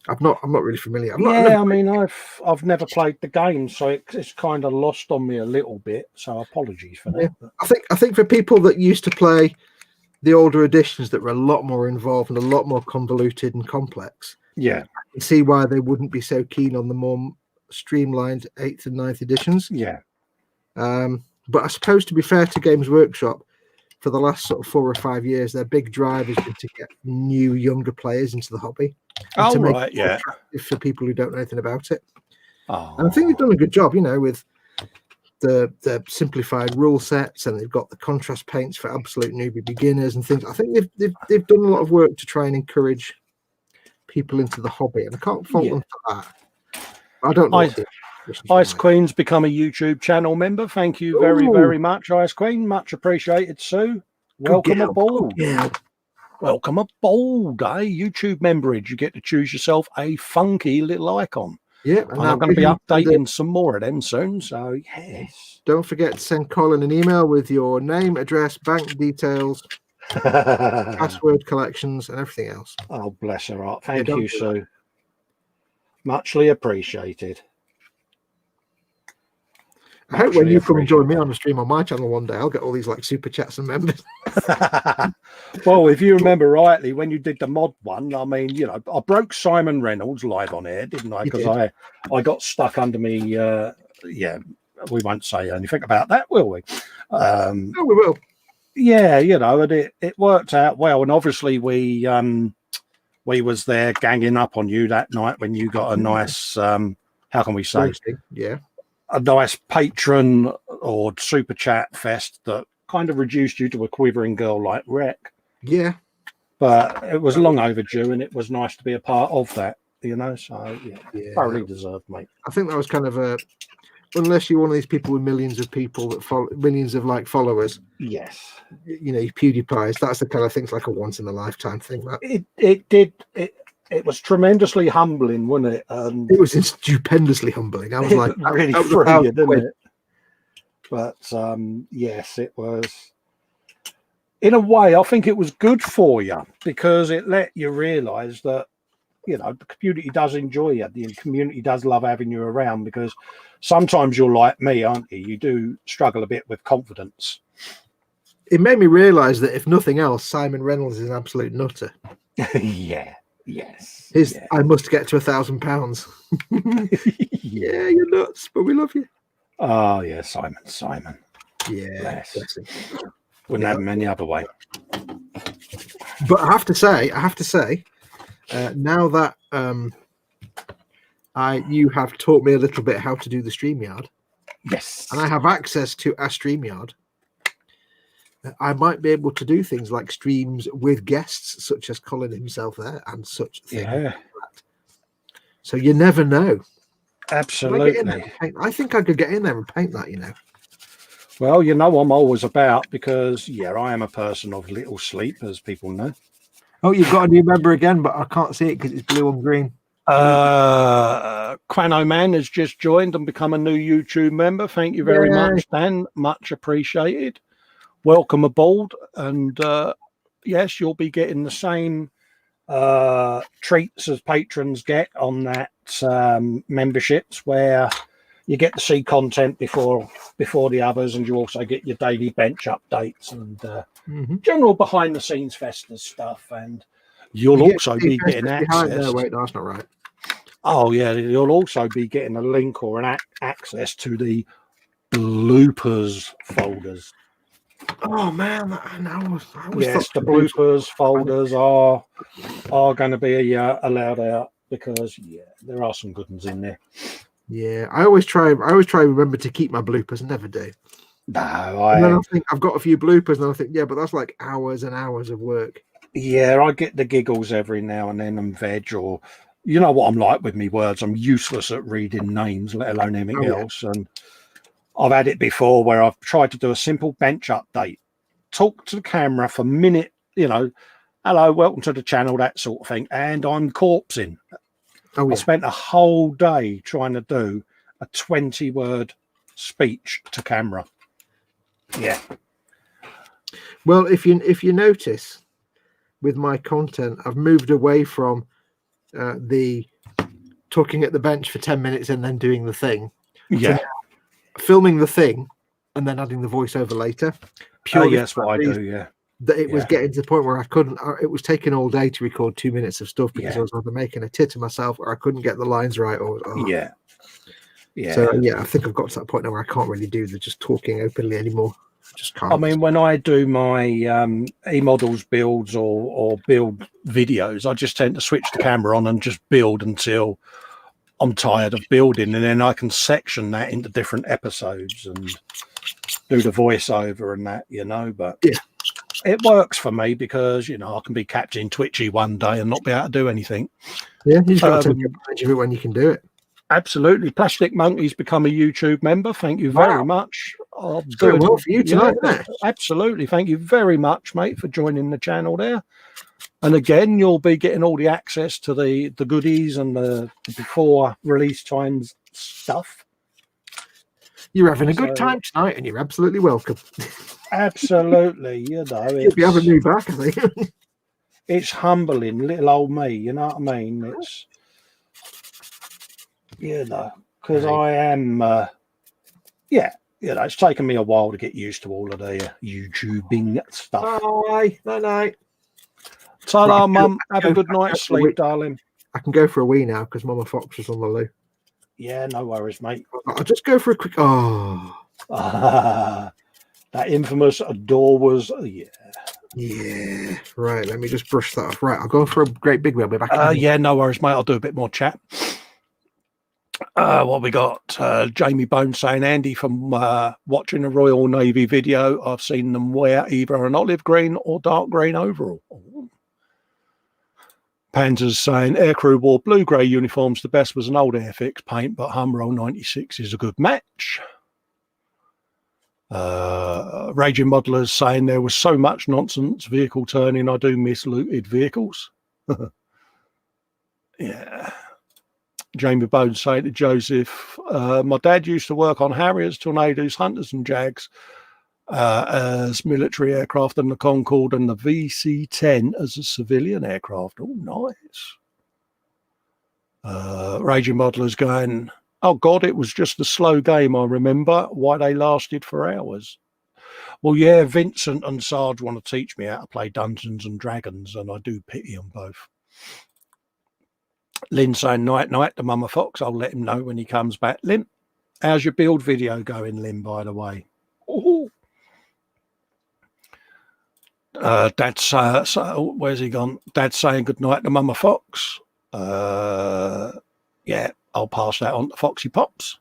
I'm not really familiar. I've never played the game, so it's kind of lost on me a little bit. So apologies for that. Yeah. I think for people that used to play the older editions that were a lot more involved and a lot more convoluted and complex, yeah, I can see why they wouldn't be so keen on the more streamlined 8th and 9th editions. Yeah. But I suppose, to be fair to Games Workshop, for the last sort of 4 or 5 years, their big drive has been to get new, younger players into the hobby. Oh, to make right, it more yeah. attractive for people who don't know anything about it. Oh. And I think they've done a good job, with the simplified rule sets, and they've got the contrast paints for absolute newbie beginners and things. I think they've done a lot of work to try and encourage people into the hobby, and I can't fault them for that. I don't know. Ice Queen's become a YouTube channel member. Thank you very much, Ice Queen. Much appreciated, Sue. Welcome aboard. Welcome aboard, YouTube memberage. You get to choose yourself a funky little icon. Yeah, and I'm going to be updating some more of them soon. So yes, don't forget to send Colin an email with your name, address, bank details, password collections, and everything else. Oh, bless her heart. Thank you, Sue. Muchly appreciated. I hope when you come and join me on the stream on my channel one day, I'll get all these like super chats and members. Well, if you remember rightly, when you did the mod one, I mean, you know, I broke Simon Reynolds live on air, didn't I? Because I got stuck under me. Yeah, we won't say anything about that, will we? No, we will. Yeah, you know, and it worked out well, and obviously we was there ganging up on you that night when you got a nice how can we say? Yeah. A nice patron or super chat fest that kind of reduced you to a quivering girl like wreck. Yeah. But it was long overdue, and it was nice to be a part of that, you know. So yeah. Thoroughly deserved, mate. I think that was kind of unless you're one of these people with millions of people that follow, millions of like followers. Yes. You know, PewDiePie's, that's the kind of thing. It's like a once in a lifetime thing. It was tremendously humbling, wasn't it? It was stupendously humbling. I was like, really threw you, didn't it? But yes, it was. In a way, I think it was good for you because it let you realise that, you know, the community does enjoy you. The community does love having you around, because sometimes you're like me, aren't you? You do struggle a bit with confidence. It made me realise that if nothing else, Simon Reynolds is an absolute nutter. Yeah. Yes. I must get to £1,000. Yeah, you're nuts, but we love you. Oh yeah, Simon. Yeah. Bless him. Wouldn't have him any other way. But I have to say, now that you have taught me a little bit how to do the StreamYard. Yes. And I have access to a StreamYard. I might be able to do things like streams with guests, such as Colin himself there, and such things. Yeah. So you never know. Absolutely. I think I could get in there and paint that, you know. Well, you know, I'm always about, because I am a person of little sleep, as people know. Oh, you've got a new member again, but I can't see it because it's blue and green. Quano Man has just joined and become a new YouTube member. Thank you very much, Dan. Much appreciated. Welcome aboard, and yes, you'll be getting the same treats as patrons get on that memberships, where you get to see content before the others, and you also get your daily bench updates and general behind the scenes Festa stuff, and you'll also be getting access. Wait, no, that's not right. Oh yeah, you'll also be getting a link or an access to the bloopers folders. Oh man, yes, the bloopers folders are going to be allowed out, because there are some good ones in there. Yeah, I always try and remember to keep my bloopers, and never do. No, and then I think I've got a few bloopers, and I think, but that's like hours and hours of work. Yeah, I get the giggles every now and then, and veg, or you know what I'm like with me words. I'm useless at reading names, let alone anything else. And I've had it before where I've tried to do a simple bench update, talk to the camera for a minute, you know, hello, welcome to the channel, that sort of thing, and I'm corpsing. I spent a whole day trying to do a 20-word speech to camera. Yeah. Well, if you notice, with my content, I've moved away from the talking at the bench for 10 minutes and then doing the thing. Yeah. Filming the thing and then adding the voiceover later. Purely that's what I do, yeah. That it was getting to the point where I couldn't, it was taking all day to record 2 minutes of stuff, because I was either making a tit of myself or I couldn't get the lines right. Or So I think I've got to that point now where I can't really do the just talking openly anymore. Just can't. I mean, when I do my e-models builds or build videos, I just tend to switch the camera on and just build until I'm tired of building, and then I can section that into different episodes and do the voiceover and that, but Yeah. it works for me because, I can be Captain Twitchy one day and not be able to do anything. Yeah, you just got to take advantage of it when you can do it. Absolutely. Plastic Monkey's become a YouTube member. Thank you very much. Oh, it's going well for you tonight, isn't it? Absolutely. Thank you very much, mate, for joining the channel there. And again, you'll be getting all the access to the goodies and the before release times stuff. You're having a good time tonight, and you're absolutely welcome. Absolutely. You'll be having me back, I think. It's humbling, little old me. You know what I mean? It's, because I am, it's taken me a while to get used to all of the YouTubing stuff. Bye. Night. Ta-da, Mum. Have a good night's sleep, darling. I can go for a wee now because Mama Fox is on the loo. Yeah, no worries, mate. I'll just go for a quick... that infamous door was... Yeah. Right, let me just brush that off. Right, I'll go for a great big one. We'll be back. Yeah, no worries, mate. I'll do a bit more chat. What we got? Jamie Bone saying, Andy, from watching a Royal Navy video, I've seen them wear either an olive green or dark green overall. Ooh. Panzer's saying, aircrew wore blue-grey uniforms. The best was an old Airfix paint, but Humroll 96 is a good match. Raging Modelers saying there was so much nonsense vehicle turning. I do miss looted vehicles. Yeah. Jamie Bones saying to Joseph, my dad used to work on Harriers, Tornadoes, Hunters and Jags as military aircraft, and the Concorde and the VC-10 as a civilian aircraft. Oh, nice. Raging Modelers going, oh, God, it was just a slow game, I remember. Why they lasted for hours. Well, yeah, Vincent and Sarge want to teach me how to play Dungeons and Dragons, and I do pity them both. Lynn saying, night, the Mama Fox. I'll let him know when he comes back. Lynn, how's your build video going, Lynn, by the way? Ooh. Dad's where's he gone? Dad's saying good night to Mama Fox. Yeah, I'll pass that on to Foxy Pops.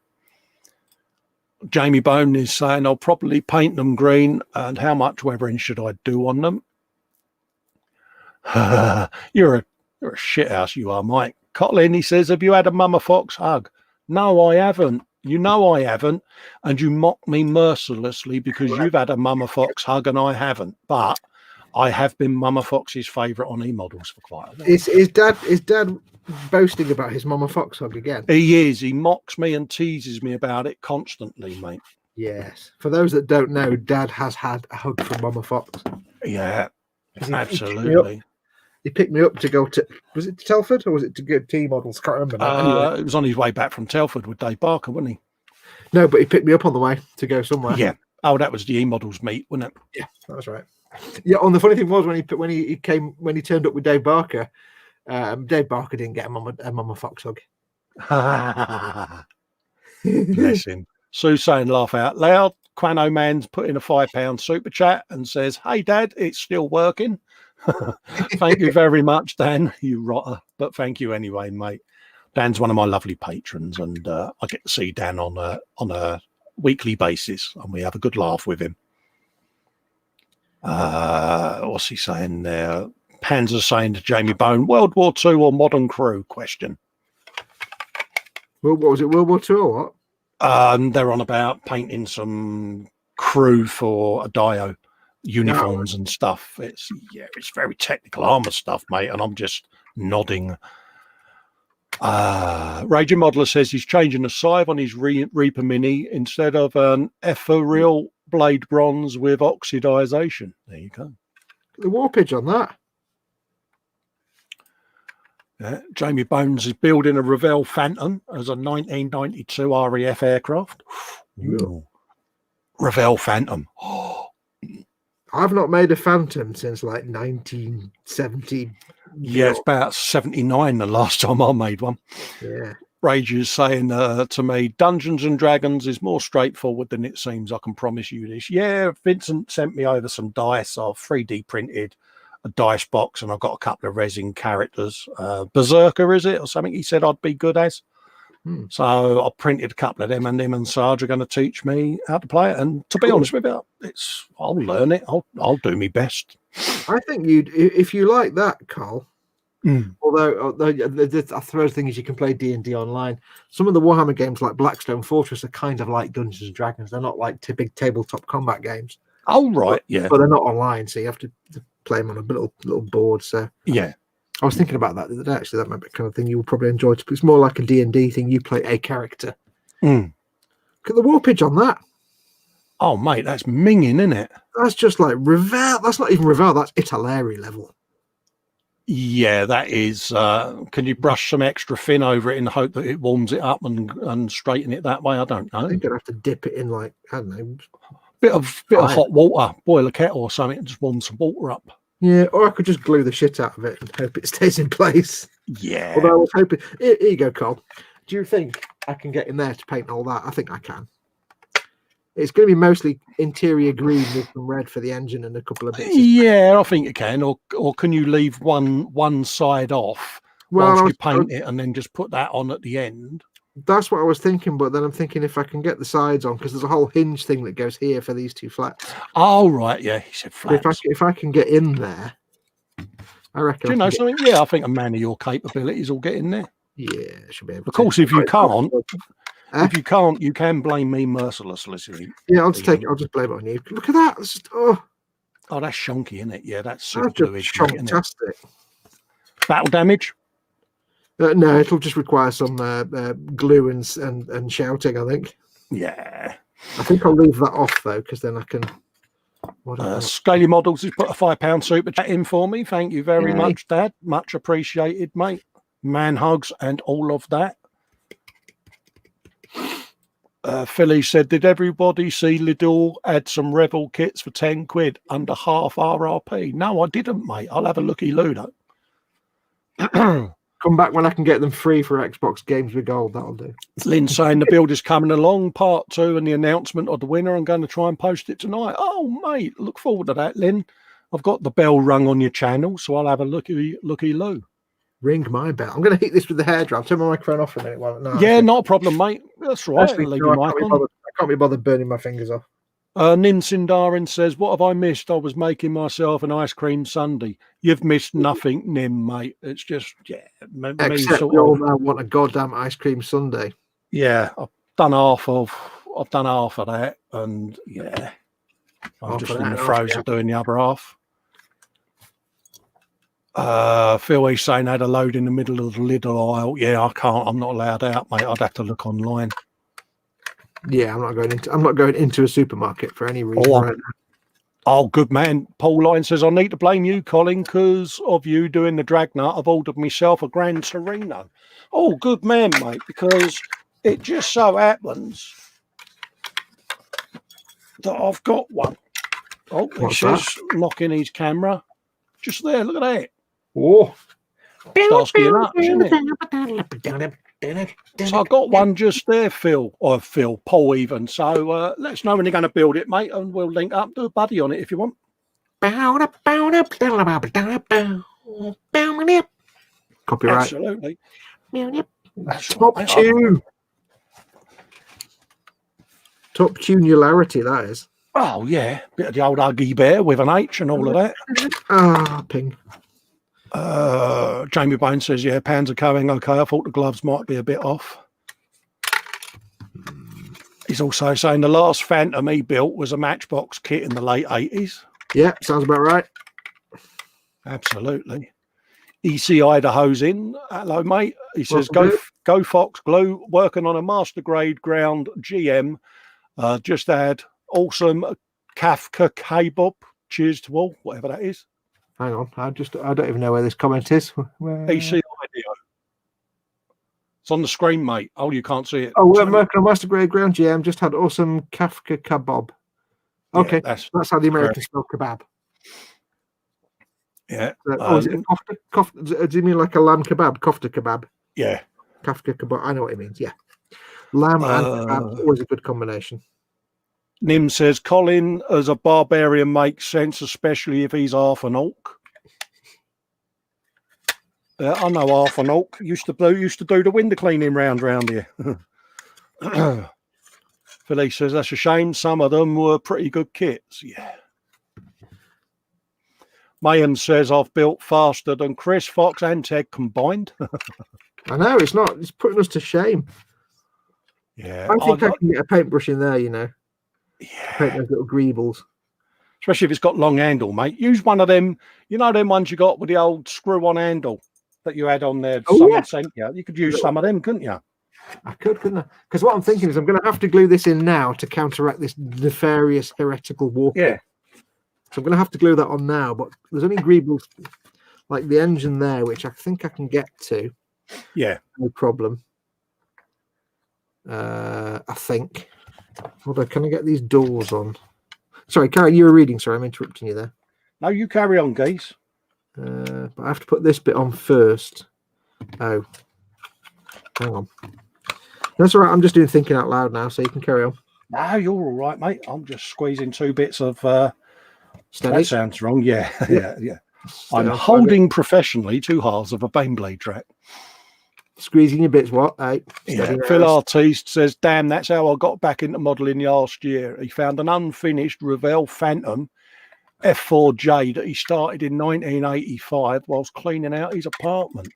Jamie Bone is saying I'll probably paint them green, and how much weathering should I do on them? You're a shithouse, you are, Mike. Colin, he says, have you had a Mama Fox hug? No, I haven't. You know I haven't, and you mock me mercilessly because you've had a Mama Fox hug and I haven't. But I have been Mama Fox's favourite on e-models for quite a while. Is Dad boasting about his Mama Fox hug again? He is. He mocks me and teases me about it constantly, mate. Yes. For those that don't know, Dad has had a hug from Mama Fox. Yeah, absolutely. He picked me up to go to, was it to Telford or was it to go to T-Models? Can't remember now. Anyway. It was on his way back from Telford with Dave Barker, wasn't he? No, but he picked me up on the way to go somewhere. Yeah. Oh, that was the e-models meet, wasn't it? Yeah, that was right. Yeah, and the funny thing was when he turned up with Dave Barker, Dave Barker didn't get a Mama Fox hug. Bless him. Sue saying laugh out loud. Quano Man's put in a £5 super chat and says, hey, Dad, it's still working. Thank you very much, Dan, you rotter. But thank you anyway, mate. Dan's one of my lovely patrons, and I get to see Dan on a weekly basis, and we have a good laugh with him. What's he saying there? Panzer saying to Jamie Bone, World War II or modern crew? Question. Well, what was it, World War II or what? They're on about painting some crew for a Dio uniforms and stuff. It's very technical armor stuff, mate, and I'm just nodding. Raging Modeler says he's changing the sive on his Reaper Mini instead of an ethereal blade bronze with oxidization. There you go. The warpage on that. Yeah, Jamie Bones is building a Revell Phantom as a 1992 RAF aircraft. Ooh. Revell Phantom. I've not made a Phantom since like 1970. Yeah, it's about 79 the last time I made one. Yeah. Rage is saying to me, Dungeons and Dragons is more straightforward than it seems. I can promise you this. Yeah, Vincent sent me over some dice. I've 3D printed a dice box, and I've got a couple of resin characters. Berserker, is it, or something he said I'd be good as? So I printed a couple of them, and them and Sarge are going to teach me how to play it. And to be honest with you, I'll learn it. I'll do my best. I think if you like that, Carl. Although I throw the thing is you can play D&D online. Some of the Warhammer games like Blackstone Fortress are kind of like Dungeons and Dragons. They're not like big tabletop combat games. Oh right, yeah. But they're not online, so you have to play them on a little board. So yeah. I was thinking about that the other day. Actually, that might be the kind of thing you will probably enjoy. It's more like a D&D thing. You play a character. Look at the warpage on that. Oh, mate, that's minging, isn't it? That's just like Revel. That's not even Revel. That's Italeri level. Yeah, that is. Can you brush some extra fin over it in the hope that it warms it up and straighten it that way? I don't know. I think I'd have to dip it in like, I don't know. Bit of hot water, boil a kettle or something, and just warm some water up. Yeah, or I could just glue the shit out of it and hope it stays in place. Yeah. Although I was hoping. Here you go, Cole. Do you think I can get in there to paint all that? I think I can. It's going to be mostly interior green with some red for the engine and a couple of bits. Yeah, I think you can. Or can you leave one side off whilst you paint it and then just put that on at the end? That's what I was thinking, but then I'm thinking if I can get the sides on, because there's a whole hinge thing that goes here for these two flats. Oh, right, yeah, he said flats. If I can get in there, I reckon. Do you know something? Yeah, I think a man of your capabilities will get in there. Yeah, should be able to. Of course, if you can't, you can blame me mercilessly. Yeah, I'll just blame it on you. Look at that. That's just, oh, that's shonky, isn't it? Yeah, that's super just fantastic. Battle damage? No, it'll just require some glue and shouting, I think. Yeah. I think I'll leave that off, though, because then I can... Scaly Models has put a £5 super chat in for me. Thank you very much, Dad. Much appreciated, mate. Man hugs and all of that. Philly said, did everybody see Lidl add some Revel kits for 10 quid under half RRP? No, I didn't, mate. I'll have a looky-loo, though. Come back when I can get them free for Xbox Games with Gold. That'll do. Lynn saying the build is coming along, part 2, and the announcement of the winner. I'm going to try and post it tonight. Oh, mate, look forward to that, Lynn. I've got the bell rung on your channel, so I'll have a looky-loo. Ring my bell. I'm going to hit this with the hair dryer. Turn my microphone off for a minute. No, not a problem, mate. That's right. Actually, I can't be bothered burning my fingers off. Nin Sindarin says, what have I missed? I was making myself an ice cream sundae. You've missed nothing, Nim, mate. It's just, Except we all now want a goddamn ice cream sundae. Yeah, I've done half of that, and yeah, I'm just in the throes of doing the other half. Phil, he's saying I had a load in the middle of the Lidl aisle. Yeah, I can't. I'm not allowed out, mate. I'd have to look online. Yeah, I'm not going into a supermarket for any reason right now. Oh, good man. Paul Line says, I need to blame you, Colin, because of you doing the Dragnut. I've ordered myself a Gran Torino. Oh, good man, mate, because it just so happens that I've got one. Oh, it's just knocking his camera. Just there, look at that. Oh. Starts getting up, isn't it? So I got one just there, Paul even. So let us know when you're going to build it, mate, and we'll link up. Do a buddy on it if you want. Copyright. Absolutely. Top tune. Top tunularity, that is. Oh, yeah. Bit of the old Huggy Bear with an H and all of that. Ping. Jamie Bones says, yeah, pans are going okay. I thought the gloves might be a bit off. He's also saying the last Phantom he built was a Matchbox kit in the late 80s. Yeah, sounds about right. Absolutely. EC Idaho's in. Hello, mate. He says, go Fox Glue, working on a master grade ground GM. Just had awesome Kafka K-Bob. Cheers to all, whatever that is. Hang on, I don't even know where this comment is. EC Ideo. It's on the screen, mate. Oh, you can't see it. Oh, we're working on master grade ground GM. Just had awesome Kafka Kebab. Okay, yeah, that's how the Americans spell kebab. Yeah. Is it kofta? Do you mean like a lamb kebab? Kofta kebab. Yeah. Kafka kebab. I know what it means. Yeah. Lamb and kebab, always a good combination. Nim says, Colin as a barbarian makes sense, especially if he's half an orc. I know half an orc. Used to do the window cleaning round here. Philly says that's a shame. Some of them were pretty good kits. Yeah. Mayhem says I've built faster than Chris, Fox, and Ted combined. I know it's not. It's putting us to shame. Yeah, I think I can get a paintbrush in there. Yeah, paint those little greebles. Especially if it's got long handle, mate. Use one of them. You know them ones you got with the old screw-on handle that you had on there. Someone sent you. You could use some of them, couldn't you? I could, couldn't I? Because what I'm thinking is I'm going to have to glue this in now to counteract this nefarious heretical walking. Yeah. So I'm going to have to glue that on now, but there's only greebles like the engine there, which I think I can get to. Yeah. No problem. I think. Although, can I get these doors on? Sorry, Karen, you were reading. Sorry, I'm interrupting you there. No, you carry on, geese. But I have to put this bit on first. Oh. Hang on. That's all right. I'm just doing thinking out loud now, so you can carry on. No, you're all right, mate. I'm just squeezing 2 bits of... Steady. That sounds wrong. Yeah. Yeah. I'm on, holding professionally 2 halves of a Baneblade track. Squeezing your bits, what? Hey, yeah. Phil Artiste says, damn, that's how I got back into modelling last year. He found an unfinished Revell Phantom F4J that he started in 1985 whilst cleaning out his apartment.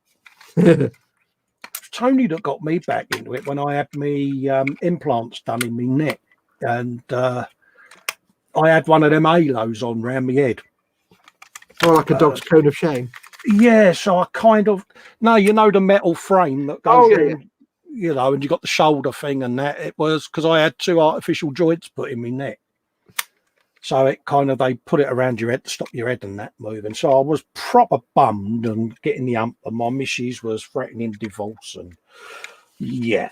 Tony that got me back into it when I had me implants done in my neck. And I had one of them halos on round my head. Oh, like a dog's cone of shame. Yeah, so I kind of the metal frame that goes in, and you got the shoulder thing and that. It was because I had 2 artificial joints put in my neck. So it kind of, they put it around your head to stop your head and that moving. So I was proper bummed and getting the ump, and my missus was threatening divorce. And yeah.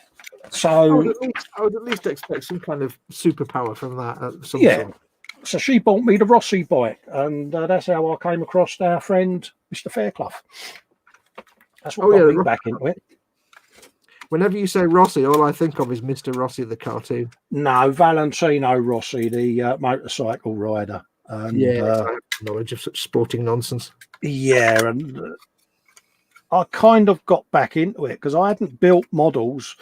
So I would at least expect some kind of superpower from that. Sort. So she bought me the Rossi bike, and that's how I came across our friend, Mr. Fairclough. That's what got me back into it. Whenever you say Rossi, all I think of is Mr. Rossi, the cartoon. No, Valentino Rossi, the motorcycle rider. And, I have knowledge of such sporting nonsense. Yeah, and I kind of got back into it because I hadn't built models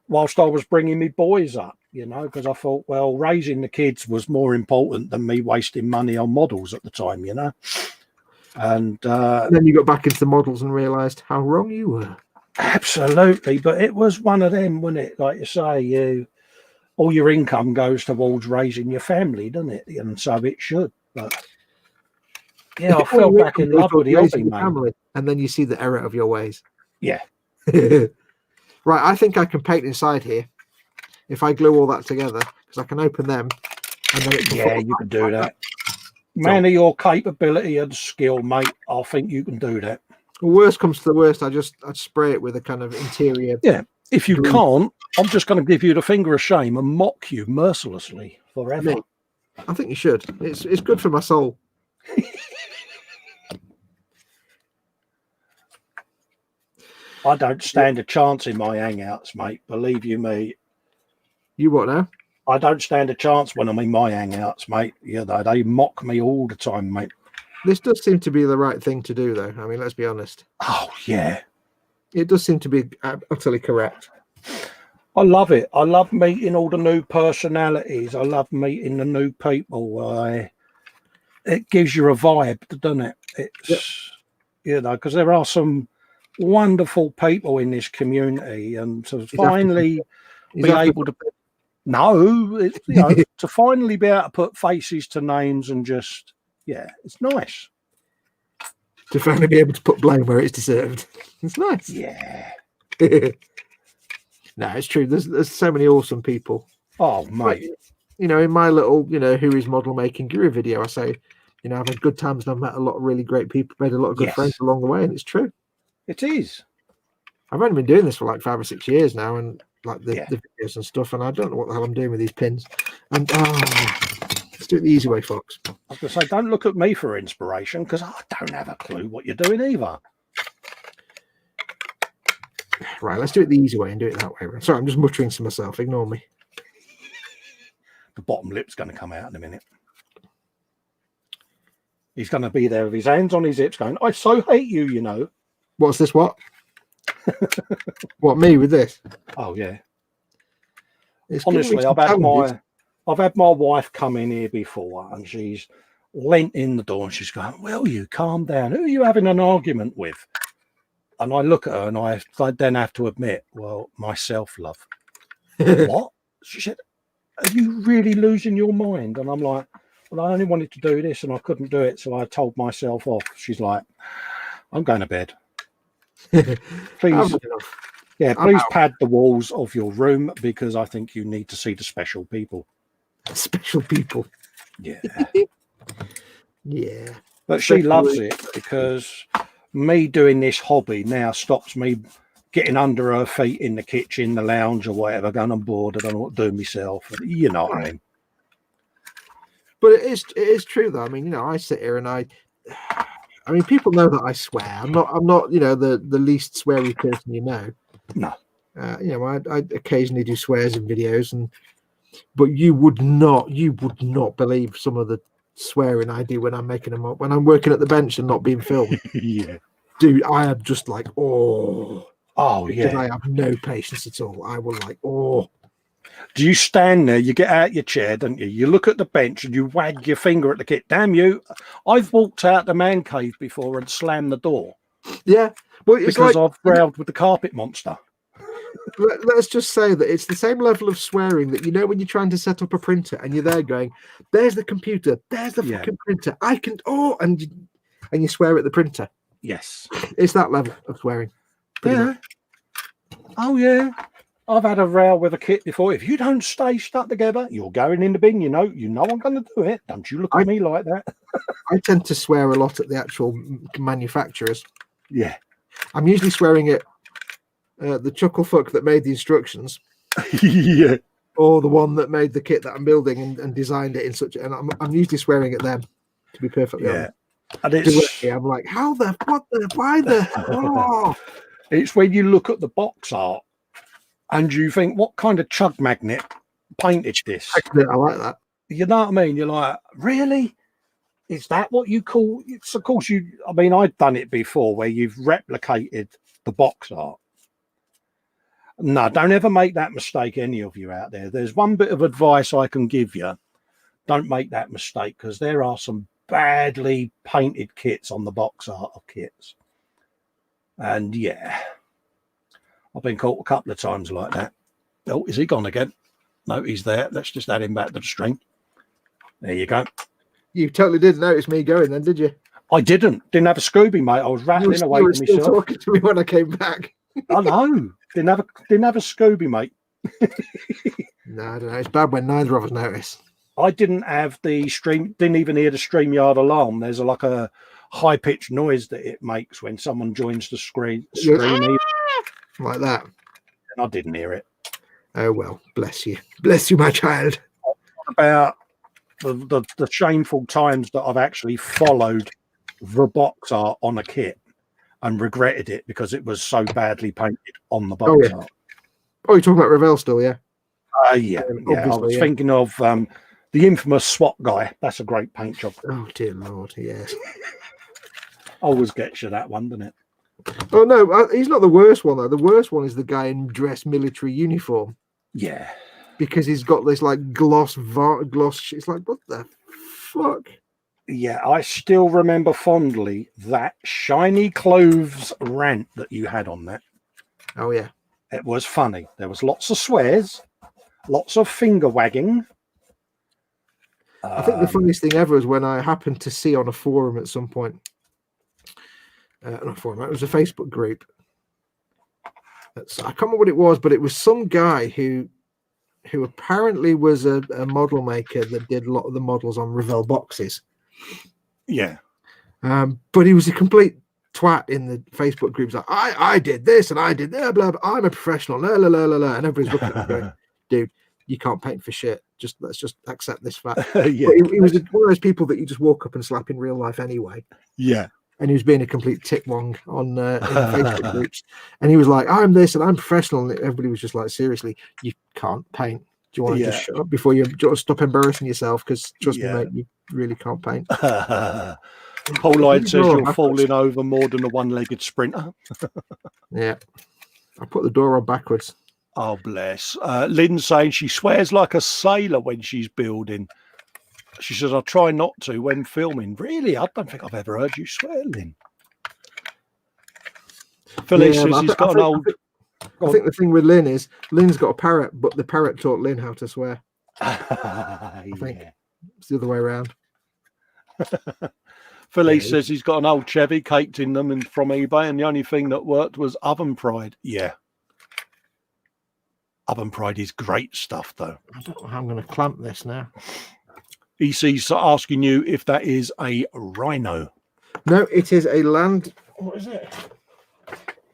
whilst I was bringing me boys up, because I thought, well, raising the kids was more important than me wasting money on models at the time, And then you got back into the models and realised how wrong you were. Absolutely, but it was one of them, wasn't it? Like you say, all your income goes towards raising your family, doesn't it? And so it should. But yeah, I fell back in love with the hobby, mate. And then you see the error of your ways. Yeah. Right, I think I can paint inside here if I glue all that together, because I can open them. And then it can you can do that. Man of your capability and skill, mate, I think you can do that. Worst comes to the worst, I'd spray it with a kind of interior. Yeah, if you can't, I'm just going to give you the finger of shame and mock you mercilessly forever. I think you should. It's good for my soul. I don't stand a chance in my hangouts, mate. Believe you me. You what now? I don't stand a chance when I'm in my hangouts, mate. They mock me all the time, mate. This does seem to be the right thing to do, though. I mean, let's be honest. Oh, yeah. It does seem to be utterly correct. I love it. I love meeting all the new personalities. I love meeting the new people. It gives you a vibe, doesn't it? It's, because there are some wonderful people in this community, and to finally be able to... No, to finally be able to put faces to names and just... Yeah, it's nice. To finally be able to put blame where it's deserved. It's nice. Yeah. No, it's true. There's so many awesome people. Oh, mate. In my little, who is model making guru video, I say, I've had good times and I've met a lot of really great people, made a lot of good friends along the way, and it's true. It is. I've only been doing this for like 5 or 6 years now, and like the videos and stuff, and I don't know what the hell I'm doing with these pins. And let's do it the easy way, folks. I was going to say, don't look at me for inspiration, because I don't have a clue what you're doing either. Right, let's do it the easy way and do it that way. Sorry, I'm just muttering to myself. Ignore me. The bottom lip's going to come out in a minute. He's going to be there with his hands on his hips going, I so hate you, What's this? What? What, me with this? Oh yeah. It's Honestly, I've had my wife come in here before, and she's leant in the door and she's going, "Will you calm down? Who are you having an argument with?" And I look at her and I then have to admit, well, myself, love. What? She said, "Are you really losing your mind?" And I'm like, "Well, I only wanted to do this and I couldn't do it, so I told myself off." She's like, "I'm going to bed. Please, please pad the walls of your room because I think you need to see the special people." Special people. Yeah. Yeah. But she loves it because me doing this hobby now stops me getting under her feet in the kitchen, the lounge or whatever, going, "I'm bored, I don't know what to do myself." You know what I mean? But it is true though. I mean, I sit here and I mean, people know that I swear. I'm not, the least sweary person you know. No. I occasionally do swears in videos, but you would not believe some of the swearing I do when I'm making them up, when I'm working at the bench and not being filmed. Yeah. Dude, I am just like, because yeah. I have no patience at all. I will like, oh. Do you stand there, you get out your chair, don't you? You look at the bench and you wag your finger at the kit. Damn you. I've walked out the man cave before and slammed the door. Yeah. Well, it's because I've growled with the carpet monster. Let's just say that it's the same level of swearing that, when you're trying to set up a printer and you're there going, "There's the computer, there's the fucking printer, I can," and you swear at the printer. Yes. It's that level of swearing. Yeah. Much. Oh, yeah. I've had a row with a kit before. "If you don't stay stuck together, you're going in the bin. You know I'm going to do it. Don't you look at me like that." I tend to swear a lot at the actual manufacturers. Yeah. I'm usually swearing at the chuckle fuck that made the instructions. Yeah. Or the one that made the kit that I'm building and designed it in such. And I'm usually swearing at them, to be perfectly honest. And I'm like, why the? Oh. It's when you look at the box art and you think, what kind of chug magnet painted this? I like that. You know what I mean? You're like, really? Is that what you call? It's of course I've done it before where you've replicated the box art. No, don't ever make that mistake, any of you out there. There's one bit of advice I can give you. Don't make that mistake, because there are some badly painted kits on the box art of kits. And yeah, I've been caught a couple of times like that. Oh, is he gone again? No, he's there. Let's just add him back to the stream. There you go. You totally didn't notice me going then, did you? I didn't have a Scooby, mate. I was rattling away to myself. You were still talking to me when I came back. I know. Didn't have a Scooby, mate. No, I don't know. It's bad when neither of us notice. I didn't have the stream. Didn't even hear the StreamYard alarm. There's like a high-pitched noise that it makes when someone joins the screen like that. And I didn't hear it. Oh well, bless you, my child. About the shameful times that I've actually followed the box art on a kit and regretted it because it was so badly painted on the box art. Oh, you're talking about Revell still, yeah? Yeah. I was thinking of the infamous SWAT guy. That's a great paint job. Oh dear Lord, yes. Always gets you that one, doesn't it? Oh no, he's not the worst one though. The worst one is the guy in dress military uniform. Yeah. Because he's got this like gloss. It's like, what the fuck? Yeah, I still remember fondly that shiny clothes rant that you had on that. Oh yeah. It was funny. There was lots of swears, lots of finger wagging. I think the funniest thing ever is when I happened to see on a forum at some point. Not a forum, it was a Facebook group. I can't remember what it was, but it was some guy who apparently was a model maker that did a lot of the models on Revell boxes. Yeah. But he was a complete twat in the Facebook groups. Like, I did this and I did that, blah, blah. I'm a professional, la, la, la, la, la. And everybody's looking at me going, dude, you can't paint for shit. Let's just accept this fact. Yeah. He was one of those people that you just walk up and slap in real life anyway. Yeah. And he was being a complete tickwong on in the Facebook groups. And he was like, I'm this and I'm professional. And everybody was just like, seriously, you can't paint. Do you want to just shut up before you stop embarrassing yourself? Because trust me, mate, you really can't paint. Pauline says you're falling over more than a one-legged sprinter. Yeah. I put the door on backwards. Oh, bless. Lynn's saying she swears like a sailor when she's building. She says, I try not to when filming. Really? I don't think I've ever heard you swear, Lynn. Philly says he's got an old... I think the thing with Lynn is Lynn's got a parrot, but the parrot taught Lynn how to swear. I think it's the other way around. Philly says he's got an old Chevy caked in them and from eBay, and the only thing that worked was oven pride. Yeah. Oven pride is great stuff, though. I don't know how I'm going to clamp this now. EC's asking you if that is a rhino. No, it is a land... What is it?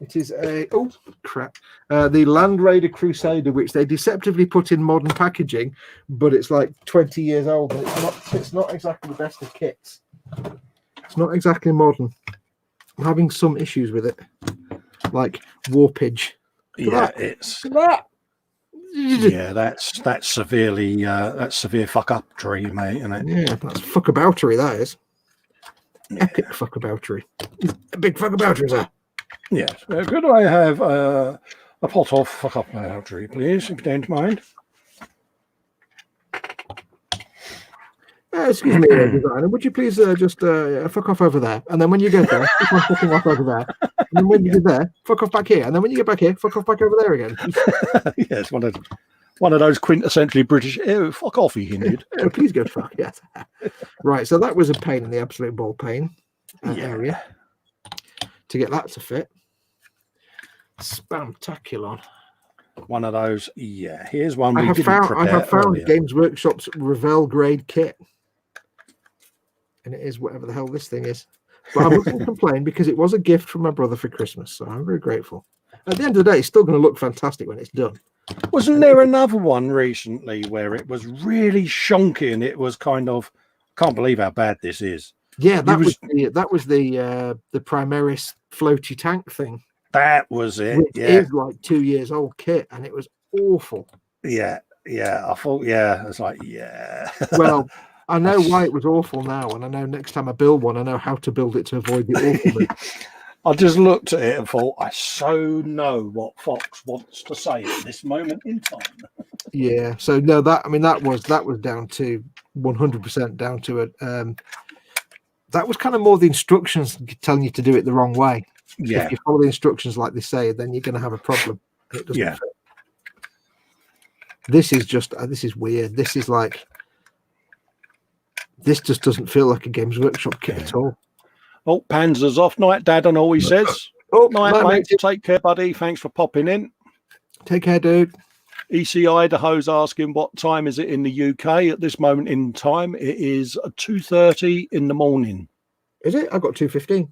It is a... Oh, crap. The Land Raider Crusader, which they deceptively put in modern packaging, but it's like 20 years old, and it's not exactly the best of kits. It's not exactly modern. I'm having some issues with it, like warpage. It's... Yeah, that's severe fuck up tree, mate, isn't it? Yeah, that's fuckaboutery, that is. Epic fuckaboutery. A big fuckaboutery, sir. Yes. Could I have a pot of fuckaboutery, please, if you don't mind? Excuse me, designer. Would you please just fuck off over there? And then when you get there, keep on fucking off over there. And then when you get there, fuck off back here. And then when you get back here, fuck off back over there again. Yes, one of those quintessentially British. Oh, fuck off, you hindered. Oh, please go fuck. Yes. Right. So that was a pain in the absolute ball pain area to get that to fit. Spamtaculon. One of those. Yeah. Here's one I have found Games Workshop's Revell grade kit. And it is whatever the hell this thing is. But I'm not going to complain because it was a gift from my brother for Christmas. So I'm very grateful. At the end of the day, it's still going to look fantastic when it's done. Wasn't there another one recently where it was really shonky and it was kind of, I can't believe how bad this is. Yeah, that was the Primaris floaty tank thing. That was it. It is like 2 years old kit, and it was awful. Yeah. I thought, it's like, Well, I know why it was awful now, and I know next time I build one, I know how to build it to avoid the awfulness. I just looked at it and thought, I so know what Fox wants to say at this moment in time. Yeah. So no, that was down to 100% down to it. That was kind of more the instructions telling you to do it the wrong way. Yeah. If you follow the instructions like they say, then you're going to have a problem. It doesn't fit. This is weird. This is like, this just doesn't feel like a Games Workshop kit at all. Oh, Panzer's off. Night, Dad, and all he says. Oh, night, mate. Take care, buddy. Thanks for popping in. Take care, dude. EC Idaho's asking what time is it in the UK at this moment in time. It is 2:30 in the morning. Is it? I got 2:15.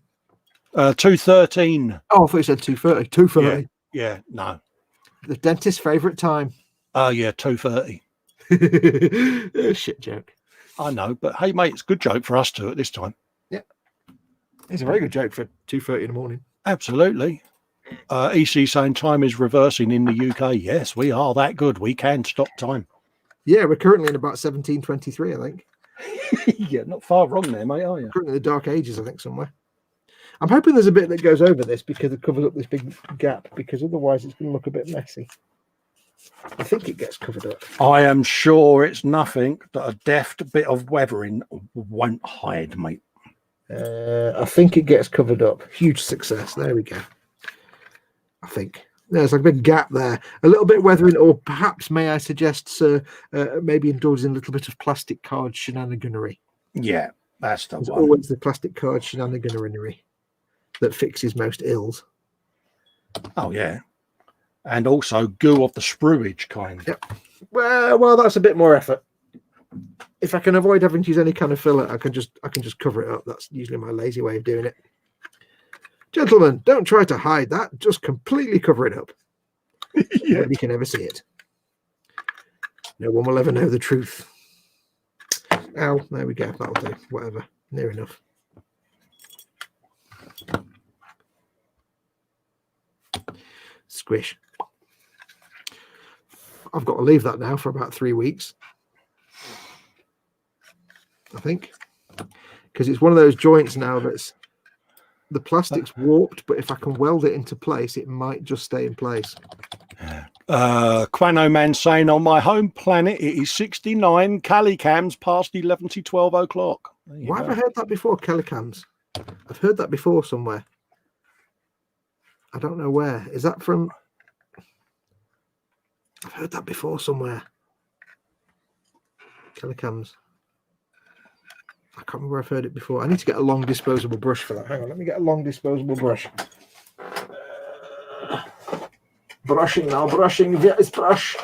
2:13. Oh, I thought you said 2:30. 2:30. Yeah, no. The dentist's favourite time. Oh, yeah, 2:30. Shit joke. I know, but hey, mate, it's a good joke for us too at this time. Yeah. It's a very good joke for 2:30 in the morning. Absolutely. EC saying time is reversing in the UK. Yes, we are that good. We can stop time. Yeah, we're currently in about 1723, I think. Yeah, not far wrong there, mate, are you? Currently in the Dark Ages, I think, somewhere. I'm hoping there's a bit that goes over this because it covers up this big gap, because otherwise it's going to look a bit messy. I think it gets covered up. I am sure it's nothing that a deft bit of weathering won't hide, mate. I think it gets covered up. Huge success. There we go. I think there's like a big gap there. A little bit weathering, or perhaps, may I suggest, sir, maybe indulging a little bit of plastic card shenaniganery. Yeah, that's the There's one. always the plastic card shenaniganery that fixes most ills. Oh, yeah. And also goo of the spruage kind. Yep. Well, that's a bit more effort. If I can avoid having to use any kind of filler, I can just cover it up. That's usually my lazy way of doing it. Gentlemen, don't try to hide that. Just completely cover it up. Yeah. Nobody can ever see it. No one will ever know the truth. Ow, there we go. That'll do. Whatever. Near enough. Squish. I've got to leave that now for about 3 weeks, I think, because it's one of those joints now that's the plastic's warped, but if I can weld it into place, it might just stay in place. Quano Man saying, on my home planet, it is 69 Calicams past 11 to 12 o'clock. Why have I heard that before, Calicams? I've heard that before somewhere. I don't know where. Is that from... I've heard that before somewhere. Calicams. I can't remember where I've heard it before. I need to get a long disposable brush for that. Hang on, let me get a long disposable brush. Brushing now, brushing. Get this brush.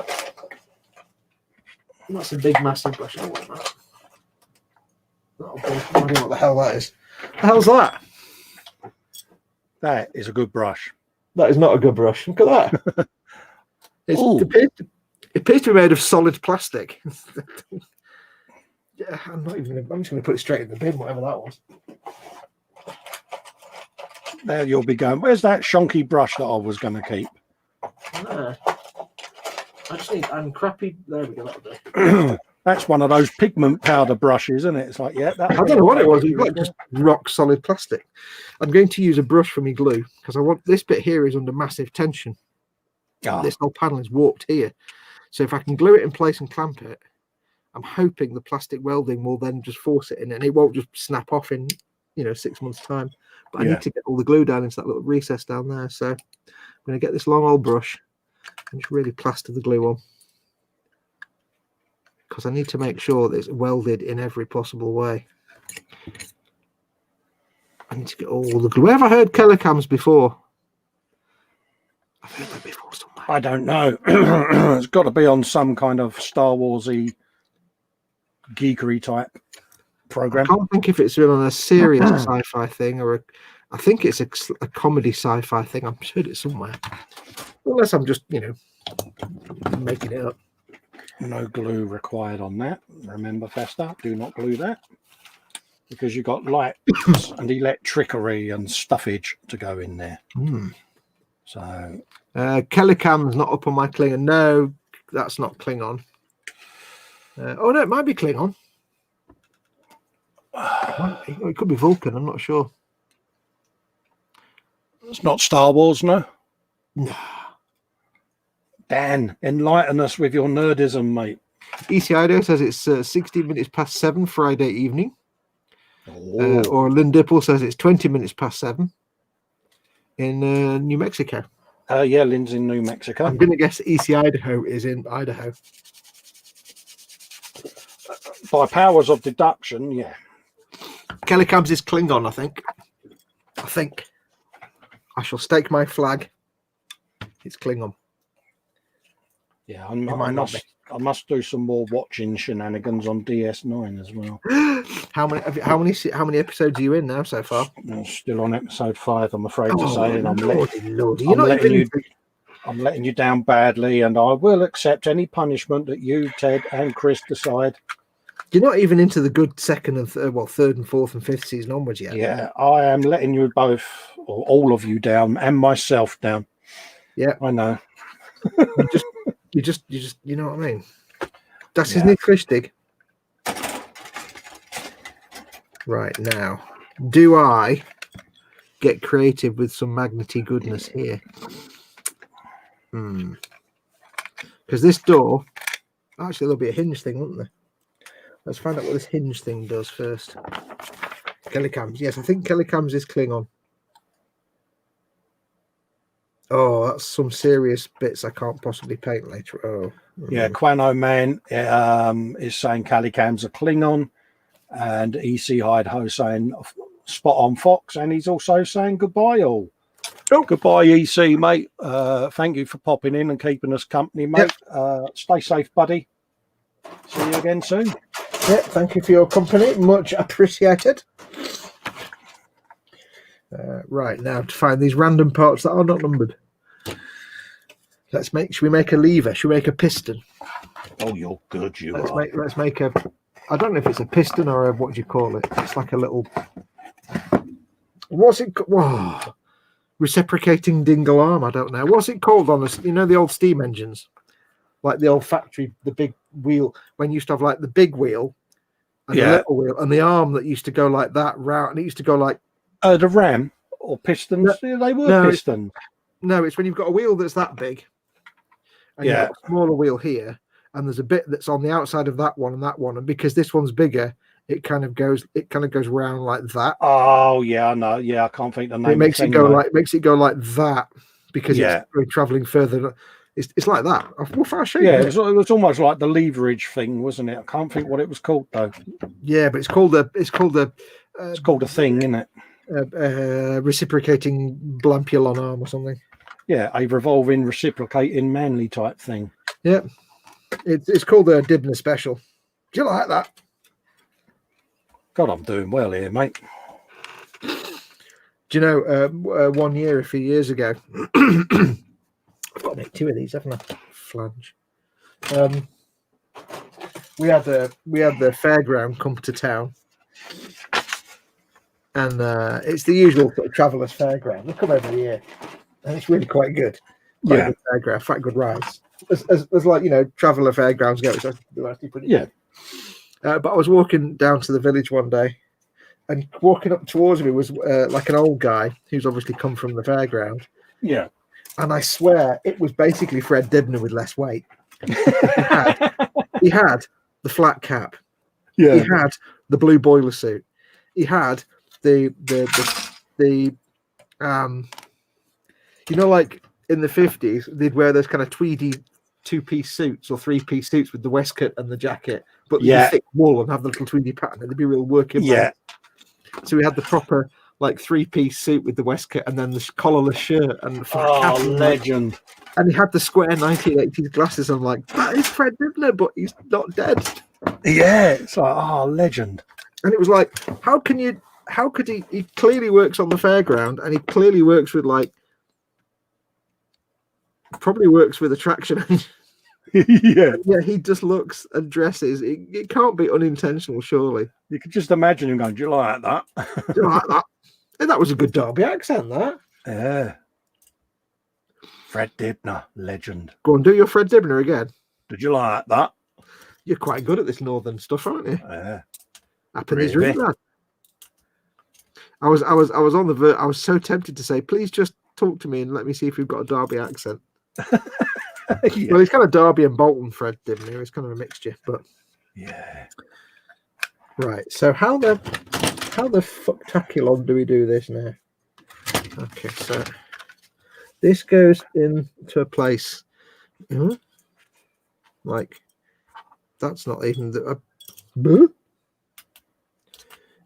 That's a big, massive brush. I want that. That'll be, I don't know what the hell that is. The hell's that? That is a good brush. That is not a good brush. Look at that. It appears to be made of solid plastic. Yeah, I'm just going to put it straight in the bin, whatever that was. There you'll be going. Where's that shonky brush that I was going to keep? No. I just need, I'm crappy. There we go, that'll do. That's one of those pigment powder brushes, isn't it? It's like, yeah. I don't know what it was. It was like just rock solid plastic. I'm going to use a brush for my glue because I want this bit here is under massive tension. Oh. This whole panel is warped here. So if I can glue it in place and clamp it, I'm hoping the plastic welding will then just force it in and it won't just snap off in, 6 months' time. But I need to get all the glue down into that little recess down there. So I'm going to get this long old brush and just really plaster the glue on. Because I need to make sure that it's welded in every possible way. I need to get all the glue. Where have I heard Calicams before? I've heard that before somewhere. I don't know. It's got to be on some kind of Star Wars-y geekery type program. I can't think if it's been on a serious sci-fi thing or I think it's a comedy sci-fi thing. I'm sure it's somewhere. Unless I'm just, making it up. No glue required on that. Remember, Festa, do not glue that. Because you've got lights and electricity and stuffage to go in there. So... Calicam's not up on my Klingon. No, that's not Klingon. Oh, no, it might be Klingon. It could be Vulcan, I'm not sure. It's not Star Wars, no? No. Dan, enlighten us with your nerdism, mate. ECIDO says it's 16 minutes past 7 Friday evening. Or Lynn Dipple says it's 20 minutes past 7 in New Mexico. Yeah, Lynn's in New Mexico. I'm going to guess ECIDO is in Idaho. By powers of deduction, yeah. Calicams is Klingon, I think. I shall stake my flag. It's Klingon. Yeah, I must do some more watching shenanigans on DS9 as well. How many episodes are you in now so far? I'm still on episode 5, I'm afraid to say, and I'm letting you down badly, and I will accept any punishment that you, Ted, and Chris decide. You're not even into the good second and third and fourth and fifth season onwards yet. Yeah, I am letting you both, or all of you down, and myself down. Yeah, I know. You just, you know what I mean? Das ist nicht richtig. Right, now, do I get creative with some magnety goodness here? Because this door, actually, there'll be a hinge thing, won't there? Let's find out what this hinge thing does first. Calicams. Yes, I think Calicams is Klingon. Oh, that's some serious bits I can't possibly paint later. Oh, yeah. Quano Man is saying Calicams are Klingon, and EC Hideho saying spot on Fox, and he's also saying goodbye all. Oh. Goodbye, EC, mate. Thank you for popping in and keeping us company, mate. Yep. Stay safe, buddy. See you again soon. Yeah, thank you for your company. Much appreciated. Right, now to find these random parts that are not numbered. Should we make a lever? Should we make a piston? Oh, you're good, Let's make a, I don't know if it's a piston or what do you call it? It's like a little, what's it called? Whoa. Reciprocating dingle arm, I don't know. What's it called on this? The old steam engines? Like the old factory, the big wheel, when you used to have like the big wheel and the little wheel, and the arm that used to go like that round, and it used to go like the ram or pistons. They were pistons. No, it's when you've got a wheel that's that big, and you've got a smaller wheel here, and there's a bit that's on the outside of that one, and because this one's bigger, it kind of goes round like that. Oh yeah, I know. Yeah, I can't think the name. It makes it go like that because it's traveling further. It's like that. I'll show you. Yeah, it was almost like the leverage thing, wasn't it? I can't think what it was called though. Yeah, but it's called a thing, isn't it? Reciprocating blampulon arm or something. Yeah, a revolving, reciprocating, manly type thing. Yeah, it's called a Dibner Special. Do you like that? God, I'm doing well here, mate. Do you know, 1 year, a few years ago, I've got to make 2 of these, haven't I? Flange. We had the fairground come to town, and it's the usual sort of travellers fairground. They come every year, and it's really quite good. Quite good fairground, quite good rides. As like, you know, traveller fairgrounds go, it's actually pretty good. But I was walking down to the village one day, and walking up towards me was like an old guy who's obviously come from the fairground. Yeah. And I swear it was basically Fred Dibner with less weight. He had the flat cap. Yeah. He had the blue boiler suit. He had the you know, like in the 50s, they'd wear those kind of tweedy 2-piece suits or 3-piece suits with the waistcoat and the jacket, but the thick wool and have the little tweedy pattern. They'd be real working. Yeah. So we had the proper like 3-piece suit with the waistcoat and then the collarless shirt and the cap. Legend. And he had the square 1980s glasses. I'm like, that is Fred Dibner, but he's not dead. Yeah, it's like, legend. And it was like, how could he clearly works on the fairground, and he clearly works with probably works with attraction. Yeah, he just looks and dresses. It can't be unintentional, surely. You could just imagine him going, do you like that? Do you like that? And that was a good Derby accent, that. Yeah. Fred Dibner, legend. Go on, do your Fred Dibner again. Did you like that? You're quite good at this northern stuff, aren't you? Yeah. Happen is really bad. I was on the verge. I was so tempted to say, please just talk to me and let me see if we've got a Derby accent. Yeah. Well, he's kind of Derby and Bolton, Fred Dibner. It's kind of a mixture, but yeah. Right. So how the fucktaculon do we do this now? Okay, so this goes into a place. Like that's not even the.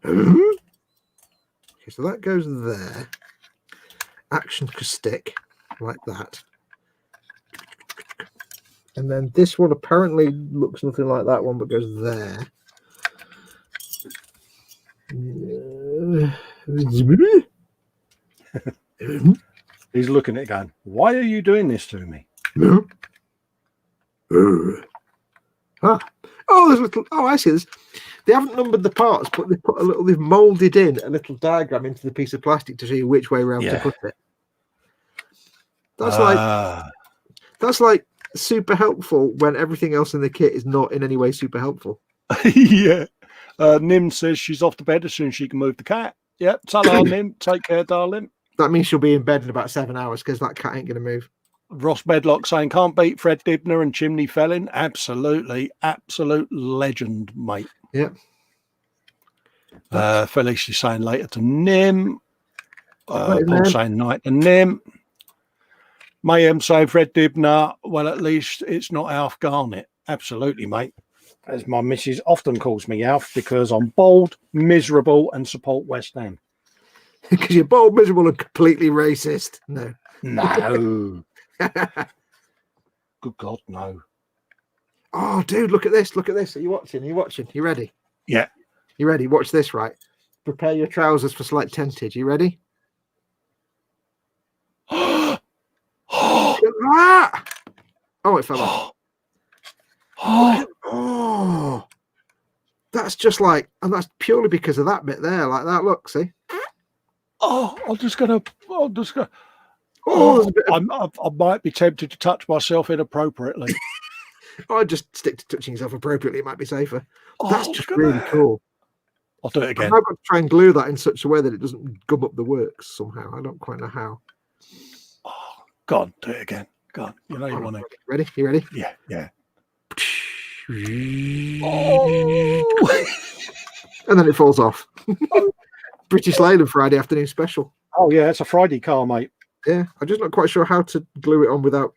Okay, so that goes there. Action could stick like that. And then this one apparently looks nothing like that one, but goes there. He's looking at it going, why are you doing this to me? Oh, there's little. Oh, I see this. They haven't numbered the parts, but they've molded in a little diagram into the piece of plastic to show you which way around to put it. That's like super helpful when everything else in the kit is not in any way super helpful. Yeah. Nim says she's off to bed as soon as she can move the cat. Yep. Hello, Nim. Take care, darling. That means she'll be in bed in about 7 hours because that cat ain't going to move. Ross Bedlock saying, can't beat Fred Dibner and Chimney Felling. Absolutely. Absolute legend, mate. Yep. Felicia saying later to Nim. Paul saying night to Nim. Mayhem saying Fred Dibner. Well, at least it's not Alf Garnett. Absolutely, mate. As my missus often calls me Alf because I'm bold, miserable, and support West Ham. Because you're bold, miserable, and completely racist. No. Good God, no. Oh, dude, look at this. Look at this. Are you watching? You ready? Yeah. You ready? Watch this, right? Prepare your trousers for slight tentage. You ready? Look at that! Oh, it fell off. Oh, that's just like, and that's purely because of that bit there, like that. Look, see? Oh, I'm just gonna. Oh, I might be tempted to touch myself inappropriately. Or just stick to touching yourself appropriately. It might be safer. That's Oh, just look at really that. cool. I'll do it I've again. now got to try and glue that in such a way that it doesn't gum up the works somehow. I don't quite know how. Oh, go on, do it again. Go on. You know you want to. Ready? You ready? Yeah, yeah. Oh. And then it falls off. British Leyland Friday afternoon special. Oh, yeah, it's a Friday car, mate. Yeah, I'm just not quite sure how to glue it on without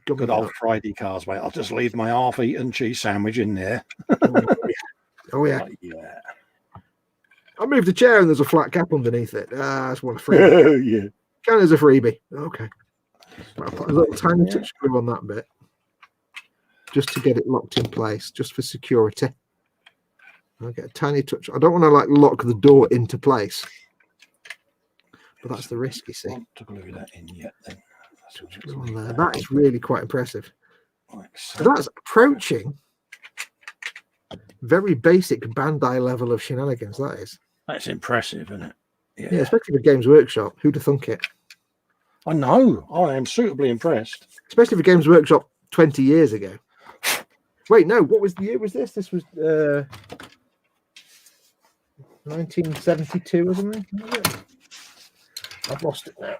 gumming Good it old up. Friday cars, mate. I'll just leave my half-eaten cheese sandwich in there. Oh, yeah. Oh, yeah. I moved the chair and there's a flat cap underneath it. That's one free. Yeah. Count as a freebie. Okay. I'll put a little tiny touch glue on that bit just to get it locked in place, just for security. I'll get a tiny touch. I don't want to like lock the door into place, but that's the risk, you see. Want to glue that in yet then? Glue on there. That is really quite impressive. Like So that's approaching very basic Bandai level of shenanigans. That is. That's impressive, isn't it? Yeah, especially for Games Workshop. Who'd have thunk it? I know. I am suitably impressed. Especially for Games Workshop 20 years ago. Wait, no. What was the year? Was this? This was 1972 or something. I've lost it now.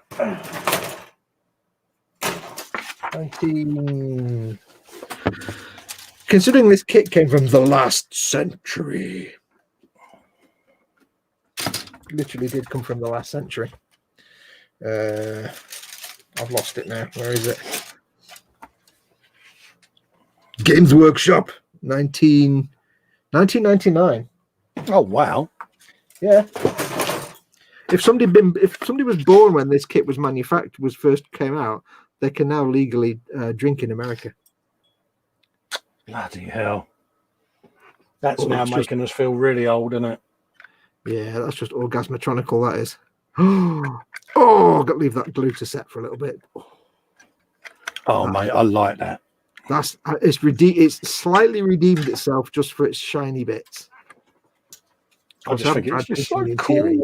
19. Considering this kit came from the last century, literally did come from the last century. I've lost it now. Where is it? Games Workshop, 1999. Oh, wow. Yeah. If somebody was born when this kit was manufactured, first came out, they can now legally drink in America. Bloody hell. That's now making us feel really old, isn't it? Yeah, that's just orgasmatronical, that is. Oh, I've got to leave that glue to set for a little bit. Oh, mate, I like that. It's slightly redeemed itself just for its shiny bits. I just think it's just so cool.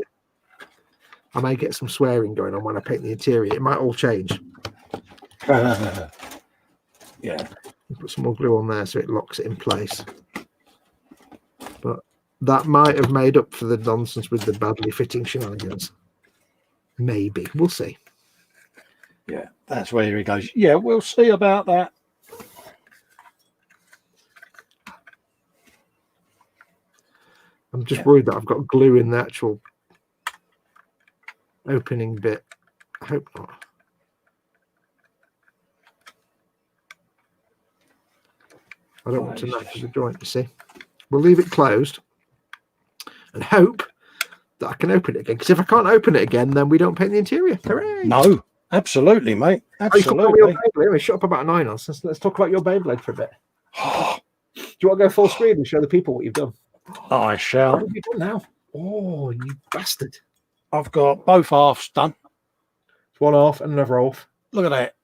I may get some swearing going on when I paint the interior. It might all change. Yeah. Put some more glue on there so it locks it in place. But that might have made up for the nonsense with the badly fitting shenanigans. Maybe. We'll see. Yeah, that's where he goes. Yeah, we'll see about that. I'm just worried that I've got glue in the actual opening bit. I hope not. I don't want to knacker the joint, you see. We'll leave it closed and hope that I can open it again. Because if I can't open it again, then we don't paint the interior. Hooray! No, absolutely, mate. Absolutely. Shut up about 9 hours. Let's talk about your Beyblade for a bit. Do you want to go full screen and show the people what you've done? I shall. What have you done now? Oh, you bastard. I've got both halves done. It's one half and another half. Look at that.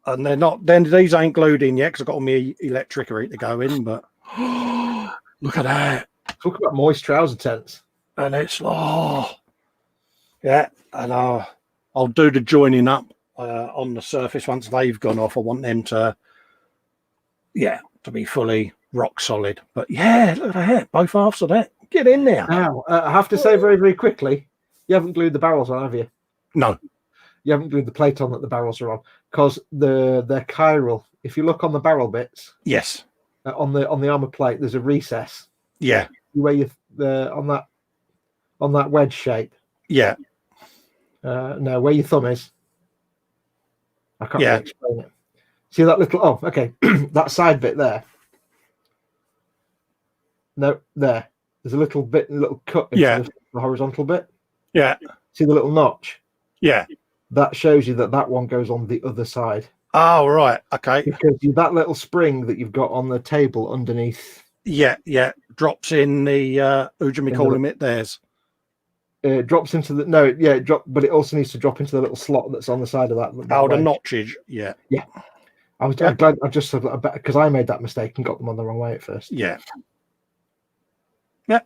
And they're not, then these ain't glued in yet because I've got all my electricity to go in, but look at that. Talk about moist trouser tents. And it's, yeah, and I'll do the joining up on the surface once they've gone off. I want them to, to be fully rock solid. But yeah, look at that. Both halves of that. Get in there. Now, I have to say very, very quickly, you haven't glued the barrels on, have you? No. You haven't glued the plate on that the barrels are on, because they're chiral. If you look on the barrel bits, yes, on the armor plate, there's a recess. Yeah. Where you on that wedge shape. Yeah. No, where your thumb is. I can't really explain it. See that little? Oh, okay. That side bit there. No, there. There's a little cut into the horizontal bit. Yeah. See the little notch? Yeah. That shows you that one goes on the other side. Oh, right. Okay. Because that little spring that you've got on the table underneath. Yeah. Drops in the, who do we call them it? Theirs. Drops into the, but it also needs to drop into the little slot that's on the side of that. Oh, the notches. Yeah. Yeah. I'm glad I just said that because I made that mistake and got them on the wrong way at first. Yeah. Yeah.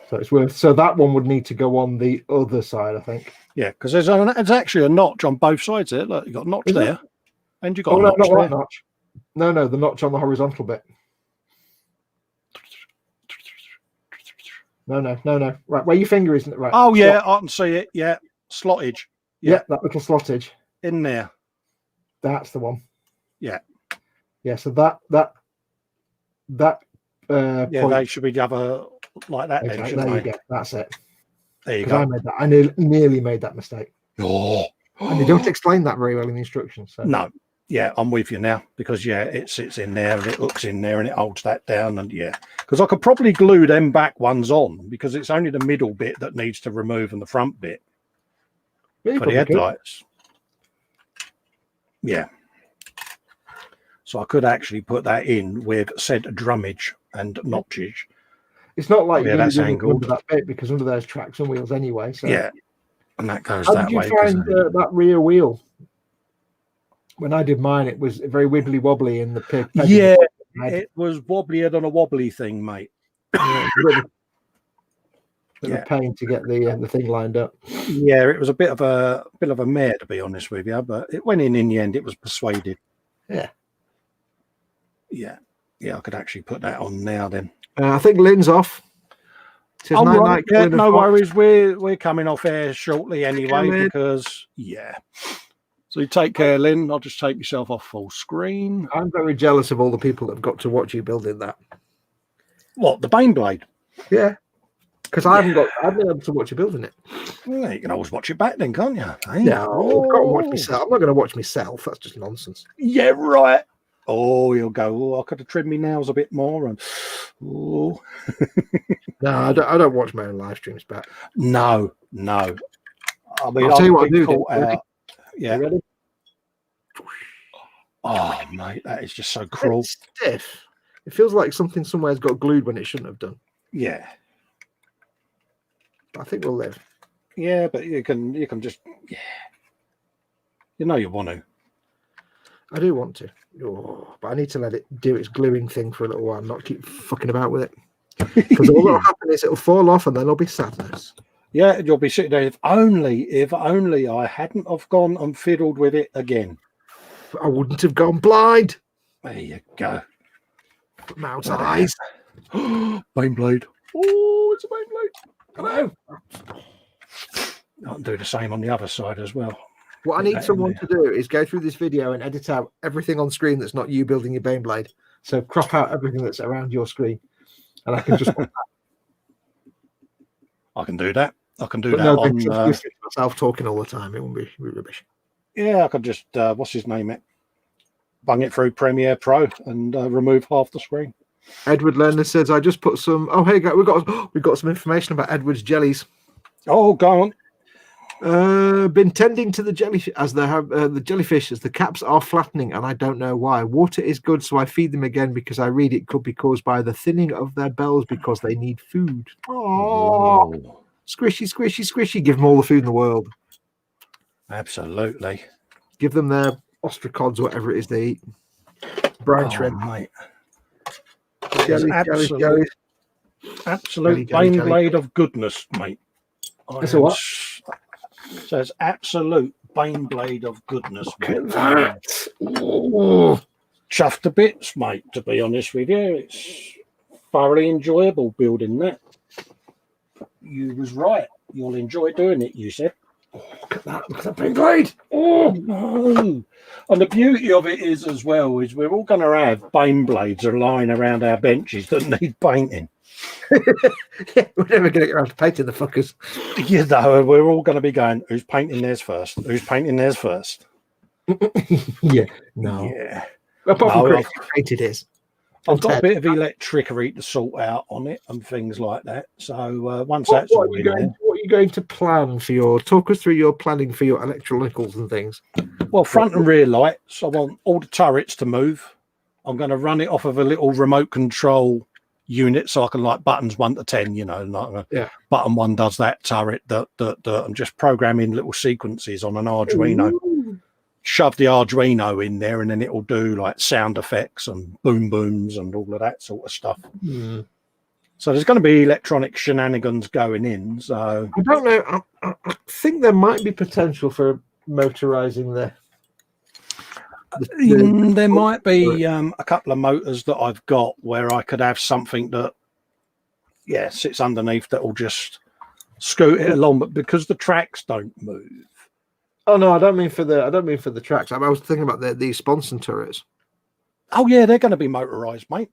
So it's worth. So that one would need to go on the other side, I think. Yeah, because there's actually a notch on both sides there. Look, you got a notch there, and you got a notch not there. that notch. No, the notch on the horizontal bit. No. Right, where your finger is, right? Oh yeah, I can see it. Yeah, slottage. Yeah, that little slottage in there. That's the one. Yeah. So that yeah, point, they should be the other like that. okay, Then, shouldn't there they? you go. That's it. There you go. I made that. I nearly made that mistake. Oh. And they don't explain that very well in the instructions. So. No. Yeah, I'm with you now because it sits in there and it hooks in there and it holds that down and because I could probably glue them back ones on because it's only the middle bit that needs to remove and the front bit for the headlights. Yeah. So I could actually put that in with said drummage and notches. It's not like that's angled under that bit because under there's tracks and wheels anyway. So yeah, and that goes How that did you way. find that rear wheel? When I did mine, it was very wibbly wobbly in the pig. Yeah, it was wobblier than a wobbly thing, mate. Yeah, a pain to get the thing lined up. Yeah, it was a bit of a mare, to be honest with you, but it went in the end. It was persuaded. Yeah. I could actually put that on now. Then I think Lynn's off. Oh, right. Yeah, no worries. We're coming off air shortly anyway because So you take care, Lynn. I'll just take myself off full screen. I'm very jealous of all the people that have got to watch you building that. What, the Baneblade? Yeah. Because I've been able to watch you building it. Well, you can always watch it back then, can't you? Hey? No, I've got to watch myself. I'm not going to watch myself. That's just nonsense. Yeah, right. Oh, you'll go, I could have trimmed my nails a bit more. And no, I don't watch my own live streams back. No. I mean, I'll tell you what I do. Yeah. You ready? Oh, mate, that is just so cruel. It's stiff. It feels like something somewhere's got glued when it shouldn't have done. Yeah. I think we'll live. Yeah, but you can just you want to. I do want to. But I need to let it do its gluing thing for a little while, not keep fucking about with it. Because all that'll happen is it'll fall off and then there'll be sadness. Yeah, you'll be sitting there. If only I hadn't have gone and fiddled with it again. I wouldn't have gone blind. There you go. Mouse eyes. Baneblade. Oh, it's a Baneblade. Hello. I can do the same on the other side as well. What I need someone to do is go through this video and edit out everything on screen that's not you building your Baneblade. So crop out everything that's around your screen. And I can just... I can do that. On myself talking all the time. It won't be rubbish. Yeah, I could just what's his name? Bung it through Premiere Pro and remove half the screen. Edward Lerner says, "I just put some." Oh, hey, we've got some information about Edward's jellies. Oh, go on. Been tending to the jellyfish as they have the jellyfish as the caps are flattening, and I don't know why. Water is good, so I feed them again because I read it could be caused by the thinning of their bells because they need food. Oh, squishy, squishy, squishy! Give them all the food in the world. Absolutely. Give them their ostracods, whatever it is they eat. Brine shrimp, mate. Jelly, absolute Baneblade of goodness, mate. That's a what? So it's absolute Baneblade of goodness. Look at that. Oh. Chuffed to bits, mate, to be honest with you. It's thoroughly enjoyable building that. You was right. You'll enjoy doing it, you said. Oh, look at that. Look at that Baneblade. Oh, no. And the beauty of it is as well is we're all going to have Baneblades lying around our benches that need painting. Yeah, we're never going to get around to painting the fuckers. You know, we're all going to be going, who's painting theirs first? Who's painting theirs first? Yeah. No. Yeah. Apart from Chris, painted his. I've got a bit of electricity to sort out on it and things like that. So once that's all in there. What are you going to plan for your... Talk us through your planning for your electronicals and things. Well, front and rear lights. I want all the turrets to move. I'm going to run it off of a little remote control unit so I can like buttons 1 to 10, you know, like button 1 does that turret, I'm just programming little sequences on an Arduino. Ooh. Shove the Arduino in there and then it'll do like sound effects and boom booms and all of that sort of stuff. Mm. So there's going to be electronic shenanigans going in. So I don't know. I think there might be potential for motorizing the There might be a couple of motors that I've got where I could have something that, sits underneath that will just scoot it along. But because the tracks don't move. Oh no, I don't mean for the tracks. I was thinking about these sponson turrets. Oh yeah, they're going to be motorized, mate.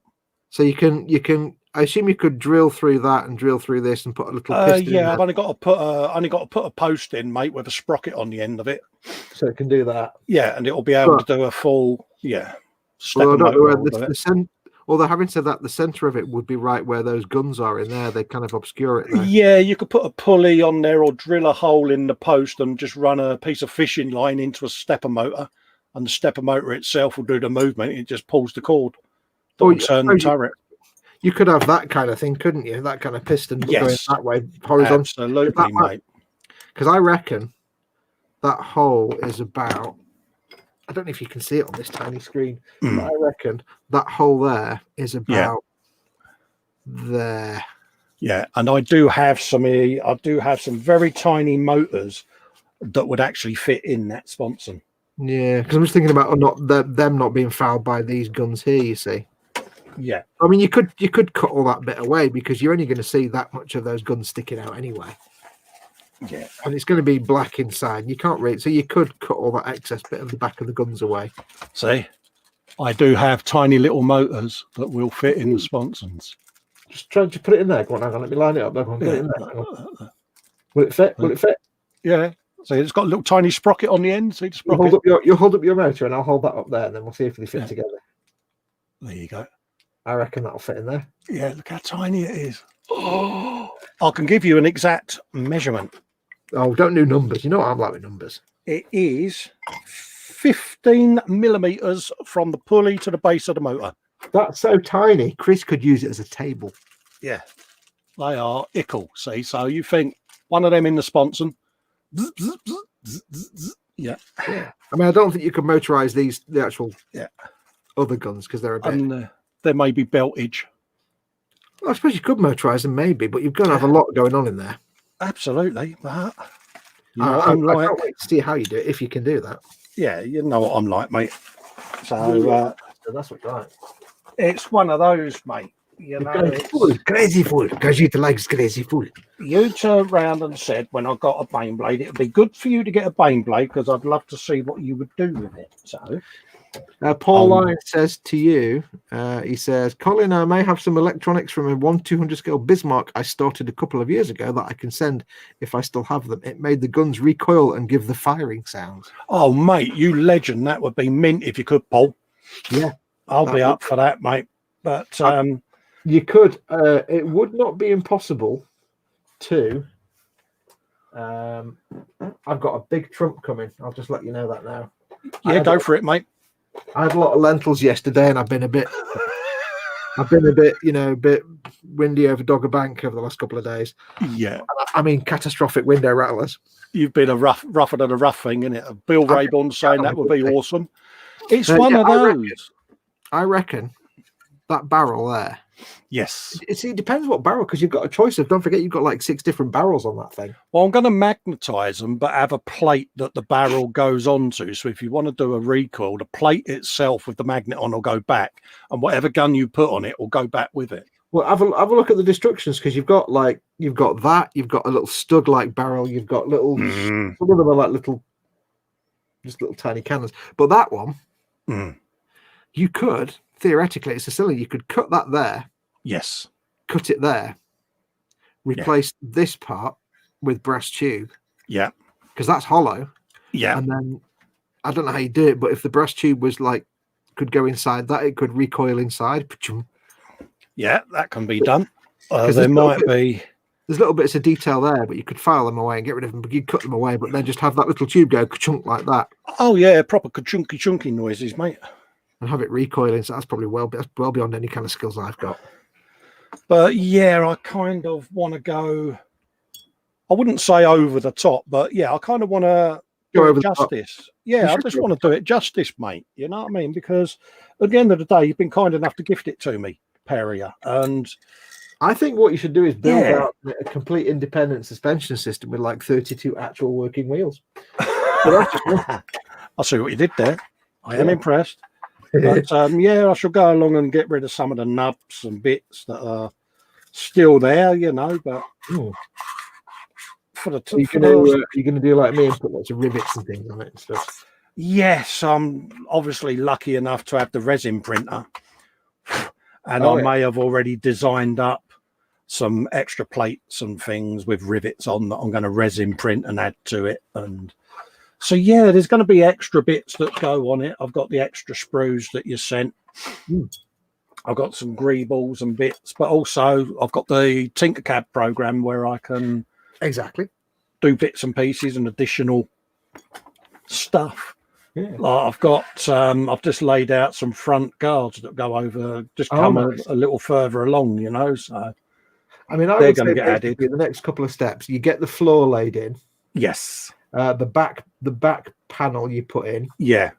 So you can. I assume you could drill through that and drill through this and put a little piston. Yeah, I've only got to put a post in, mate, with a sprocket on the end of it, so it can do that. Yeah, and it'll be able to do a full Well, I don't know although having said that, the center of it would be right where those guns are in there. They kind of obscure it there. Yeah, you could put a pulley on there or drill a hole in the post and just run a piece of fishing line into a stepper motor, and the stepper motor itself will do the movement. It just pulls the cord that will turn the turret. You could have that kind of thing, couldn't you? That kind of piston going that way, horizontal. Absolutely, mate. Because I reckon that hole is about, I don't know if you can see it on this tiny screen, but I reckon that hole there is about there. Yeah, and I do have some very tiny motors that would actually fit in that sponson. Yeah, because I'm just thinking about them not being fouled by these guns here, you see. Yeah, I mean, you could cut all that bit away because you're only going to see that much of those guns sticking out anyway. Yeah, and it's going to be black inside. You can't read, so you could cut all that excess bit of the back of the guns away. See, I do have tiny little motors that will fit in the sponsons. Just try to put it in there. Go on, hang on, let me line it up. Go on, put it in there. Will it fit? Will it fit? Yeah. So it's got a little tiny sprocket on the end. See the sprocket? You'll hold up your motor, and I'll hold that up there, and then we'll see if they fit together. There you go. I reckon that'll fit in there. Yeah, look how tiny it is. Oh, I can give you an exact measurement. Oh, don't do numbers. You know what I'm like with numbers. It is 15 millimeters from the pulley to the base of the motor. That's so tiny. Chris could use it as a table. Yeah, they are ickle. See, so you think one of them in the sponson. Yeah. I mean, I don't think you could motorize the actual other guns because they're a bit. And there may be beltage. Well, I suppose you could motorize them, maybe, but you've got to have a lot going on in there. Absolutely, but I can't wait to see how you do it if you can do that. Yeah, you know what I'm like, mate. So that's what right. It's one of those, mate. You know, crazy fool, because you likes crazy fool. You turned round and said, when I got a Baneblade, it would be good for you to get a Baneblade because I'd love to see what you would do with it. So. Paul Lyon says to you, he says, Colin, I may have some electronics from a 1/200 scale Bismarck I started a couple of years ago that I can send if I still have them. It made the guns recoil and give the firing sounds. Oh, mate, you legend. That would be mint if you could, Paul. Yeah. I'll be up for that, mate. But you could. It would not be impossible to. I've got a big trump coming. I'll just let you know that now. Yeah, go for it, mate. I had a lot of lentils yesterday, and I've been a bit, a bit windy over Dogger Bank over the last couple of days. Yeah, I mean, catastrophic window rattlers. You've been rougher than a rough thing, isn't it? Bill Rayburn saying that would be awesome. It's one of those. I reckon that barrel there. Yes. It depends what barrel, because you've got a choice of. Don't forget, you've got like 6 different barrels on that thing. Well, I'm going to magnetize them, but have a plate that the barrel goes onto. So if you want to do a recoil, the plate itself with the magnet on will go back, and whatever gun you put on it will go back with it. Well, have a look at the destructions, because you've got a little stud like barrel, you've got little. Some of them are like little tiny cannons, but that one, you could theoretically, it's a cylinder. You could cut that there. Yes. Cut it there. Replace this part with brass tube. Yeah. Because that's hollow. Yeah. And then I don't know how you do it, but if the brass tube was could go inside that, it could recoil inside. Yeah, that can be done. There might be. There's little bits of detail there, but you could file them away and get rid of them. But you'd cut them away, but then just have that little tube go ka-chunk like that. Oh yeah, proper ka-chunky noises, mate. And have it recoiling. So that's probably well beyond any kind of skills I've got. But yeah, I kind of want to go. I wouldn't say over the top, but yeah, I kind of want to do it justice. Yeah, I just want to do it justice, mate. You know what I mean? Because at the end of the day, you've been kind enough to gift it to me, Perrier, and I think what you should do is build out a complete independent suspension system with like 32 actual working wheels. I see what you did there. I am impressed. But yeah, I shall go along and get rid of some of the nubs and bits that are still there, you know. But for the you're gonna do like me and put lots of rivets and things on it and stuff. yes, I'm obviously lucky enough to have the resin printer, and I may have already designed up some extra plates and things with rivets on that I'm going to resin print and add to it. And so yeah, there's going to be extra bits that go on it. I've got the extra sprues that you sent. I've got some greebles and bits, but also I've got the Tinkercad program where I can do bits and pieces and additional stuff. Like I've got I've just laid out some front guards that go over, just come a little further along, you know. So I mean, they're going to get added. The next couple of steps, you get the floor laid in. Yes. The back panel you put in. Yeah.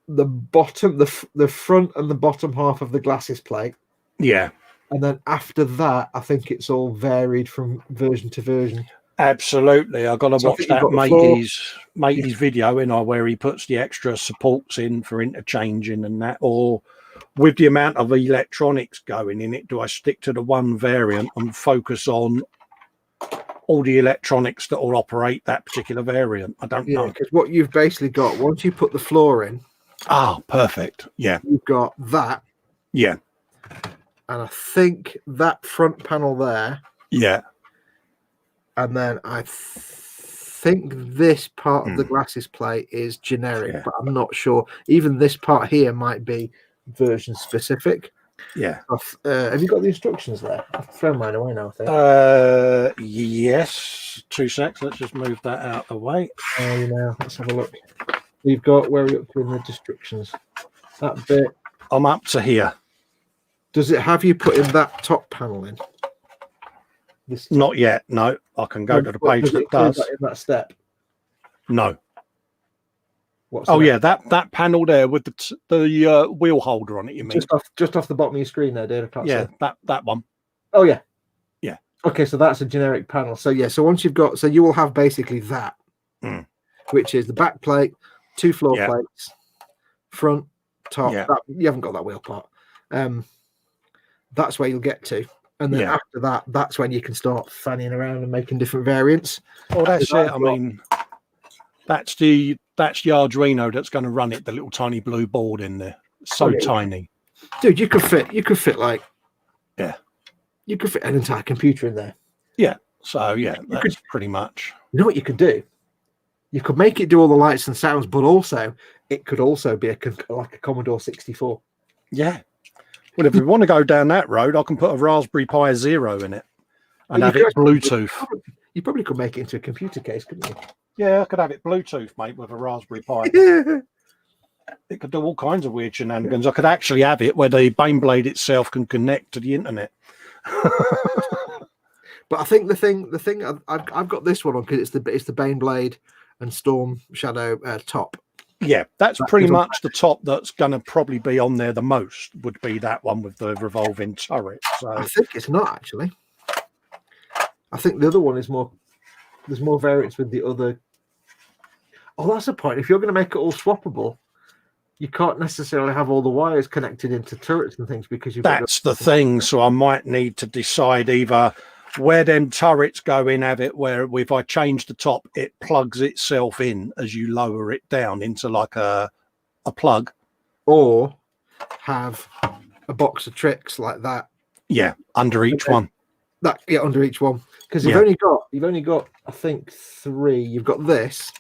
The bottom, the front and the bottom half of the glasses plate. Yeah. And then after that, I think it's all varied from version to version. Absolutely. I've got to watch that matey's video where he puts the extra supports in for interchanging and that, or with the amount of electronics going in it, do I stick to the one variant and focus on all the electronics that will operate that particular variant? I don't know. Because what you've basically got, once you put the floor in. Oh, perfect. Yeah. You've got that. Yeah. And I think that front panel there. Yeah. And then I think this part of the glasses plate is generic, but I'm not sure. Even this part here might be version specific. Yeah. Have you got the instructions there? I've thrown mine away now, I think. Yes. 2 seconds. Let's just move that out of the way. Let's have a look. We've got where are we up to in the instructions? That bit. I'm up to here. Does it have you put in that top panel in? Not yet. No, I can go to the page that does. In that step. No. That panel there with the wheel holder on it. You mean just off the bottom of your screen there, Dave? That one. Oh yeah. Yeah. Okay, so that's a generic panel. So yeah, so once you've got, so you will have basically that, which is the back plate, 2 floor plates, front, top. You haven't got that wheel part. That's where you'll get to. And then after that, that's when you can start fanning around and making different variants. Oh, that's it. I mean, that's the Arduino that's going to run it. The little tiny blue board in there, so tiny. Dude, you could fit like, you could fit an entire computer in there. Yeah. So that's pretty much. You know what you could do? You could make it do all the lights and sounds, but also it could also be like a Commodore 64. Yeah. Well, if we want to go down that road, I can put a Raspberry Pi Zero in it and have it Bluetooth. You probably could make it into a computer case, couldn't you? Yeah, I could have it Bluetooth, mate, with a Raspberry Pi. It could do all kinds of weird shenanigans. I could actually have it where the Baneblade itself can connect to the internet. But I think the thing I've got this one on because it's the Baneblade and Storm Shadow top. Yeah, that's pretty much the top that's going to probably be on there the most, would be that one with the revolving turret. So I think it's not, actually. I think the other one is more, there's more variants with the other. Oh, that's the point. If you're going to make it all swappable, you can't necessarily have all the wires connected into turrets and things because that's the thing. So I might need to decide either where them turrets go in, have it where if I change the top, it plugs itself in as you lower it down into like a plug, or have a box of tricks like that. Yeah, under each one. Under each one, because you've only got I think 3. You've got this,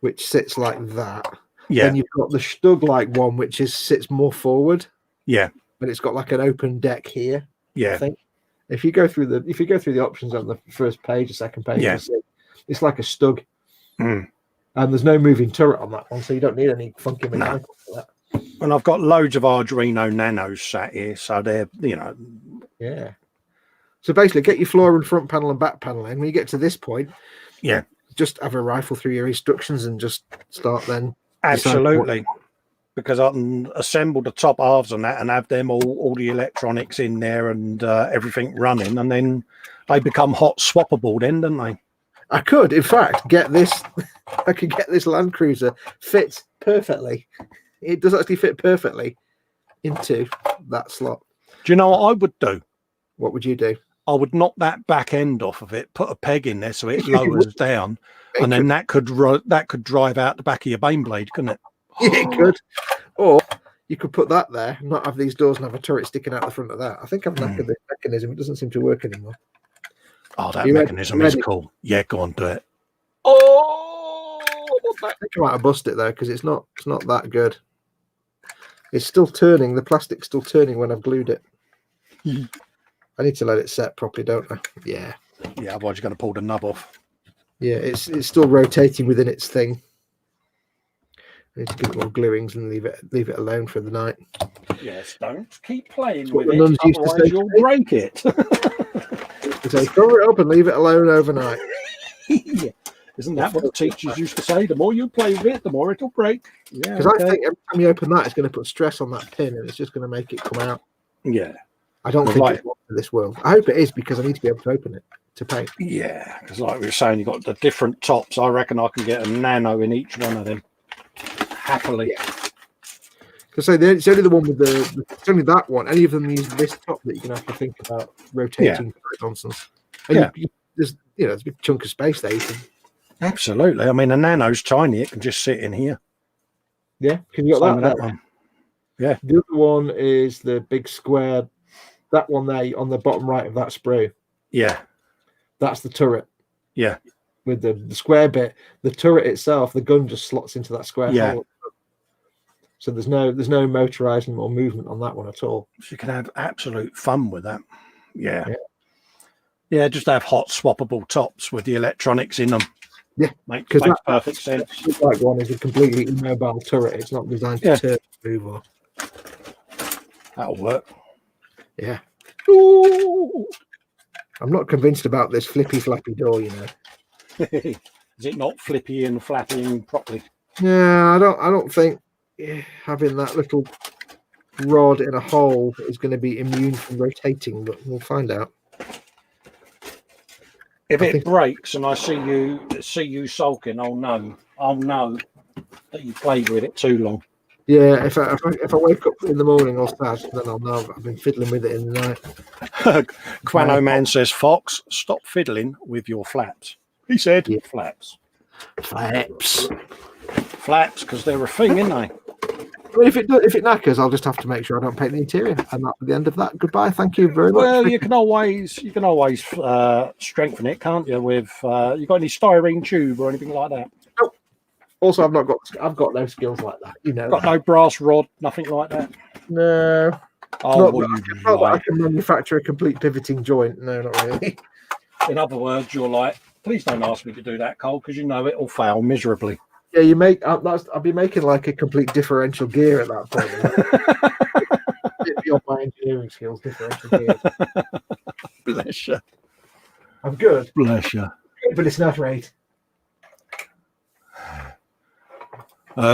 which sits like that. Yeah. Then you've got the Stug-like one, which sits more forward. Yeah. But it's got like an open deck here. Yeah. I think. If you go through the options on the first page, the second page, you see, it's like a Stug. And there's no moving turret on that one, so you don't need any funky mechanical for that. And I've got loads of Arduino Nanos sat here, so they're, Yeah. So basically, get your floor and front panel and back panel in. When you get to this point, just have a rifle through your instructions and just start then. Absolutely. Because I can assemble the top halves on that and have them all the electronics in there and everything running, and then they become hot swappable then, don't they? I could, in fact, get this I could get this Land Cruiser fits perfectly. It does actually fit perfectly into that slot. Do you know what I would do? What would you do? I would knock that back end off of it, put a peg in there so it lowers down, and then that could drive out the back of your Baneblade, couldn't it? Yeah, it could. Or you could put that there, not have these doors and have a turret sticking out the front of that. I think I've knackered the mechanism. It doesn't seem to work anymore. Oh, that mechanism is cool. Yeah, go on, do it. Oh, I think I might have bust it though, because it's not that good. It's still turning. The plastic's still turning when I've glued it. I need to let it set properly, don't I? Yeah. Yeah, otherwise you're going to pull the nub off. Yeah, it's still rotating within its thing. I need to give it more gluings and leave it alone for the night. Yes, don't keep playing with it, otherwise you'll break it. So cover it up and leave it alone overnight. Yeah. Isn't that what the teachers used to say? The more you play with it, the more it'll break. Yeah. Because I think every time you open that, it's going to put stress on that pin and it's just going to make it come out. Yeah. I don't think it's for this world. I hope it is, because I need to be able to open it to paint. Yeah, because like we were saying, you've got the different tops. I reckon I can get a nano in each one of them. Happily. Because it's only the one with it's only that one. Any of them use this top that you're going to have to think about rotating nonsense. And there's a big chunk of space there. Absolutely. I mean, a nano's tiny. It can just sit in here. Yeah, because you got that one. Yeah. The other one is the big square. That one there on the bottom right of that sprue. Yeah. That's the turret. Yeah. With the square bit, the turret itself, the gun just slots into that square hole. So there's no motorizing or movement on that one at all. So you can have absolute fun with that. Yeah. Yeah, just have hot swappable tops with the electronics in them. Yeah. Makes perfect sense. The black one is a completely immobile turret. It's not designed to turn, move or... That'll work. Yeah. Ooh. I'm not convinced about this flippy flappy door, you know. Is it not flippy and flapping properly? Yeah, I don't think having that little rod in a hole is going to be immune from rotating, but we'll find out. If it breaks and I see you sulking, I'll know that you played with it too long. Yeah, if I wake up in the morning all sad, then I'll know I've been fiddling with it in the night. Quano Man says, Fox, stop fiddling with your flaps. He said, flaps. Flaps, because they're a thing, aren't they? Well, if it knackers, I'll just have to make sure I don't paint the interior, and that's the end of that. Goodbye. Thank you very much. Well, you can always strengthen it, can't you? With you got any styrene tube or anything like that? Nope. Also, I've got no skills like that. You know, got no brass rod, nothing like that. No. Oh, not that I can manufacture a complete pivoting joint. No, not really. In other words, you're like, please don't ask me to do that, Cole, because you know it'll fail miserably. Yeah, you make. I'll be making like a complete differential gear at that point. Beyond my engineering skills, differential gear. Bless you. I'm good. Bless you. But it's not right.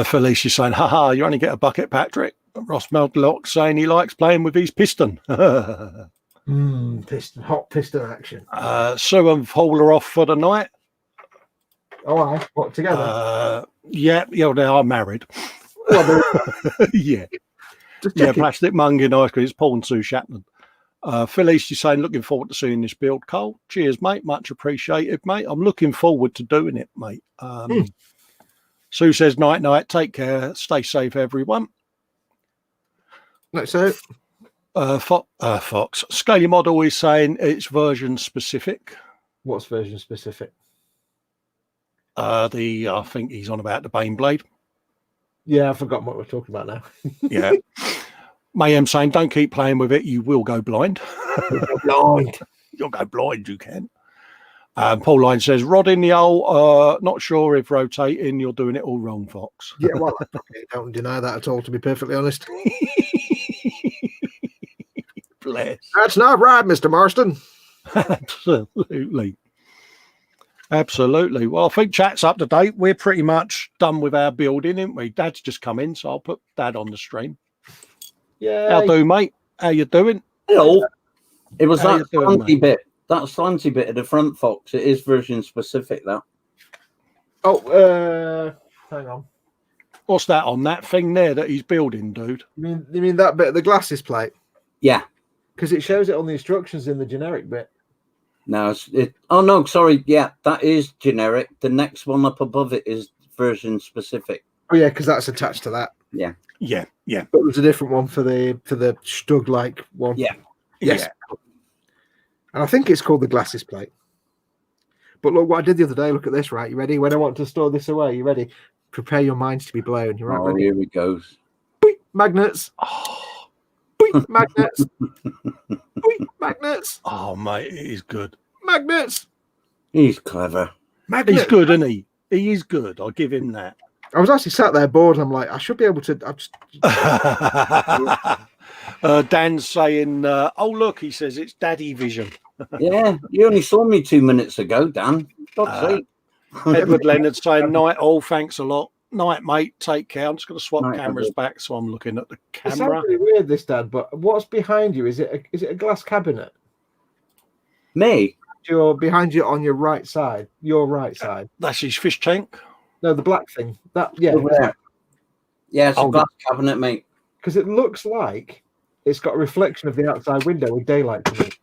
Felicia's saying, haha, you only get a bucket, Patrick. Ross Melglock saying he likes playing with his piston. Hot piston action. Sue and Paul are off for the night. Oh, what, together? Yeah, they are married. Yeah. Plastic munging ice cream. It's Paul and Sue Chapman. Felicia's saying, looking forward to seeing this build, Cole. Cheers, mate. Much appreciated, mate. I'm looking forward to doing it, mate. Sue says, night. Take care. Stay safe, everyone. So, Fox. Scaly Model is saying it's version specific. What's version specific? I think he's on about the Baneblade. Yeah, I've forgotten what we're talking about now. Yeah. Mayhem saying, don't keep playing with it. You will go blind. You'll go blind, you can. Paul Line says, rod in the hole. Not sure if rotating, you're doing it all wrong, Fox. Yeah, well, I don't deny that at all, to be perfectly honest. Bless. That's not right, Mr. Marston. Absolutely. Well, I think chat's up to date. We're pretty much done with our building, aren't we? Dad's just come in, so I'll put Dad on the stream. Yeah. How do, mate? How you doing? Hello. It was that slanty bit. That slanty bit at the front, Fox. It is version specific, that. Oh, hang on. What's that on that thing there that he's building, dude? You mean that bit of the glasses plate? Yeah. Because it shows it on the instructions in the generic bit. No, oh no, sorry. Yeah, that is generic. The next one up above it is version specific. Oh yeah, because that's attached to that. Yeah. Yeah. But there's a different one for the Stug like one. Yeah. Yes. Yeah. And I think it's called the glasses plate. But look what I did the other day. Look at this, right? You ready? When I want to store this away, you ready? Prepare your minds to be blown. You right? Oh, Ready? here it goes. Boing, magnets. Boing, magnets. Boing, magnets. Oh, mate, it is good. Magnets. He's clever. Magnets. He's good, isn't he? He is good. I'll give him that. I was actually sat there bored. And I'm like, I should be able to. Dan's saying, "Oh look," he says, "it's Daddy Vision." Yeah, you only saw me 2 minutes ago, Dan. God's sake. Edward Leonard saying, "Night all, thanks a lot. Night, mate. Take care." I'm just going to swap Night, cameras Edward. back, so I'm looking at the It sounds camera. really weird, this, Dad. But what's behind you? Is it a glass cabinet? Me? You're behind you on your right side. Your right side. That's his fish tank. No, the black thing. That yeah. Over there. Yeah, it's Oh, a glass cabinet, mate. Because it looks like it's got a reflection of the outside window with daylight to it.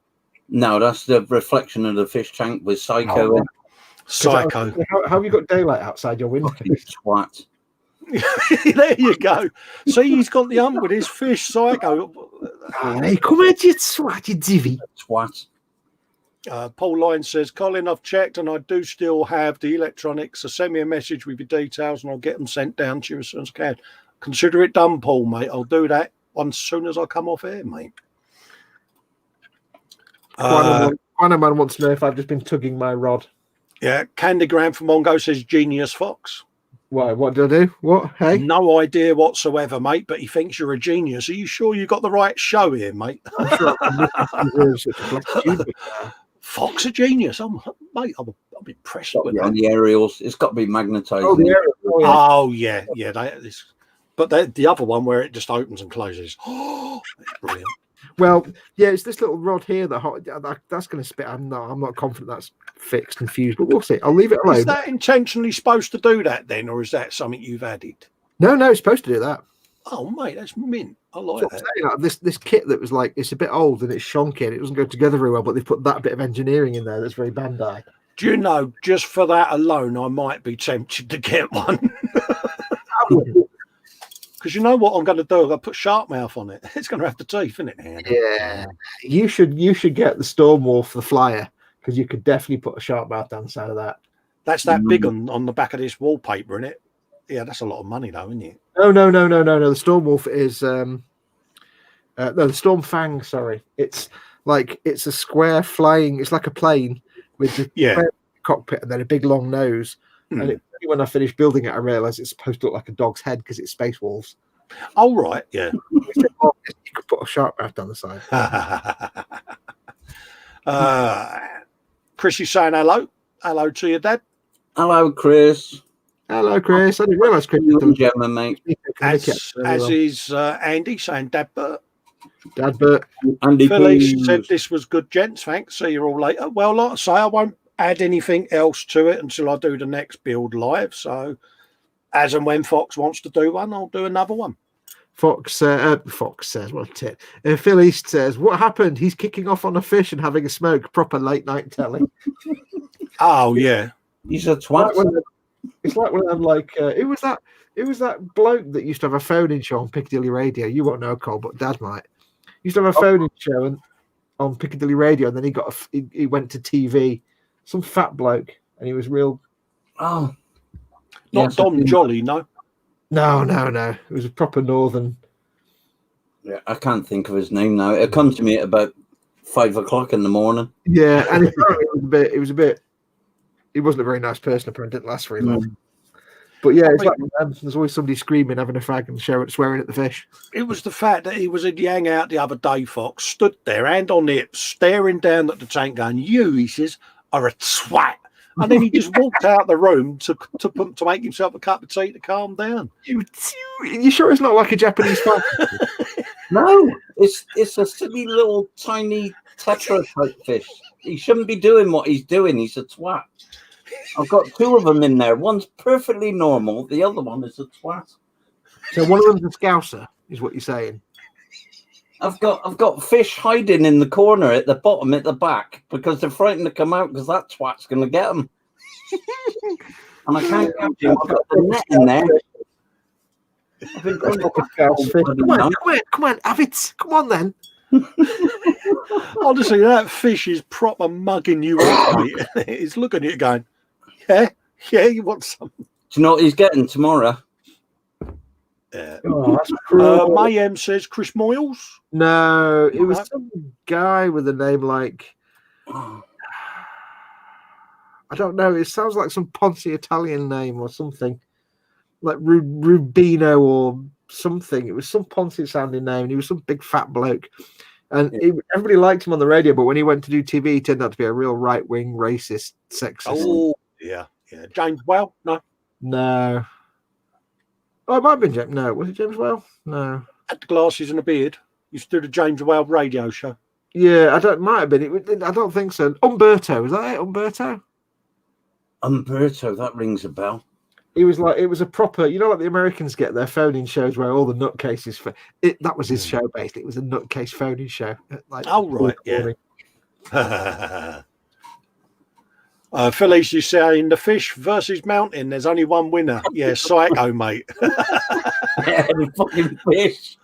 No, that's the reflection of the fish tank with Psycho in. Psycho. How have you got daylight outside your window? Fucking twat. There you go. See, he's got the ump with his fish. Psycho. Hey, come here, you swat, you divvy. Twat. Paul Lyne says, "Colin, I've checked and I do still have the electronics. So send me a message with your details and I'll get them sent down to you as soon as I can." Consider it done, Paul, mate. I'll do that as soon as I come off air, mate. Man wants to know if I've just been tugging my rod. Yeah, Candygram from Mongo says, "Genius Fox." Why? What did I do? What? Hey? No idea whatsoever, mate, but he thinks you're a genius. Are you sure you got the right show here, mate? I'm sure I'm such a black stupid. Fox a genius. Mate, I'm impressed with On that. the aerials, it's got to be magnetized. Oh, the area. Oh, yeah. Oh, yeah. But the other one where it just opens and closes. Oh, that's brilliant. Well, yeah, it's this little rod here that's going to spit. I'm not confident that's fixed and fused, but we'll see. I'll leave it alone. Is that intentionally supposed to do that then, or is that something you've added? No, it's supposed to do that. Oh, mate, that's mint. I like So that. this kit that was like, it's a bit old and it's shonky and it doesn't go together very well, but they've put that bit of engineering in there that's very Bandai. Do you know, just for that alone, I might be tempted to get one. Because you know what I'm going to do? I'm going to put shark mouth on it. It's going to have the teeth, isn't it? Yeah, you should get the Stormwolf, the flyer, because you could definitely put a shark mouth down the side of that. That's that big on the back of this wallpaper, isn't it? Yeah, that's a lot of money, though, isn't it? No. The Stormwolf is no, the Stormfang. Sorry, it's a square flying. It's like a plane with the square cockpit and then a big long nose. And when I finished building it, I realised it's supposed to look like a dog's head because it's Space Wolves. Oh, right, yeah. You could put a shark mouth down the side. Chris is saying hello. Hello to your dad. Hello, Chris. Hello, Chris. I didn't realise Chris was You and Gemma, mate. As is Andy saying Dad Bert. Dad Bert. Andy Phyllis Booze. said this was good, gents. Thanks. See you all later. Well, like I say, I won't add anything else to it until I do the next build live. So, as and when Fox wants to do one, I'll do another one. Fox says, what a tit. Phil East says, what happened? He's kicking off on a fish and having a smoke. Proper late night telly. Oh, yeah. He's a twat. It's like when I'm like, it was that bloke that used to have a phone-in show on Piccadilly Radio. You won't know, Cole, but Dad might. He used to have a phone-in show on Piccadilly Radio, and then he went to TV. Some fat bloke, and he was real. Oh, Not Dom Jolly, no. No. It was a proper northern. Yeah, I can't think of his name now. It comes to me at about 5 o'clock in the morning. Yeah, and it was a bit. He wasn't a very nice person. Apparently, didn't last very long. But yeah, it's like there's always somebody screaming, having a fag, and swearing at the fish. It was the fact that he was in the hangout the other day, Fox, stood there, hand on hips, staring down at the tank, going, "You," he says, "are a twat." And then he just walked out the room to make himself a cup of tea to calm down. You sure it's not like a Japanese fag? No, it's a silly little tiny tetra type fish. He shouldn't be doing what he's doing. He's a twat. I've got two of them in there. One's perfectly normal. The other one is a twat. So one of them's a scouser, is what you're saying. I've got fish hiding in the corner at the bottom, at the back, because they're frightened to come out because that twat's going to get them. And I can't catch him. I've got the net in there. I've been going Come on, have it. Come on then. Honestly, that fish is proper mugging you up, mate. He's looking at you going, yeah, you want some? Do you know what he's getting tomorrow? Oh, that's cruel. Mayhem says Chris Moyles. No, it was some guy with a name like, I don't know. It sounds like some Ponzi Italian name or something, like Rubino or something. It was some Ponzi sounding name. And he was some big fat bloke, and everybody liked him on the radio. But when he went to do TV, he turned out to be a real right wing racist sexist. Oh yeah. James Well, no. Oh, it might have been James. No, was it James Well? No. Had the glasses and a beard. You stood a James Well radio show. Yeah, might have been. I don't think so. Umberto, is that it? Umberto, that rings a bell. It was a proper, like the Americans get their phone-in shows where all the nutcases that was his show basically. It was a nutcase phone-in show. Right, yeah. Phillies, you saying the fish versus mountain, there's only one winner. Yeah, psycho, mate. Yeah, the fucking fish.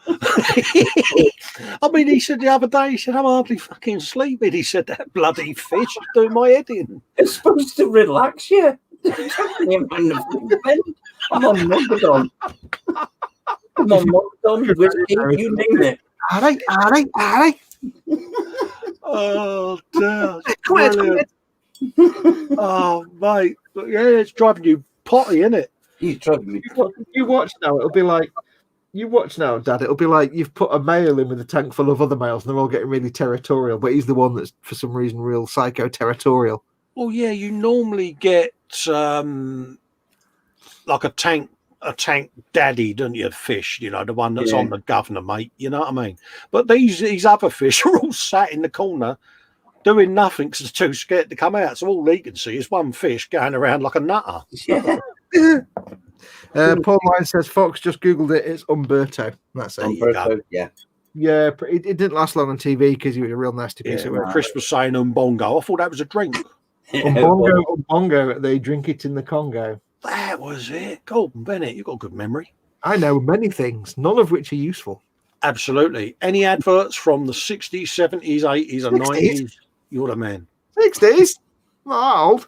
I mean, he said the other day, I'm hardly fucking sleeping. He said, that bloody fish is doing my head in. It's supposed to relax you. Come on, Mogadon. Come on, Mogadon. Whiskey, you name it. All right. Oh, dear. Come on. Oh, mate. But yeah, it's driving you potty, isn't it? He's driving me. You watch now, it'll be like, Dad, it'll be like you've put a male in with a tank full of other males and they're all getting really territorial, but he's the one that's, for some reason, real psycho-territorial. Well, yeah, you normally get like a tank daddy, don't you, fish, the one that's on the governor, mate, you know what I mean? But these other fish are all sat in the corner doing nothing because they're too scared to come out. So all they can see is one fish going around like a nutter. Yeah. Paul Lyne says Fox just Googled it. It's Umberto. That's it. Umberto, yeah. Yeah, it didn't last long on TV because he was a real nasty piece of work. Chris was saying umbongo. I thought that was a drink. Umbongo, they drink it in the Congo. That was it. Golden Bennett, you've got a good memory. I know many things, none of which are useful. Absolutely. Any adverts from the 60s, 70s, 80s, or 90s? You're the man. 60s? Not old.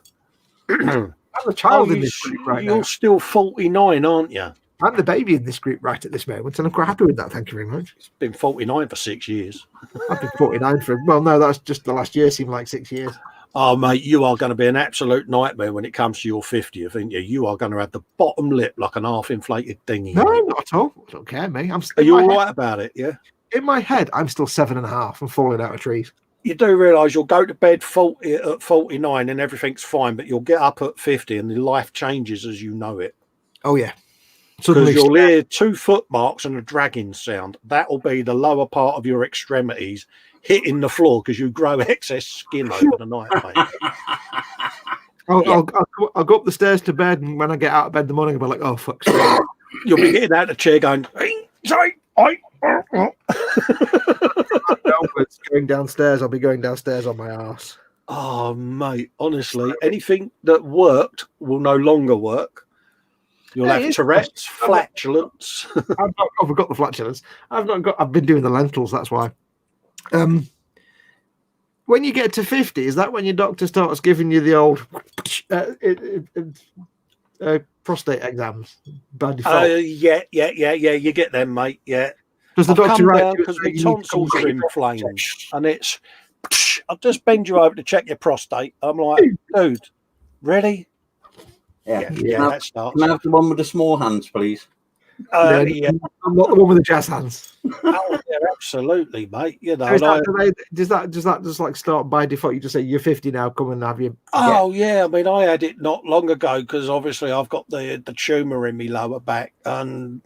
I'm a child in this group right now. You're still 49, aren't you? I'm the baby in this group right at this moment, and I'm quite happy with that. Thank you very much. It's been 49 for 6 years. I've been 49 no, that's just the last year seemed like 6 years. Oh, mate, you are going to be an absolute nightmare when it comes to your 50th, aren't you? You are going to have the bottom lip like an half-inflated dinghy. No, not at all. I don't care, mate. Are you all right about it, yeah? In my head, I'm still 7.5 and falling out of trees. You do realise you'll go to bed at 49 and everything's fine, but you'll get up at 50 and the life changes as you know it. Oh, yeah. Because you'll hear 2 footmarks and a dragging sound. That'll be the lower part of your extremities hitting the floor because you grow excess skin over the night, mate. I'll go up the stairs to bed, and when I get out of bed in the morning, I'll be like, oh, fuck's sake. You'll be getting out of the chair going, sorry, going downstairs, I'll be going downstairs on my arse. Oh, mate, honestly, anything that worked will no longer work. You'll have Tourette's, flatulence. I've got the flatulence. I've been doing the lentils, that's why. When you get to 50, is that when your doctor starts giving you the old prostate exams by default? Yeah, you get them, mate, yeah. Does the doctor write because my tonsils are inflamed and it's I'll just bend you over to check your prostate. I'm like, dude, ready? Yeah. That starts. Can I have the one with the small hands, please? Yeah. I'm not the one with the jazz hands. Oh, yeah, absolutely, mate. You know, does that just like start by default? You just say you're 50 now. Come and have you. Oh yeah, I mean, I had it not long ago because obviously I've got the tumour in my lower back, and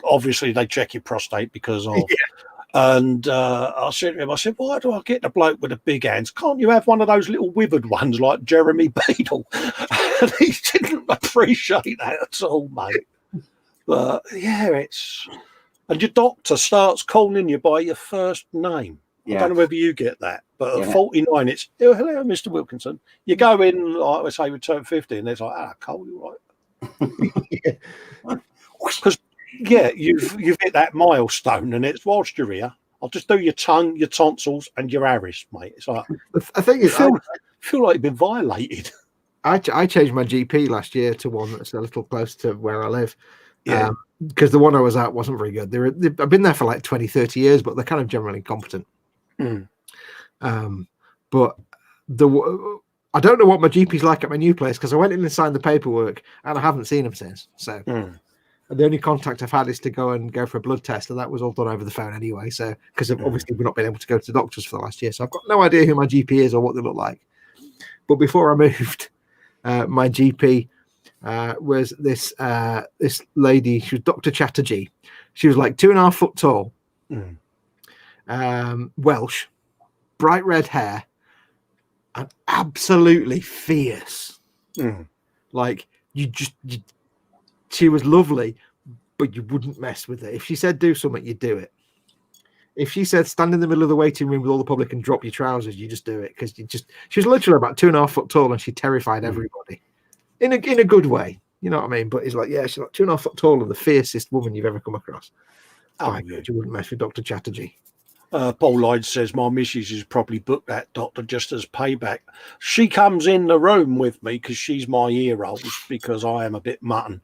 obviously they check your prostate because of. Yeah. And I said to him, why do I get the bloke with the big hands? Can't you have one of those little withered ones like Jeremy Beadle? And he didn't appreciate that at all, mate. But yeah, and your doctor starts calling you by your first name. I don't know whether you get that, but at 49, it's hello, Mr. Wilkinson. You go in, like I say, we turn 50, and it's like, Cole, you right? Because you've hit that milestone, and it's whilst you're here, I'll just do your tongue, your tonsils, and your iris, mate. It's like I think it's feel like you've been violated. I changed my GP last year to one that's a little close to where I live. Yeah. Because the one I was at wasn't very good. I've been there for like 20, 30 years, but they're kind of generally competent. But I don't know what my GP's like at my new place, because I went in and signed the paperwork and I haven't seen him since. So the only contact I've had is to go for a blood test, and that was all done over the phone anyway. So because obviously we've not been able to go to the doctors for the last year, so I've got no idea who my GP is or what they look like. But before I moved, my GP was this lady. She was Dr. Chatterjee. She was like 2.5 foot tall, Welsh, bright red hair, and absolutely fierce. Like she was lovely, but you wouldn't mess with her. If she said do something, you'd do it. If she said stand in the middle of the waiting room with all the public and drop your trousers, you just do it, because she was literally about 2.5 foot tall, and she terrified everybody in a good way. You know what I mean? But it's like, she's like 2.5 foot tall and the fiercest woman you've ever come across. God, you wouldn't mess with Dr. Chatterjee. Paul Lloyd says my missus has probably booked that doctor just as payback. She comes in the room with me because she's my heroes, because I am a bit mutton.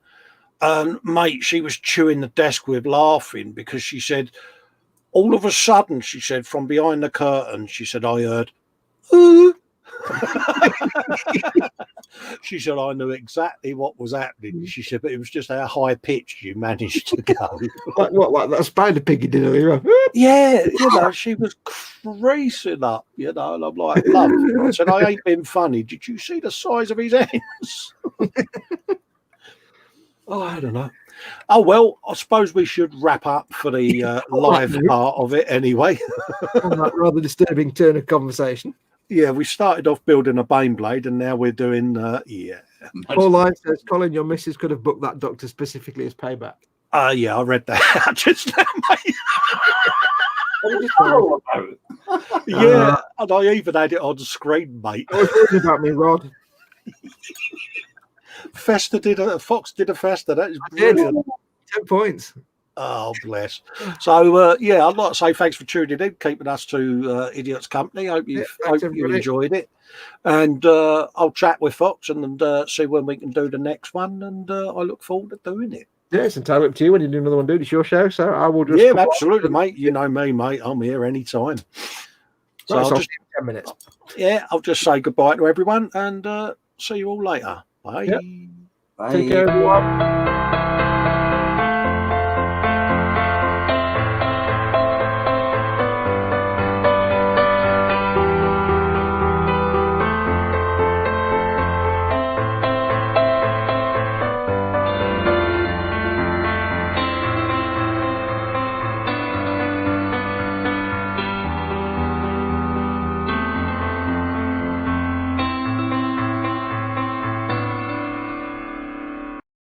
And mate, she was chewing the desk with laughing, because she said, all of a sudden, she said, from behind the curtain, she said, I heard, ooh. She said, I knew exactly what was happening. She said, but it was just how high pitched you managed to go. like that spider pig you did earlier. Yeah, she was creasing up, and I'm like, love. I said, I ain't been funny. Did you see the size of his hands? Oh, I don't know. Oh, well, I suppose we should wrap up for the live part of it anyway. On that rather disturbing turn of conversation. Yeah, we started off building a Baneblade, and now we're doing, Paul Live says, Colin, your missus could have booked that doctor specifically as payback. Yeah, I read that just now, mate. Yeah, and I even had it on screen, mate. I was worried about me, Rod. Fox did a Festa. That is brilliant. 10 points. Oh, bless. So, I'd like to say thanks for tuning in, keeping us to Idiots Company. Hope you enjoyed it. And I'll chat with Fox and see when we can do the next one. And I look forward to doing it. Yeah, it's entirely up to you when you do another one, dude. It's your show, so I will just... Yeah, absolutely, mate. You know me, mate. I'm here anytime. So Right, I'll just 10 minutes. Yeah, I'll just say goodbye to everyone and see you all later. Bye. Yep. Bye. Take care, everyone.